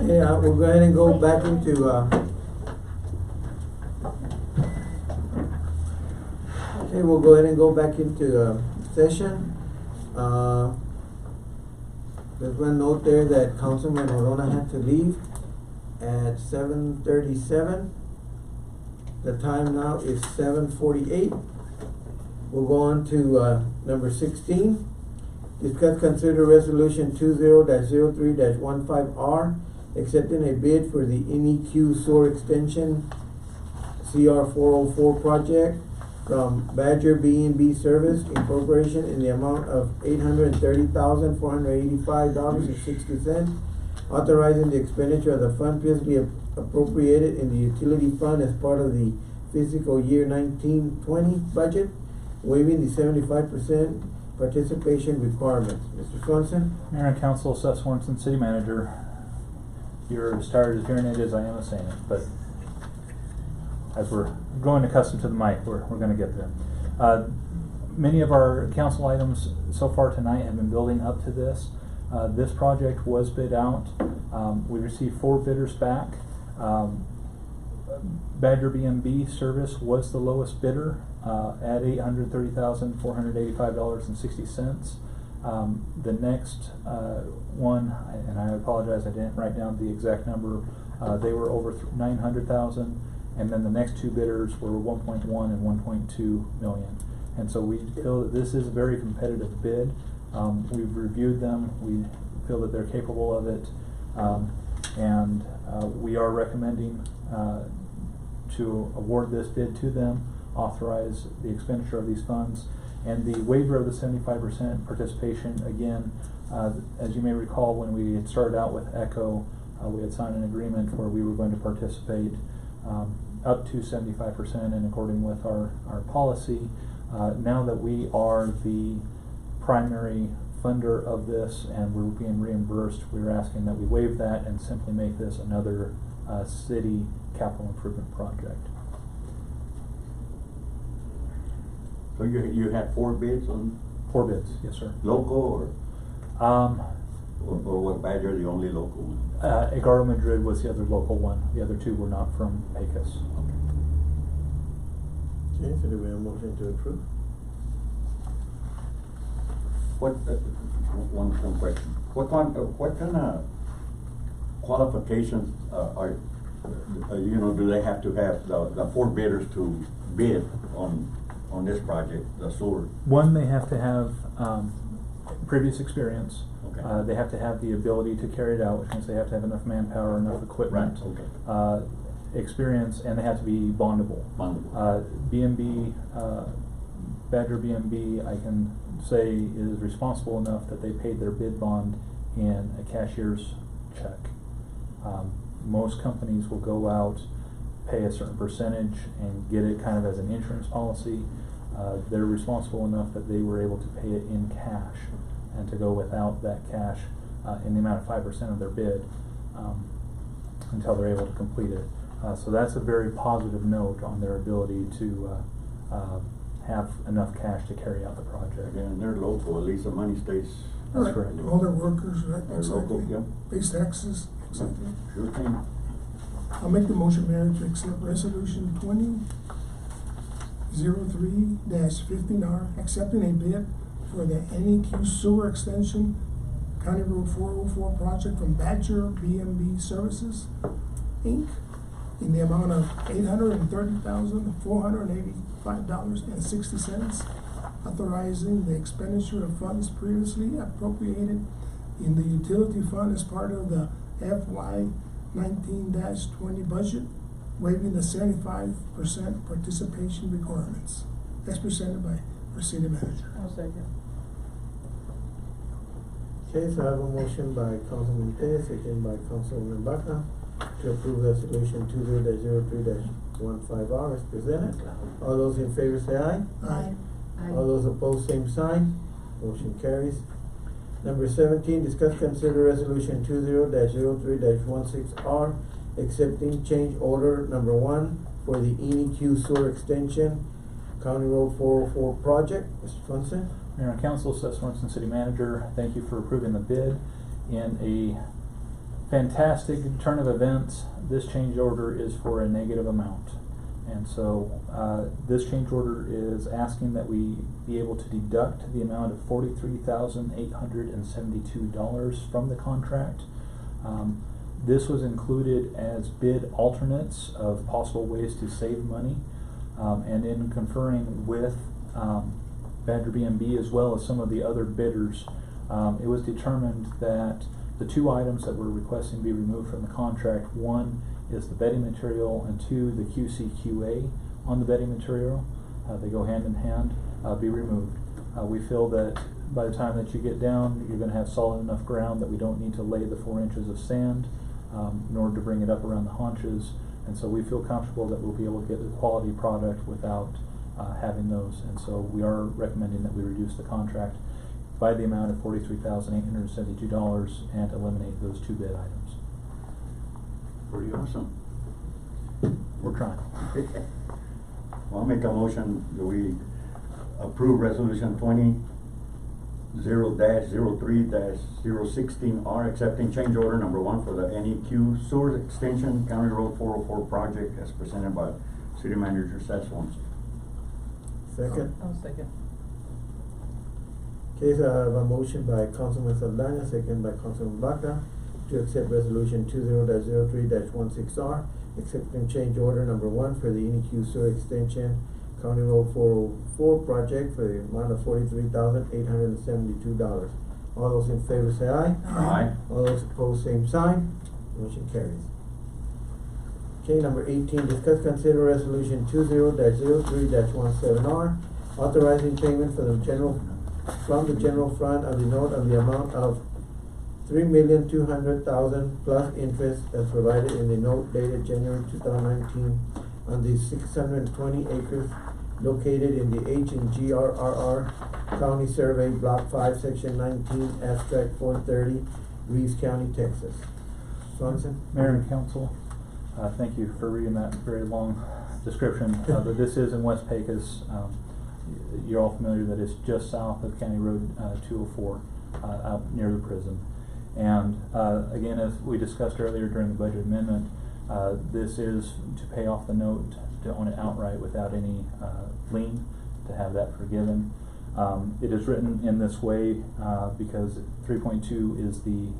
Okay, we'll go ahead and go back into, okay, we'll go ahead and go back into, session. There's one note there that Councilman Orona had to leave at 7:37. The time now is 7:48. We'll go on to, number 16. Discuss, consider resolution 20-03-15R, accepting a bid for the NEQ sewer extension CR 404 project from Badger B&B Service Incorporation in the amount of $830,485.60, authorizing the expenditure of the fund previously appropriated in the utility fund as part of the fiscal year 1920 budget, waiving the 75% participation requirements. Mr. Swanson? Mayor and Council, Seth Swanson, City Manager. You're as tired of hearing it as I am of saying it, but as we're growing accustomed to the mic, we're gonna get there. Many of our council items so far tonight have been building up to this. This project was bid out. We received 4 bidders back. Badger B&B Service was the lowest bidder at $830,485.60. The next one, and I apologize, I didn't write down the exact number. They were over $900,000, and then the next 2 bidders were 1.1 and 1.2 million. And so we feel that this is a very competitive bid. We've reviewed them. We feel that they're capable of it, and we are recommending to award this bid to them, authorize the expenditure of these funds, and the waiver of the 75% participation. Again, as you may recall, when we had started out with ECHO, we had signed an agreement where we were going to participate up to 75% in according with our policy. Now that we are the primary funder of this and we're being reimbursed, we're asking that we waive that and simply make this another city capital improvement project. So you had 4 bids on 4 bids, yes, sir. local or was Badger the only local one? Agardo Madrid was the other local one. The other 2 were not from Pecos. Okay, so do we have a motion to approve? One question. What kind of qualifications are do they have to have the 4 bidders to bid on this project, the sewer? One, they have to have previous experience. Okay. They have to have the ability to carry it out, which means they have to have enough manpower, enough equipment, Right, okay. Experience, and they have to be bondable. B&B, Badger B&B, I can say is responsible enough that they paid their bid bond in a cashier's check. Most companies will go out, pay a certain percentage, and get it kind of as an insurance policy. They're responsible enough that they were able to pay it in cash and to go without that cash in the amount of 5% of their bid until they're able to complete it. So that's a very positive note on their ability to have enough cash to carry out the project. Yeah, and they're local, at least the money stays. That's correct. All their workers, right? They're local, Exactly. yep. Pays taxes, exactly. Sure thing. I'll make the motion, Mayor, to accept resolution 20-03-15R, accepting a bid for the NEQ sewer extension County Road 404 project from Badger B&B Services, Inc., in the amount of $830,485.60, authorizing the expenditure of funds previously appropriated in the utility fund as part of the FY 19-20 budget, waiving the 75% participation requirements, as presented by our city manager. I'll second. Okay, so I have a motion by Councilman Tellez, second by Councilwoman Baca, to approve resolution 20-03-15R as presented. All those in favor say aye. Aye. All those opposed, same sign. Motion carries. Number 17, discuss, consider resolution 20-03-16R, accepting change order number 1 for the NEQ sewer extension, County Road 404 project. Mr. Swanson? Mayor and Council, Seth Swanson, City Manager. Thank you for approving the bid in a fantastic turn of events, this change order is for a negative amount. And so, this change order is asking that we be able to deduct the amount of $43,872 from the contract. This was included as bid alternates of possible ways to save money. And in conferring with Badger B&B as well as some of the other bidders, it was determined that the two items that we're requesting be removed from the contract, one is the bedding material, and two, the QC/QA on the bedding material. They go hand in hand, be removed. We feel that by the time that you get down, you're gonna have solid enough ground that we don't need to lay the 4 inches of sand in order to bring it up around the haunches. And so we feel comfortable that we'll be able to get the quality product without having those. And so we are recommending that we reduce the contract by the amount of $43,872 and eliminate those two bid items. Pretty awesome. We're trying. Well, I'll make a motion that we approve resolution 20-03-016R, accepting change order number 1 for the NEQ sewer extension County Road 404 project as presented by City Manager Seth Swanson. Second. I'll second. Okay, so I have a motion by Councilman Saldana, second by Councilman Baca, to accept resolution 20-03-16R, accepting change order number 1 for the NEQ sewer extension County Road 404 project for the amount of $43,872. All those in favor say aye. Aye. All those opposed, same sign. Motion carries. Okay, number 18, discuss consider resolution 20-03-17R, authorizing payment from the general fund of the note of the amount of $3,200,000 plus interest as provided in the note dated January 2019 on the 620 acres located in the H&GRRR County Survey Block 5, Section 19, Abstract 430, Reeves County, Texas. Swanson? Mayor and Council, thank you for reading that very long description. But this is in West Pecos. You're all familiar that it's just south of County Road 204, out near the prison. And again, as we discussed earlier during the budget amendment, this is to pay off the note, to own it outright without any lien, to have that forgiven. It is written in this way because 3.2 is the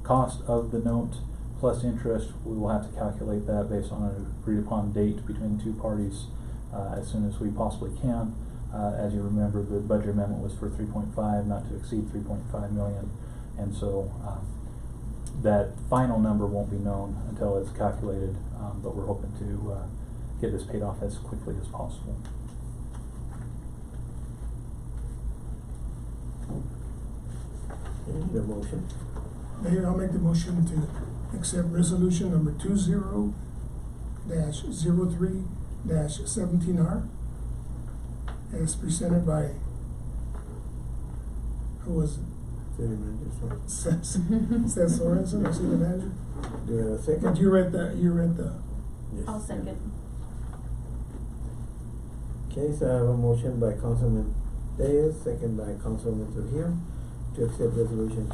cost of the note plus interest. We will have to calculate that based on an agreed upon date between the two parties as soon as we possibly can. As you remember, the budget amendment was for 3.5, not to exceed 3.5 million. And so that final number won't be known until it's calculated, but we're hoping to get this paid off as quickly as possible. Need a motion? Mayor, I'll make the motion to accept resolution number 20-03-17R as presented by, who was it? City Manager Swanson. Seth Sorensen, our city manager. Do you have a second? But you read the, Yes. I'll second. Okay, so I have a motion by Councilman Reyes, second by Councilman Trujillo, to accept resolution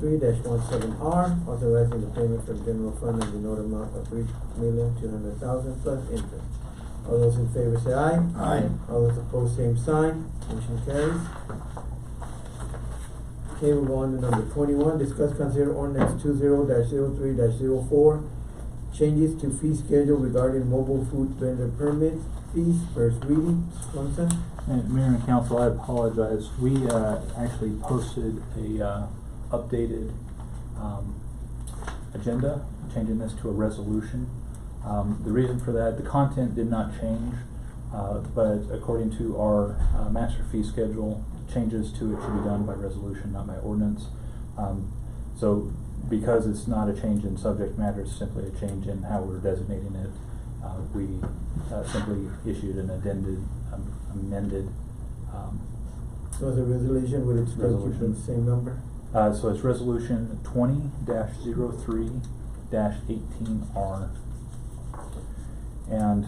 20-03-17R, authorizing the payment from general fund in the note amount of $3,200,000 plus interest. All those in favor say aye. Aye. All those opposed, same sign. Motion carries. Okay, we'll go on to number 21, discuss consider ordinance 20-03-04, changes to fee schedule regarding mobile food vendor permits, fees, first reading. Swanson? And Mayor and Council, I apologize. We actually posted a updated agenda, changing this to a resolution. The reason for that, the content did not change, but according to our master fee schedule, changes to it should be done by resolution, not by ordinance. So because it's not a change in subject matter, it's simply a change in how we're designating it. We simply issued an amended So the resolution, will it still keep Resolution. the same number? so it's resolution 20-03-18R. And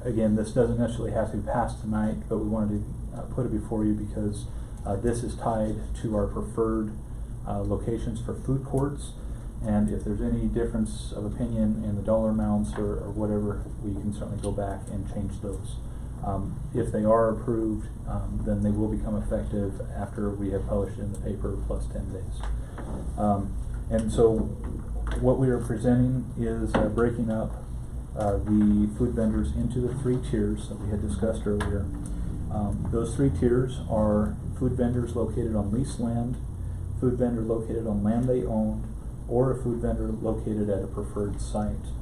again, this doesn't necessarily have to be passed tonight, but we wanted to put it before you because this is tied to our preferred locations for food courts. And if there's any difference of opinion in the dollar amounts or whatever, we can certainly go back and change those. If they are approved, then they will become effective after we have published it in the paper plus 10 days. And so what we are presenting is breaking up the food vendors into the 3 tiers that we had discussed earlier. Those 3 tiers are food vendors located on leased land, food vendor located on land they own, or a food vendor located at a preferred site.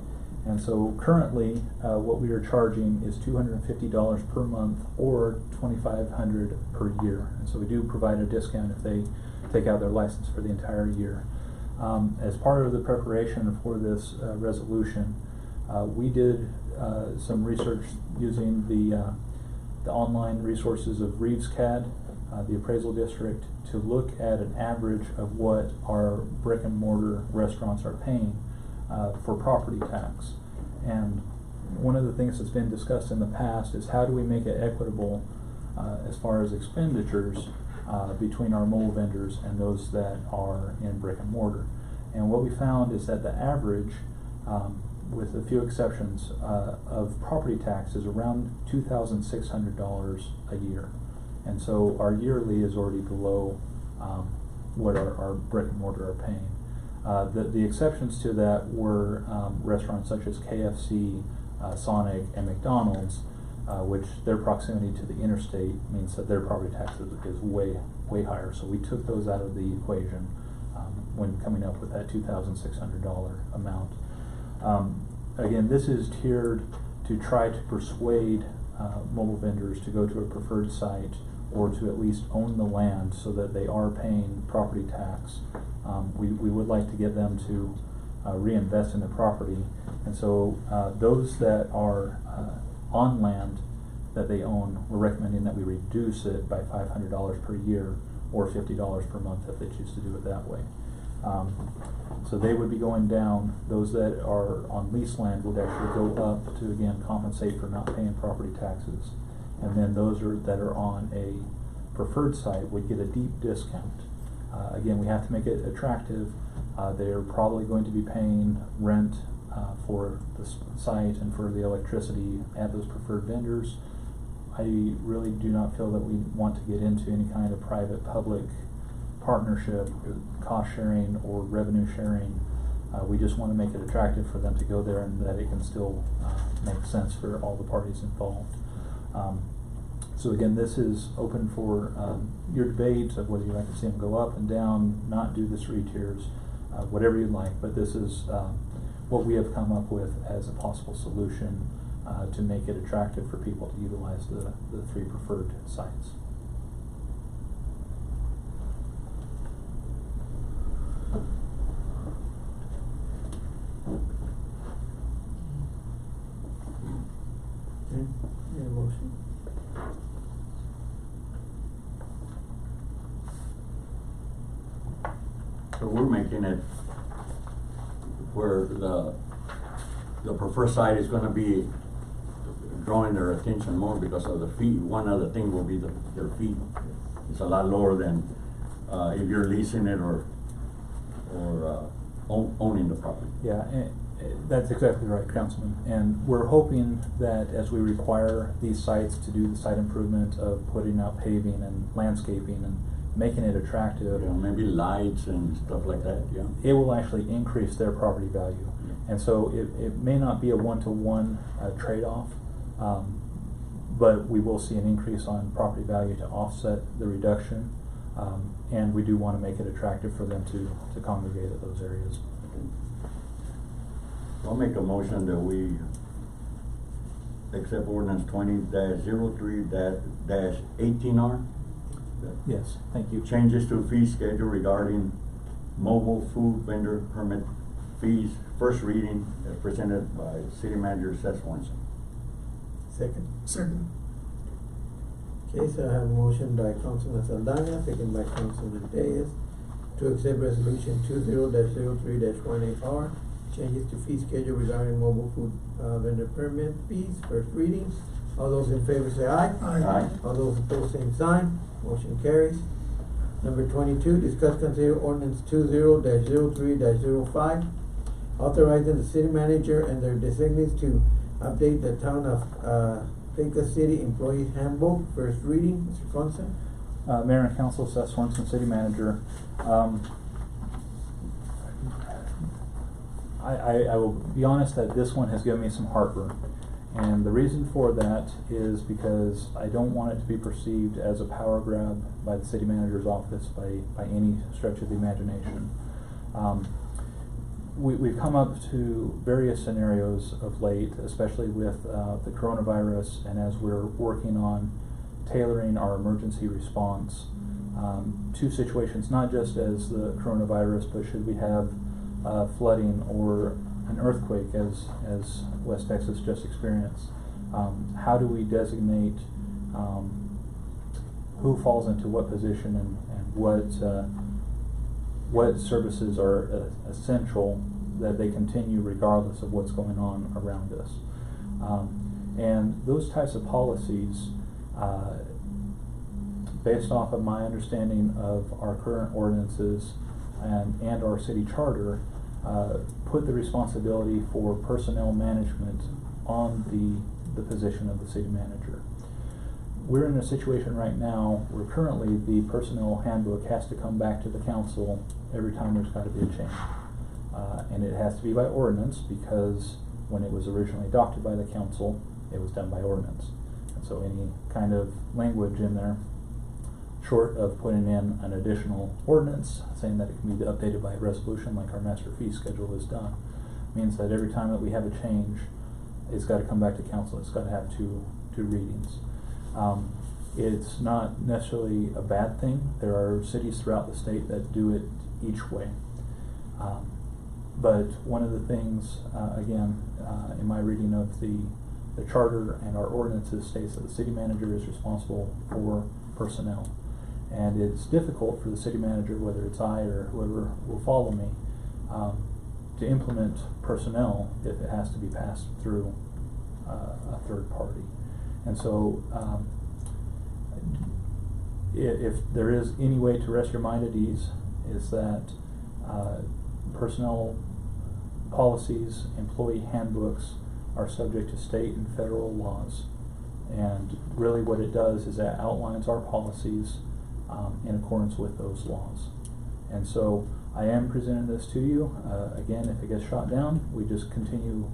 And so currently, what we are charging is $250 per month or $2,500 per year. And so we do provide a discount if they take out their license for the entire year. As part of the preparation for this resolution, we did some research using the online resources of Reeves CAD, the appraisal district, to look at an average of what our brick and mortar restaurants are paying for property tax. And one of the things that's been discussed in the past is how do we make it equitable as far as expenditures between our mobile vendors and those that are in brick and mortar. And what we found is that the average, with a few exceptions, of property tax is around $2,600 a year. And so our yearly is already below what our brick and mortar are paying. The exceptions to that were restaurants such as KFC, Sonic, and McDonald's, which their proximity to the interstate means that their property tax is way higher. So we took those out of the equation when coming up with that $2,600 amount. Again, this is tiered to try to persuade mobile vendors to go to a preferred site or to at least own the land so that they are paying property tax. We would like to get them to reinvest in the property. And so those that are on land that they own, we're recommending that we reduce it by $500 per year or $50 per month if they choose to do it that way. So they would be going down. Those that are on leased land would actually go up to, again, compensate for not paying property taxes. And then those that are on a preferred site would get a deep discount. Again, we have to make it attractive. They're probably going to be paying rent for the site and for the electricity at those preferred vendors. I really do not feel that we want to get into any kind of private-public partnership, cost sharing, or revenue sharing. We just want to make it attractive for them to go there and that it can still make sense for all the parties involved. So again, this is open for your debate of whether you'd like to see them go up and down, not do the 3 tiers, whatever you'd like, but this is what we have come up with as a possible solution to make it attractive for people to utilize the 3 preferred sites. Okay, any motion? So we're making it where the preferred site is gonna be drawing their attention more because of the fee. One other thing will be their fee. It's a lot lower than if you're leasing it or owning the property. Yeah, that's exactly right, Councilman. And we're hoping that as we require these sites to do the site improvement of putting out paving and landscaping and making it attractive, You know, maybe lights and stuff like that, yeah. it will actually increase their property value. And so it may not be a one-to-one trade-off, but we will see an increase on property value to offset the reduction. And we do want to make it attractive for them to congregate at those areas. I'll make a motion that we accept ordinance 20-03-18R. Yes, thank you. Changes to fee schedule regarding mobile food vendor permit fees, first reading, as presented by City Manager Seth Swanson. Second. Second. Okay, so I have a motion by Councilman Saldana, second by Councilman Reyes, to accept resolution 20-03-18R, changes to fee schedule regarding mobile food vendor permit fees, first reading. All those in favor say aye. Aye. All those opposed, same sign. Motion carries. Number 22, discuss consider ordinance 20-03-05, authorizing the city manager and their designees to update the town of Pecos City Employee Handbook. First reading, Mr. Ponce. Mayor and Council, Seth Swenson, City Manager. I will be honest that this one has given me some heartburn. And the reason for that is because I don't want it to be perceived as a power grab by the city manager's office by any stretch of the imagination. We've come up to various scenarios of late, especially with the coronavirus, and as we're working on tailoring our emergency response to situations, not just as the coronavirus, but should we have flooding or an earthquake as West Texas just experienced. How do we designate who falls into what position and what services are essential that they continue regardless of what's going on around us. And those types of policies, based off of my understanding of our current ordinances and our city charter, put the responsibility for personnel management on the position of the city manager. We're in a situation right now where currently the personnel handbook has to come back to the council every time there's got to be a change. And it has to be by ordinance, because when it was originally adopted by the council, it was done by ordinance. And so any kind of language in there, short of putting in an additional ordinance saying that it can be updated by resolution like our master fee schedule is done, means that every time that we have a change, it's got to come back to council. It's got to have two readings. It's not necessarily a bad thing. There are cities throughout the state that do it each way. But one of the things, again, in my reading of the charter and our ordinances, states that the city manager is responsible for personnel. And it's difficult for the city manager, whether it's I or whoever will follow me, to implement personnel if it has to be passed through a third party. And so if there is any way to rest your mind at ease, is that personnel policies, employee handbooks are subject to state and federal laws. And really what it does is that outlines our policies in accordance with those laws. And so I am presenting this to you. Again, if it gets shot down, we just continue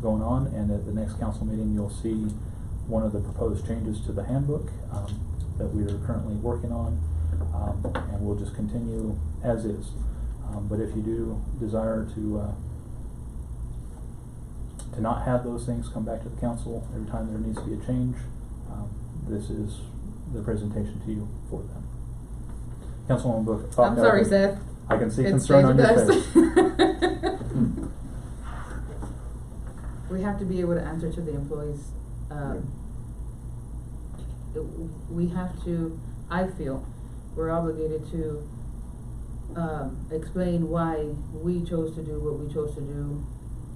going on, and at the next council meeting you'll see one of the proposed changes to the handbook that we are currently working on, and we'll just continue as is. But if you do desire to not have those things come back to the council every time there needs to be a change, this is the presentation to you for them. Councilwoman Book. I'm sorry, Seth. I can see It's concern on your dust. face. We have to be able to answer to the employees. We have to, I feel, we're obligated to explain why we chose to do what we chose to do.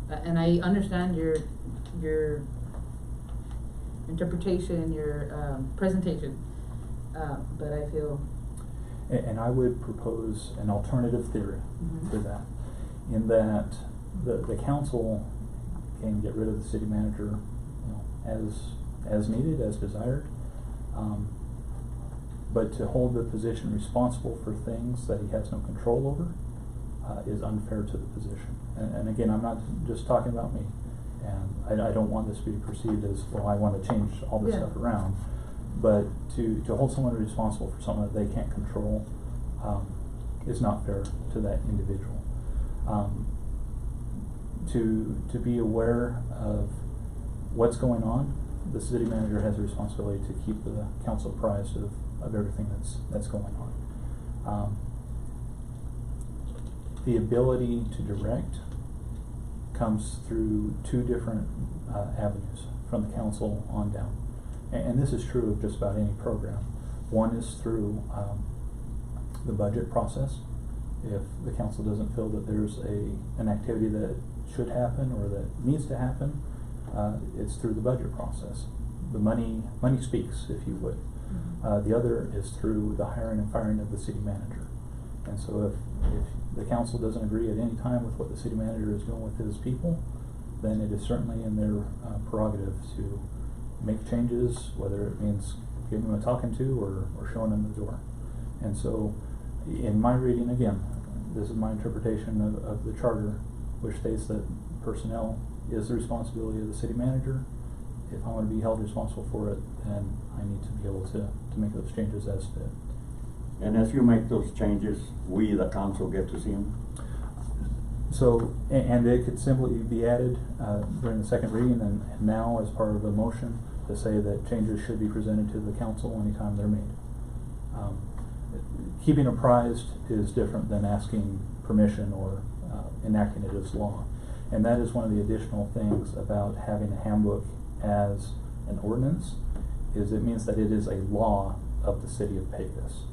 And I understand your interpretation, your presentation, but I feel. And I would propose an alternative theory to that, in that the council can get rid of the city manager, as needed, as desired, but to hold the position responsible for things that he has no control over is unfair to the position. And again, I'm not just talking about me, and I don't want this to be perceived as, well, I want to change all this stuff around. But to hold someone responsible for something that they can't control is not fair to that individual. To be aware of what's going on, the city manager has a responsibility to keep the council apprised of everything that's going on. The ability to direct comes through two different avenues, from the council on down. And this is true of just about any program. One is through the budget process. If the council doesn't feel that there's an activity that should happen or that needs to happen, it's through the budget process. The money speaks, if you would. The other is through the hiring and firing of the city manager. And so if the council doesn't agree at any time with what the city manager is doing with his people, then it is certainly in their prerogative to make changes, whether it means giving them a talking to or showing them the door. And so, in my reading, again, this is my interpretation of the charter, which states that personnel is the responsibility of the city manager. If I want to be held responsible for it, then I need to be able to make those changes as fit. And as you make those changes, we, the council, get to see them? So, and it could simply be added during the second reading and now as part of a motion to say that changes should be presented to the council anytime they're made. Keeping apprised is different than asking permission or enacting it as law. And that is one of the additional things about having a handbook as an ordinance, is it means that it is a law of the city of Pecos.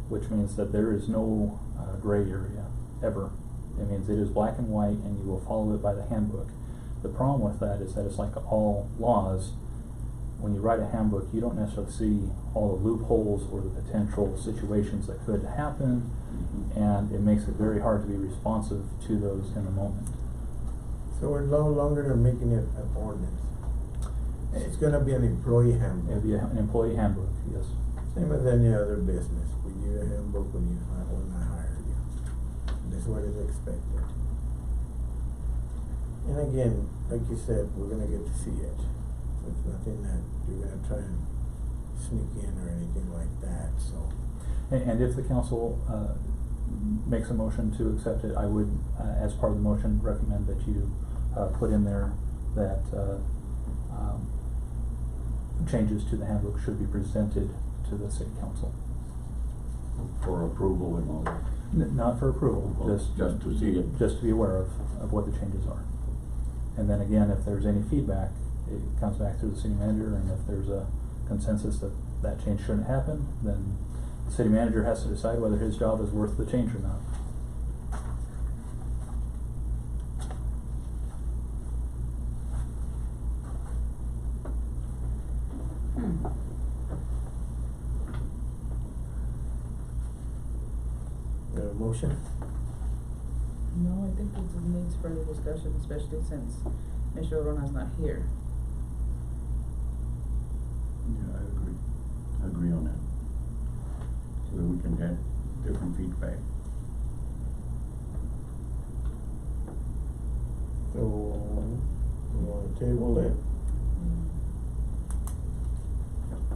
Which means that there is no gray area ever. It means it is black and white and you will follow it by the handbook. The problem with that is that it's like all laws. When you write a handbook, you don't necessarily see all the loopholes or the potential situations that could happen, and it makes it very hard to be responsive to those in the moment. So we're no longer making it an ordinance. It's gonna be an employee handbook. It'd be an employee handbook, yes. Same as any other business. We give you a handbook when you hire you. That's what is expected. And again, like you said, we're gonna get to see it. So it's nothing that you're gonna try and sneak in or anything like that, so. And if the council makes a motion to accept it, I would, as part of the motion, recommend that you put in there that changes to the handbook should be presented to the city council. For approval and all that? Not for approval, Just to see it? Just to be aware of what the changes are. And then again, if there's any feedback, it comes back through the city manager, and if there's a consensus that that change shouldn't happen, then the city manager has to decide whether his job is worth the change or not. Motion? No, I think it needs further discussion, especially since Mr. Orona's not here. Yeah, I agree on that. So that we can get different feedback. So, you wanna table it?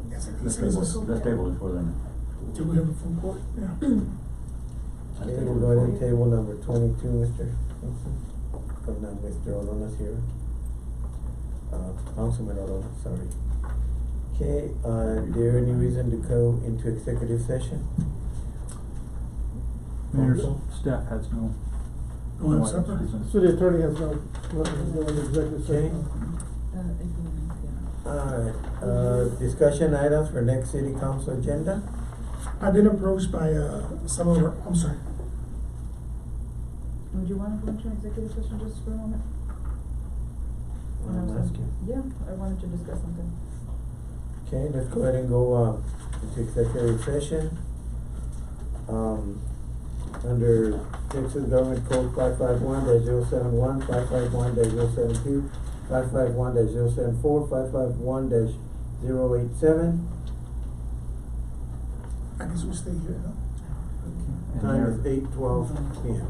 Yes, I Let's think let's table it for them. Do we have a full court? Yeah. Okay, we'll go ahead and table number 22, Mr. Thompson. Oh, no, Mr. Orona's here. Councilman Orona, sorry. Okay, is there any reason to go into executive session? Mayor's Council? staff has no. Go ahead, no separate. items to present. City attorney has no executive session. Alright, discussion items for next city council agenda? I've been approached by some of our, I'm sorry. Would you wanna go into executive session just for a moment? I'm asking. Yeah, I wanted to discuss something. Okay, let's go ahead and go into executive session. Under Texas Government Code 551-071, 551-072, 551-074, 551-087. I guess we'll stay here, huh? And Time Mayor- is 8:12 p.m.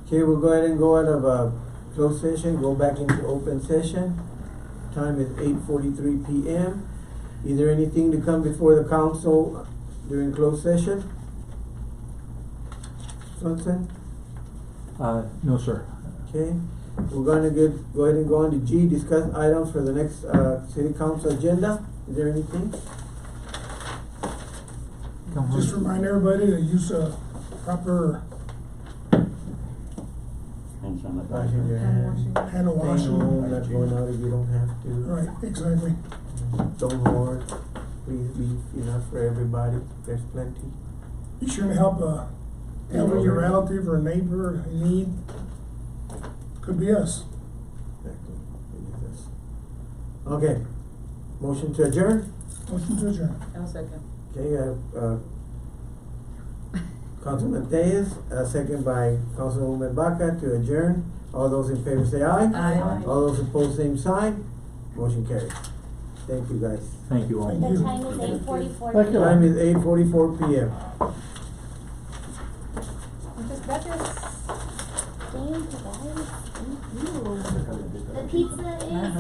Okay, we'll go ahead and go out of, closed session, go back into open session. Time is 8:43 PM. Is there anything to come before the council during closed session? Swenson? No, sir. Okay, we're gonna go ahead and go on to G, discuss items for the next, city council agenda. Is there anything? Just remind everybody to use proper And some Washing your hands. hand washing. Staying home, not going out if you don't have to. Right, exactly. Don't hoard. Please leave enough for everybody. There's plenty. Be sure to help your relative or neighbor in need. Could be us. Exactly. It is this. Okay. Motion to adjourn? Motion to adjourn. I'll second. Okay, Councilman Tellez, second by Councilwoman Baca to adjourn. All those in favor say aye. Aye. All those opposed, same sign. Motion carries. Thank you, guys. Thank you all. Thank The you. time is 8:44. Thank you. Time is 8:44 PM. Muchas gracias. Thank you, guys. Thank you. The pizza is,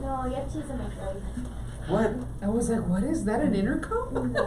no, you have cheese in my throat. What? I was like, what is that, an intercom?